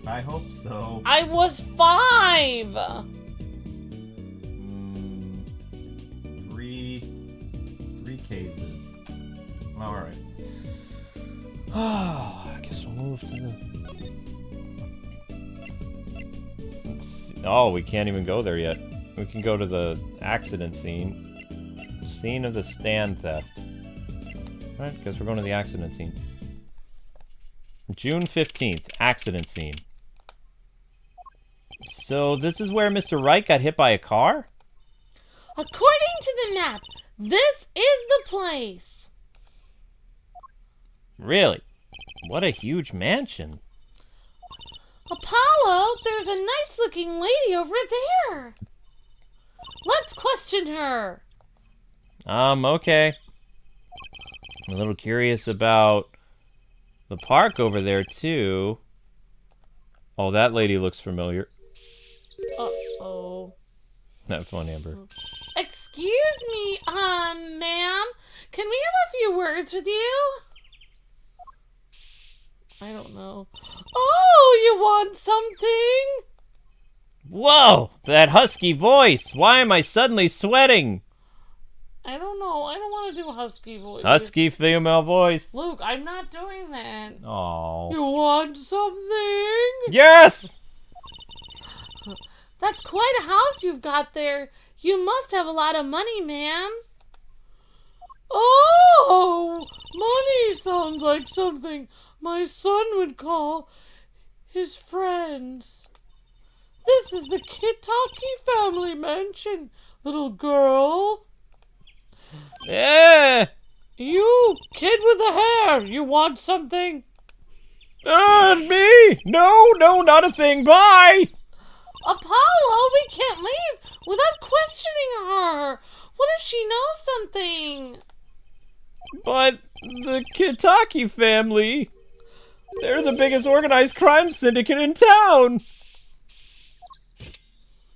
I hope so. I was 5! Three cases. Alright. Oh, I guess we'll move to the... Let's see. Oh, we can't even go there yet. We can go to the accident scene. Scene of the stand theft. Alright, guess we're going to the accident scene. June 15th, accident scene. So this is where Mr. Wright got hit by a car? According to the map, this is the place. Really? What a huge mansion. Apollo, there's a nice-looking lady over there. Let's question her. Okay. I'm a little curious about the park over there, too. Oh, that lady looks familiar. Uh-oh. Have fun, Amber. Excuse me, ma'am. Can we have a few words with you? I don't know. Oh, you want something? Whoa! That husky voice! Why am I suddenly sweating? I don't know. I don't want to do husky voice. Husky female voice. Luke, I'm not doing that. Oh. You want something? Yes! That's quite a house you've got there. You must have a lot of money, ma'am. Oh, money sounds like something my son would call his friends. This is the Kitaki family mansion, little girl. Yeah. You, kid with the hair, you want something? Me? No, not a thing. Bye! Apollo, we can't leave without questioning her. What if she knows something? But the Kitaki family, they're the biggest organized crime syndicate in town.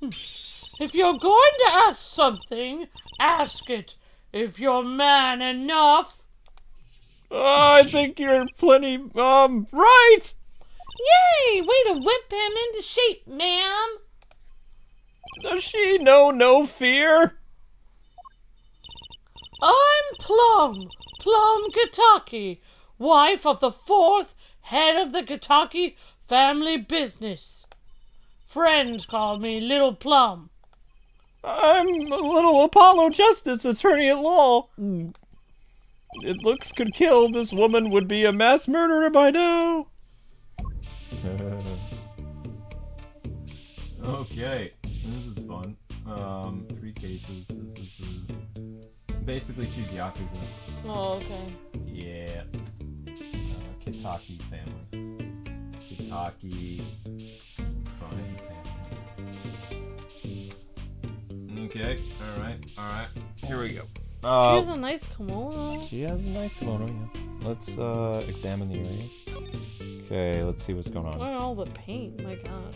If you're going to ask something, ask it. If you're man enough. I think you're plenty, right. Yay! Way to whip him into shape, ma'am. Does she know no fear? I'm Plum Kitaki, wife of the 4th head of the Kitaki family business. Friends call me Little Plum. I'm a little Apollo Justice attorney at law. It looks could kill. This woman would be a mass murderer by now. Okay, this is fun. 3 cases. This is basically choose Yakuza. Oh, okay. Yeah. Kitaki family. Kitaki crime family. Okay. All right. Here we go. She has a nice kimono. She has a nice kimono. Yeah. Let's examine the area. Okay. Let's see what's going on. Look at all the paint. My gosh.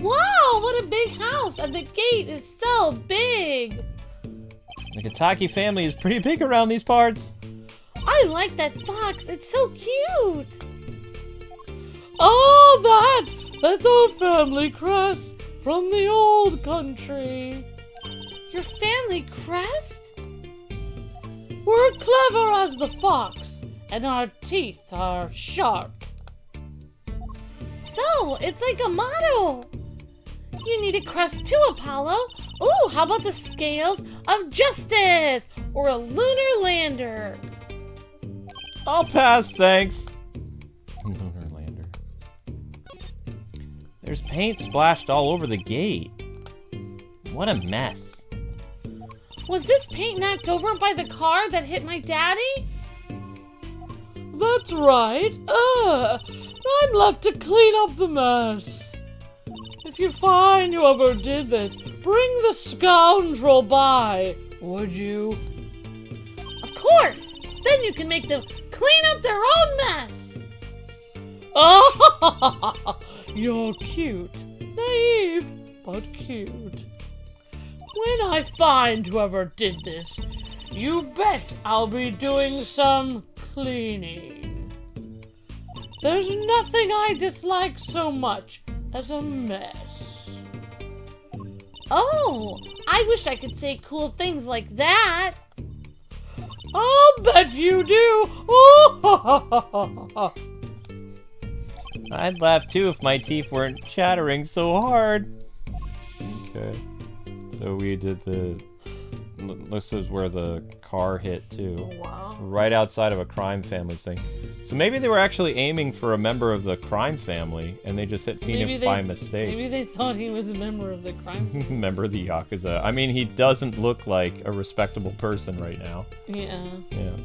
Wow, what a big house! And the gate is so big! The Kitaki family is pretty big around these parts. I like that fox. It's so cute! Oh, that's our family crest from the old country. Your family crest? We're clever as the fox and our teeth are sharp. So, it's like a motto. You need a crest too, Apollo. Ooh, how about the scales of justice or a lunar lander? I'll pass, thanks. Lunar lander. There's paint splashed all over the gate. What a mess. Was this paint knocked over by the car that hit my daddy? That's right. I'm left to clean up the mess. If you find whoever did this, bring the scoundrel by, would you? Of course! Then you can make them clean up their own mess! Oh, you're cute. Naive, but cute. When I find whoever did this, you bet I'll be doing some cleaning. There's nothing I dislike so much as a mess. Oh, I wish I could say cool things like that. I'll bet you do. I'd laugh too if my teeth weren't chattering so hard. Okay. So we did this is where the car hit too. Wow. Right outside of a crime family thing. So maybe they were actually aiming for a member of the crime family and they just hit Phoenix by mistake. Maybe they thought he was a member of the crime family. Member of the Yakuza. I mean, he doesn't look like a respectable person right now. Yeah. Yeah.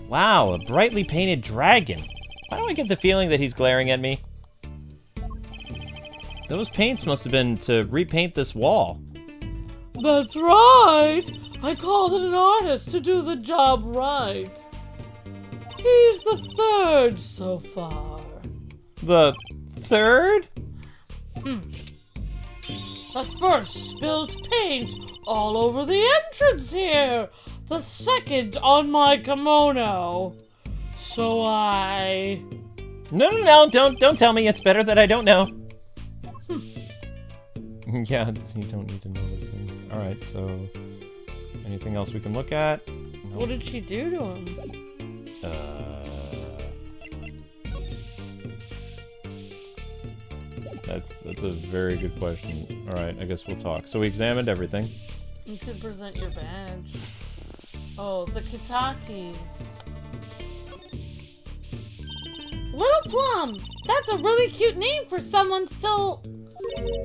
Wow, a brightly painted dragon. Why do I get the feeling that he's glaring at me? Those paints must have been to repaint this wall. That's right! I called in an artist to do the job right. He's the third so far. The third? The first spilled paint all over the entrance here. The second on my kimono. So I... No, don't tell me. It's better that I don't know. Yeah, you don't need to know those things. Alright, so... anything else we can look at? Nope. What did she do to him? That's a very good question. Alright, I guess we'll talk. So we examined everything. You could present your badge. Oh, the Kitakis. Little Plum! That's a really cute name for someone so...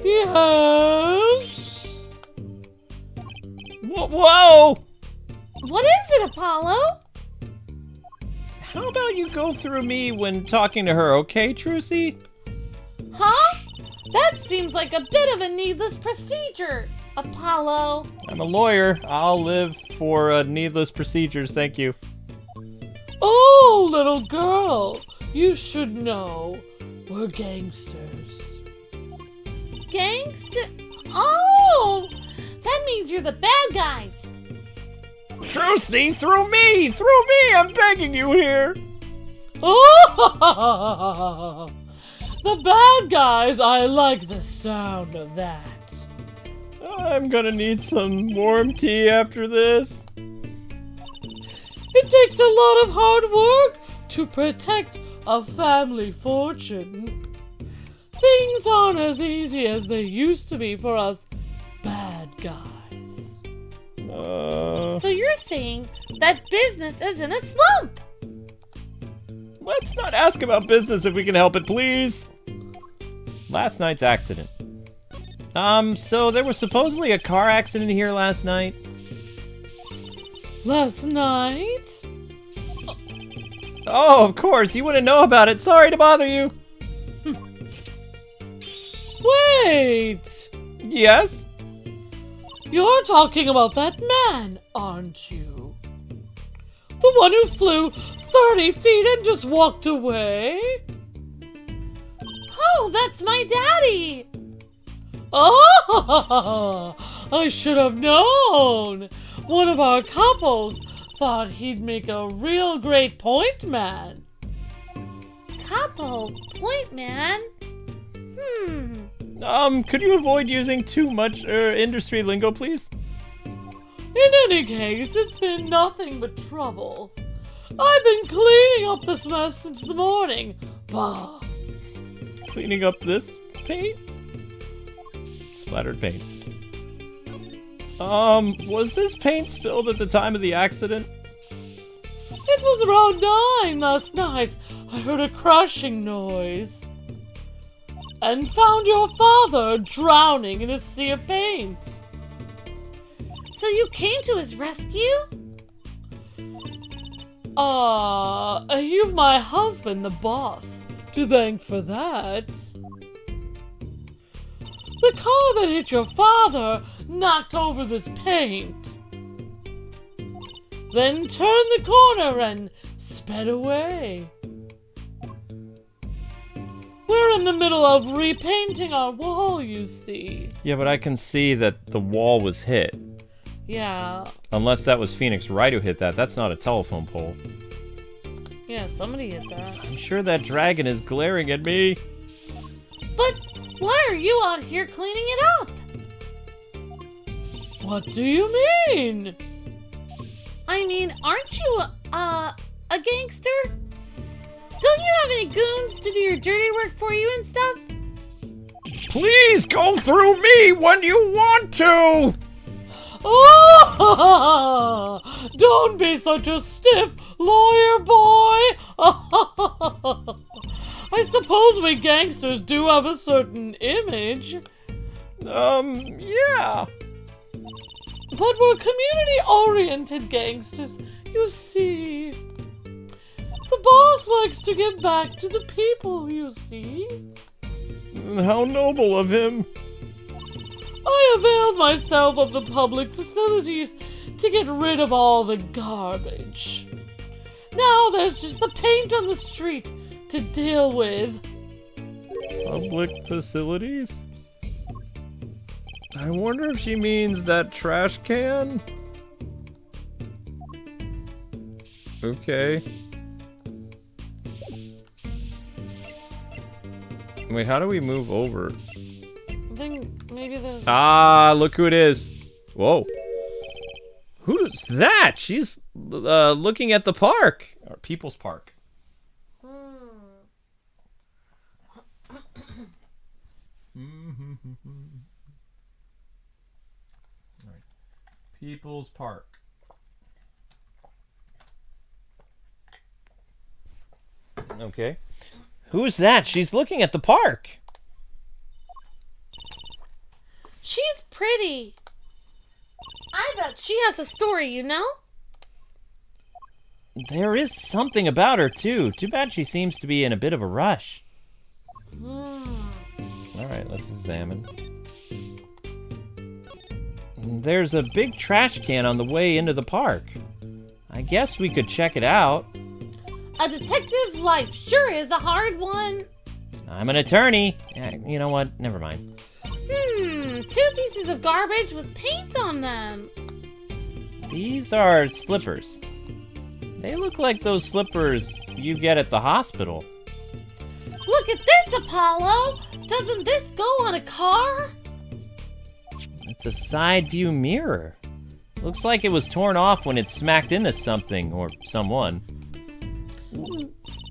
Yes? Whoa! What is it, Apollo? How about you go through me when talking to her, okay, Trucy? Huh? That seems like a bit of a needless procedure, Apollo. I'm a lawyer. I'll live for needless procedures, thank you. Oh, little girl, you should know we're gangsters. Gangster? Oh! That means you're the bad guys. Trucy, through me! Through me! I'm begging you here! Oh! The bad guys, I like the sound of that. I'm gonna need some warm tea after this. It takes a lot of hard work to protect a family fortune. Things aren't as easy as they used to be for us bad guys. So you're saying that business is in a slump? Let's not ask about business if we can help it, please. Last night's accident. So there was supposedly a car accident here last night. Last night? Oh, of course, you wouldn't know about it. Sorry to bother you. Wait! Yes? You're talking about that man, aren't you? The one who flew 30 feet and just walked away? Oh, that's my daddy! Oh, I should have known! One of our couples thought he'd make a real great point man. Couple? Point man? Could you avoid using too much industry lingo, please? In any case, it's been nothing but trouble. I've been cleaning up this mess since the morning. Bah. Cleaning up this paint? Splattered paint. Was this paint spilled at the time of the accident? It was around 9 last night. I heard a crashing noise. And found your father drowning in a sea of paint. So you came to his rescue? You've my husband, the boss, to thank for that. The car that hit your father knocked over this paint. Then turned the corner and sped away. We're in the middle of repainting our wall, you see. Yeah, but I can see that the wall was hit. Yeah. Unless that was Phoenix Wright who hit that. That's not a telephone pole. Yeah, somebody hit that. I'm sure that dragon is glaring at me. But why are you out here cleaning it up? What do you mean? I mean, aren't you a gangster? Don't you have any goons to do your dirty work for you and stuff? Please go through me when you want to! Oh, don't be such a stiff lawyer boy. I suppose we gangsters do have a certain image. Yeah. But we're community-oriented gangsters, you see. The boss likes to give back to the people, you see. How noble of him. I availed myself of the public facilities to get rid of all the garbage. Now there's just the paint on the street to deal with. Public facilities? I wonder if she means that trash can? Okay. Wait, how do we move over? I think maybe there's... Ah, look who it is. Whoa. Who's that? She's looking at the park. Or People's Park. Right. People's Park. Okay. Who's that? She's looking at the park. She's pretty. I bet she has a story, you know? There is something about her, too. Too bad she seems to be in a bit of a rush. Alright, let's examine. There's a big trash can on the way into the park. I guess we could check it out. A detective's life sure is a hard one. I'm an attorney. You know what? Never mind. 2 pieces of garbage with paint on them. These are slippers. They look like those slippers you get at the hospital. Look at this, Apollo! Doesn't this go on a car? It's a side view mirror. Looks like it was torn off when it smacked into something or someone.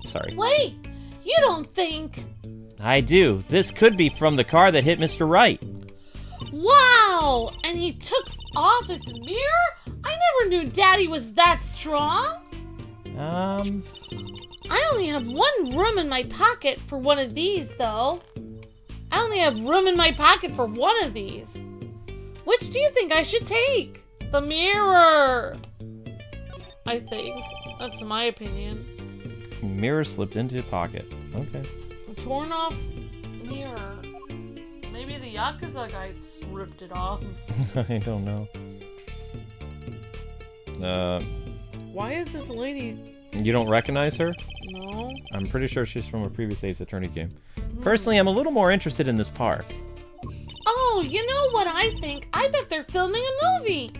Sorry. Wait, you don't think... I do. This could be from the car that hit Mr. Wright. Wow! And he took off its mirror? I never knew Daddy was that strong. I only have 1 room in my pocket for one of these, though. I only have room in my pocket for one of these. Which do you think I should take? The mirror. I think. That's my opinion. Mirror slipped into your pocket. Okay. A torn off mirror. Maybe the Yakuza guy ripped it off. I don't know. Why is this lady... You don't recognize her? No. I'm pretty sure she's from a previous Ace Attorney game. Personally, I'm a little more interested in this park. Oh, you know what I think? I bet they're filming a movie.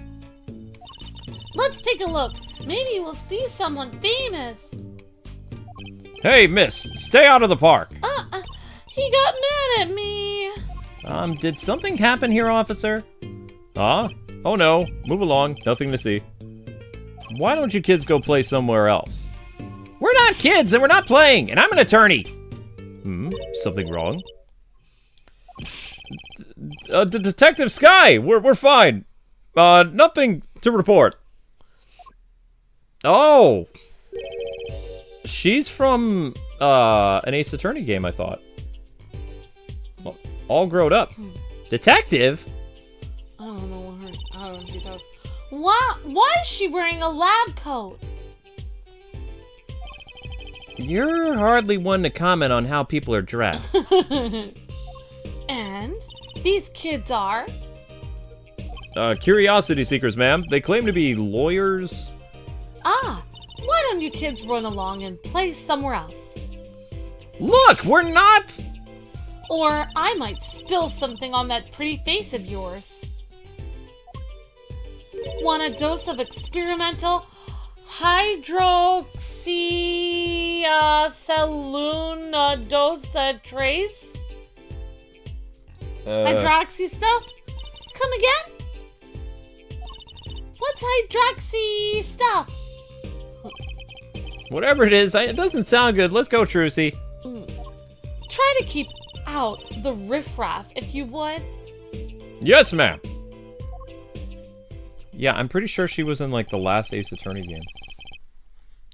Let's take a look. Maybe we'll see someone famous. Hey, miss! Stay out of the park! He got mad at me. Did something happen here, officer? Oh no. Move along. Nothing to see. Why don't you kids go play somewhere else? We're not kids and we're not playing, and I'm an attorney. Something wrong? Detective Sky, we're fine. Nothing to report. Oh. She's from, an Ace Attorney game, I thought. Well, all grown up. Detective? I don't know what her. I don't know who does. Why is she wearing a lab coat? You're hardly one to comment on how people are dressed. And these kids are? Curiosity seekers, ma'am. They claim to be lawyers. Ah, why don't you kids run along and play somewhere else? Look, we're not... Or I might spill something on that pretty face of yours. Want a dose of experimental hydroxysalunadose trace? Hydroxy stuff? Come again? What's hydroxy stuff? Whatever it is, it doesn't sound good. Let's go, Trucy. Try to keep out the riffraff, if you would. Yes, ma'am. Yeah, I'm pretty sure she was in, like, the last Ace Attorney game.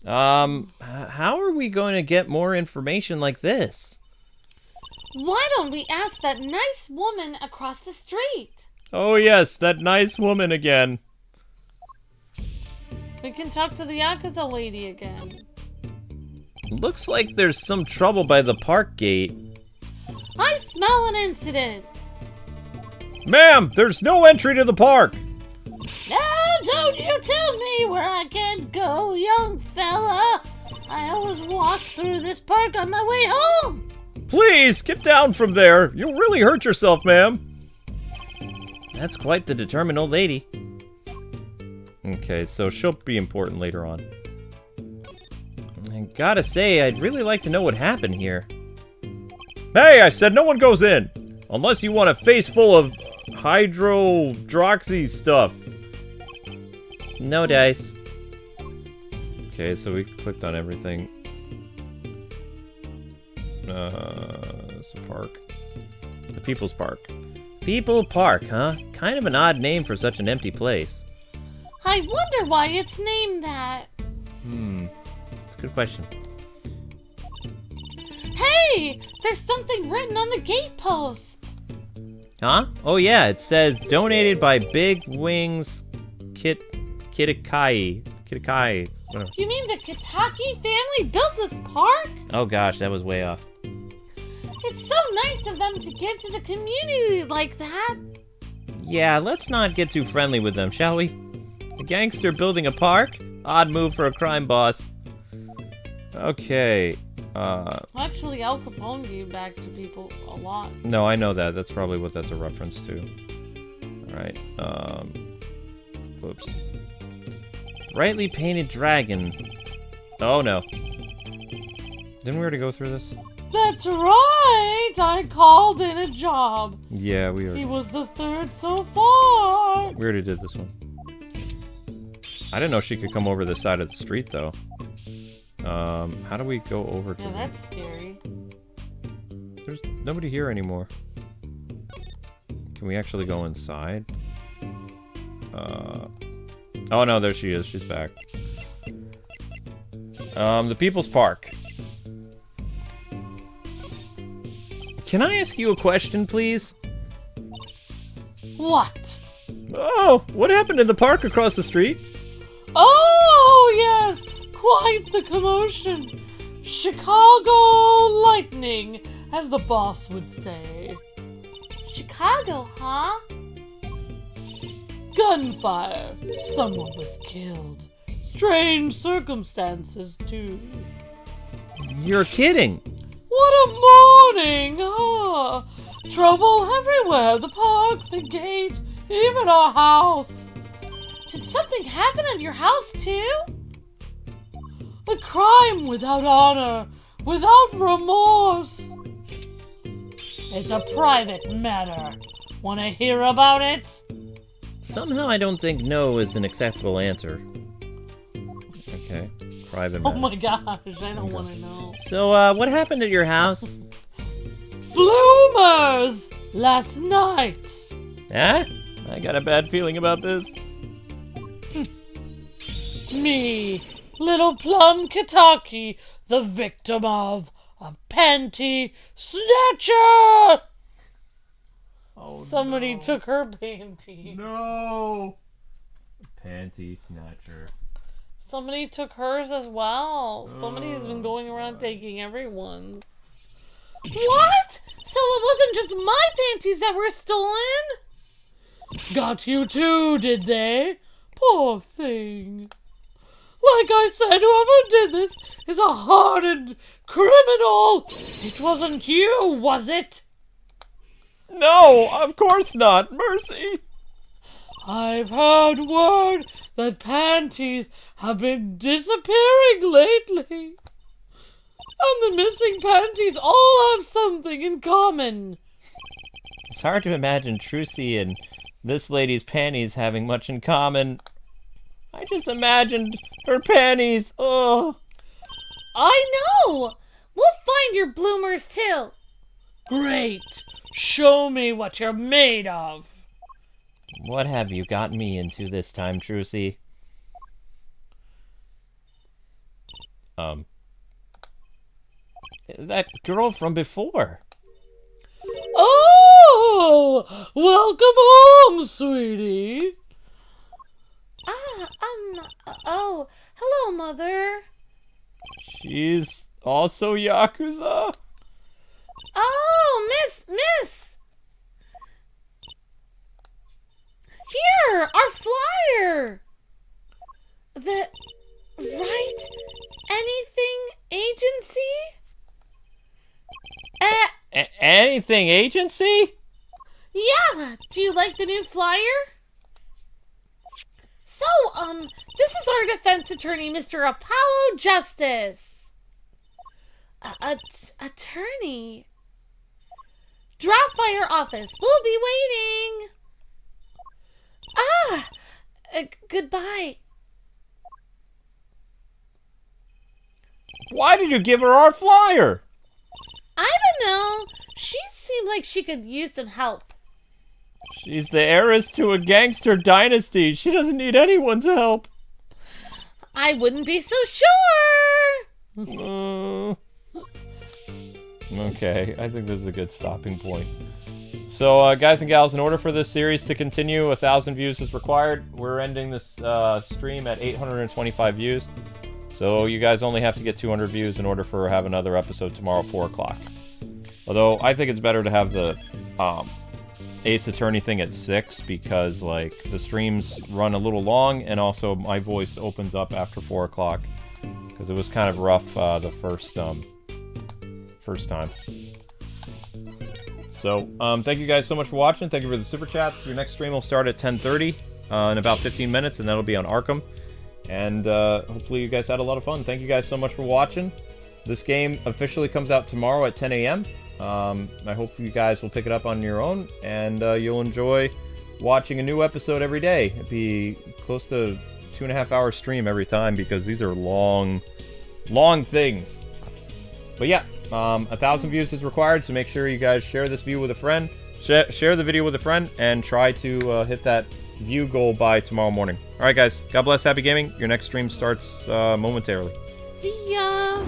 How are we going to get more information like this? Why don't we ask that nice woman across the street? Oh, yes, that nice woman again. We can talk to the Yakuza lady again. Looks like there's some trouble by the park gate. I smell an incident. Ma'am, there's no entry to the park. Now don't you tell me where I can go, young fella. I always walk through this park on my way home. Please, get down from there. You'll really hurt yourself, ma'am. That's quite the determined old lady. Okay, so she'll be important later on. I gotta say, I'd really like to know what happened here. Hey, I said no one goes in! Unless you want a face full of hydroxy stuff. No dice. Okay, so we clicked on everything. It's a park. The People's Park. People Park, huh? Kind of an odd name for such an empty place. I wonder why it's named that. It's a good question. Hey, there's something written on the gate post. Huh? Oh yeah, it says donated by Big Wings Kitaki. Kitaki. Whatever. You mean the Kitaki family built this park? Oh gosh, that was way off. It's so nice of them to give to the community like that. Yeah, let's not get too friendly with them, shall we? A gangster building a park? Odd move for a crime boss. Okay. Actually, Al Capone gave back to people a lot. No, I know that. That's probably what that's a reference to. Alright, whoops. Brightly painted dragon. Oh no. Didn't we already go through this? That's right! I called in a job. Yeah, we He already... was the third so far. We already did this one. I didn't know she could come over this side of the street, though. How do we go over to Yeah, that's scary. There's nobody here anymore. Can we actually go inside? Oh no, there she is. She's back. The People's Park. Can I ask you a question, please? What? Oh, what happened in the park across the street? Oh, yes! Quite the commotion. Chicago lightning, as the boss would say. Chicago, huh? Gunfire. Someone was killed. Strange circumstances, too. You're kidding. What a morning, huh? Trouble everywhere. The park, the gate, even our house. Did something happen at your house, too? A crime without honor, without remorse. It's a private matter. Want to hear about it? Somehow I don't think no is an acceptable answer. Okay. private Oh matter. my gosh, I don't want to know. So, what happened at your house? Bloomers! Last night! Huh? I got a bad feeling about this. Me, little plum Kitaki, the victim of a Panty Snatcher! Oh, Somebody no. took her panty. No! Panty Snatcher. Somebody took hers as well. Somebody's been going around taking everyone's. What? So it wasn't just my panties that were stolen? Got you too, did they? Poor thing. Like I said, whoever did this is a hardened criminal. It wasn't you, was it? No, of course not. Mercy. I've heard word that panties have been disappearing lately. And the missing panties all have something in common. It's hard to imagine Trucy and this lady's panties having much in common. I just imagined her panties. Oh. I know! We'll find your bloomers too. Great. Show me what you're made of. What have you gotten me into this time, Trucy? That girl from before. Oh! Welcome home, sweetie. Oh, hello, Mother. She's also Yakuza? Oh, Miss! Here, our flyer! The Wright Anything Agency? Anything agency? Yeah, do you like the new flyer? So, this is our defense attorney, Mr. Apollo Justice. Attorney? Drop by our office. We'll be waiting. Goodbye. Why did you give her our flyer? I don't know. She seemed like she could use some help. She's the heiress to a gangster dynasty. She doesn't need anyone's help. I wouldn't be so sure. Okay, I think this is a good stopping point. So, guys and gals, in order for this series to continue, 1,000 views is required. We're ending this stream at 825 views. So you guys only have to get 200 views in order for have another episode tomorrow at 4 o'clock. Although, I think it's better to have the Ace Attorney thing at 6 because, like, the streams run a little long and also my voice opens up after 4 o'clock. Because it was kind of rough the first time. So, thank you guys so much for watching. Thank you for the super chats. Your next stream will start at 10:30 in about 15 minutes, and that'll be on Arkham. And hopefully you guys had a lot of fun. Thank you guys so much for watching. This game officially comes out tomorrow at 10 a.m. I hope you guys will pick it up on your own, and you'll enjoy watching a new episode every day. It'd be close to 2.5 hour stream every time because these are long things. But yeah, 1,000 views is required, so make sure you guys share this video with a friend. Share the video with a friend, and try to hit that view goal by tomorrow morning. Alright guys, God bless, happy gaming. Your next stream starts momentarily. See ya!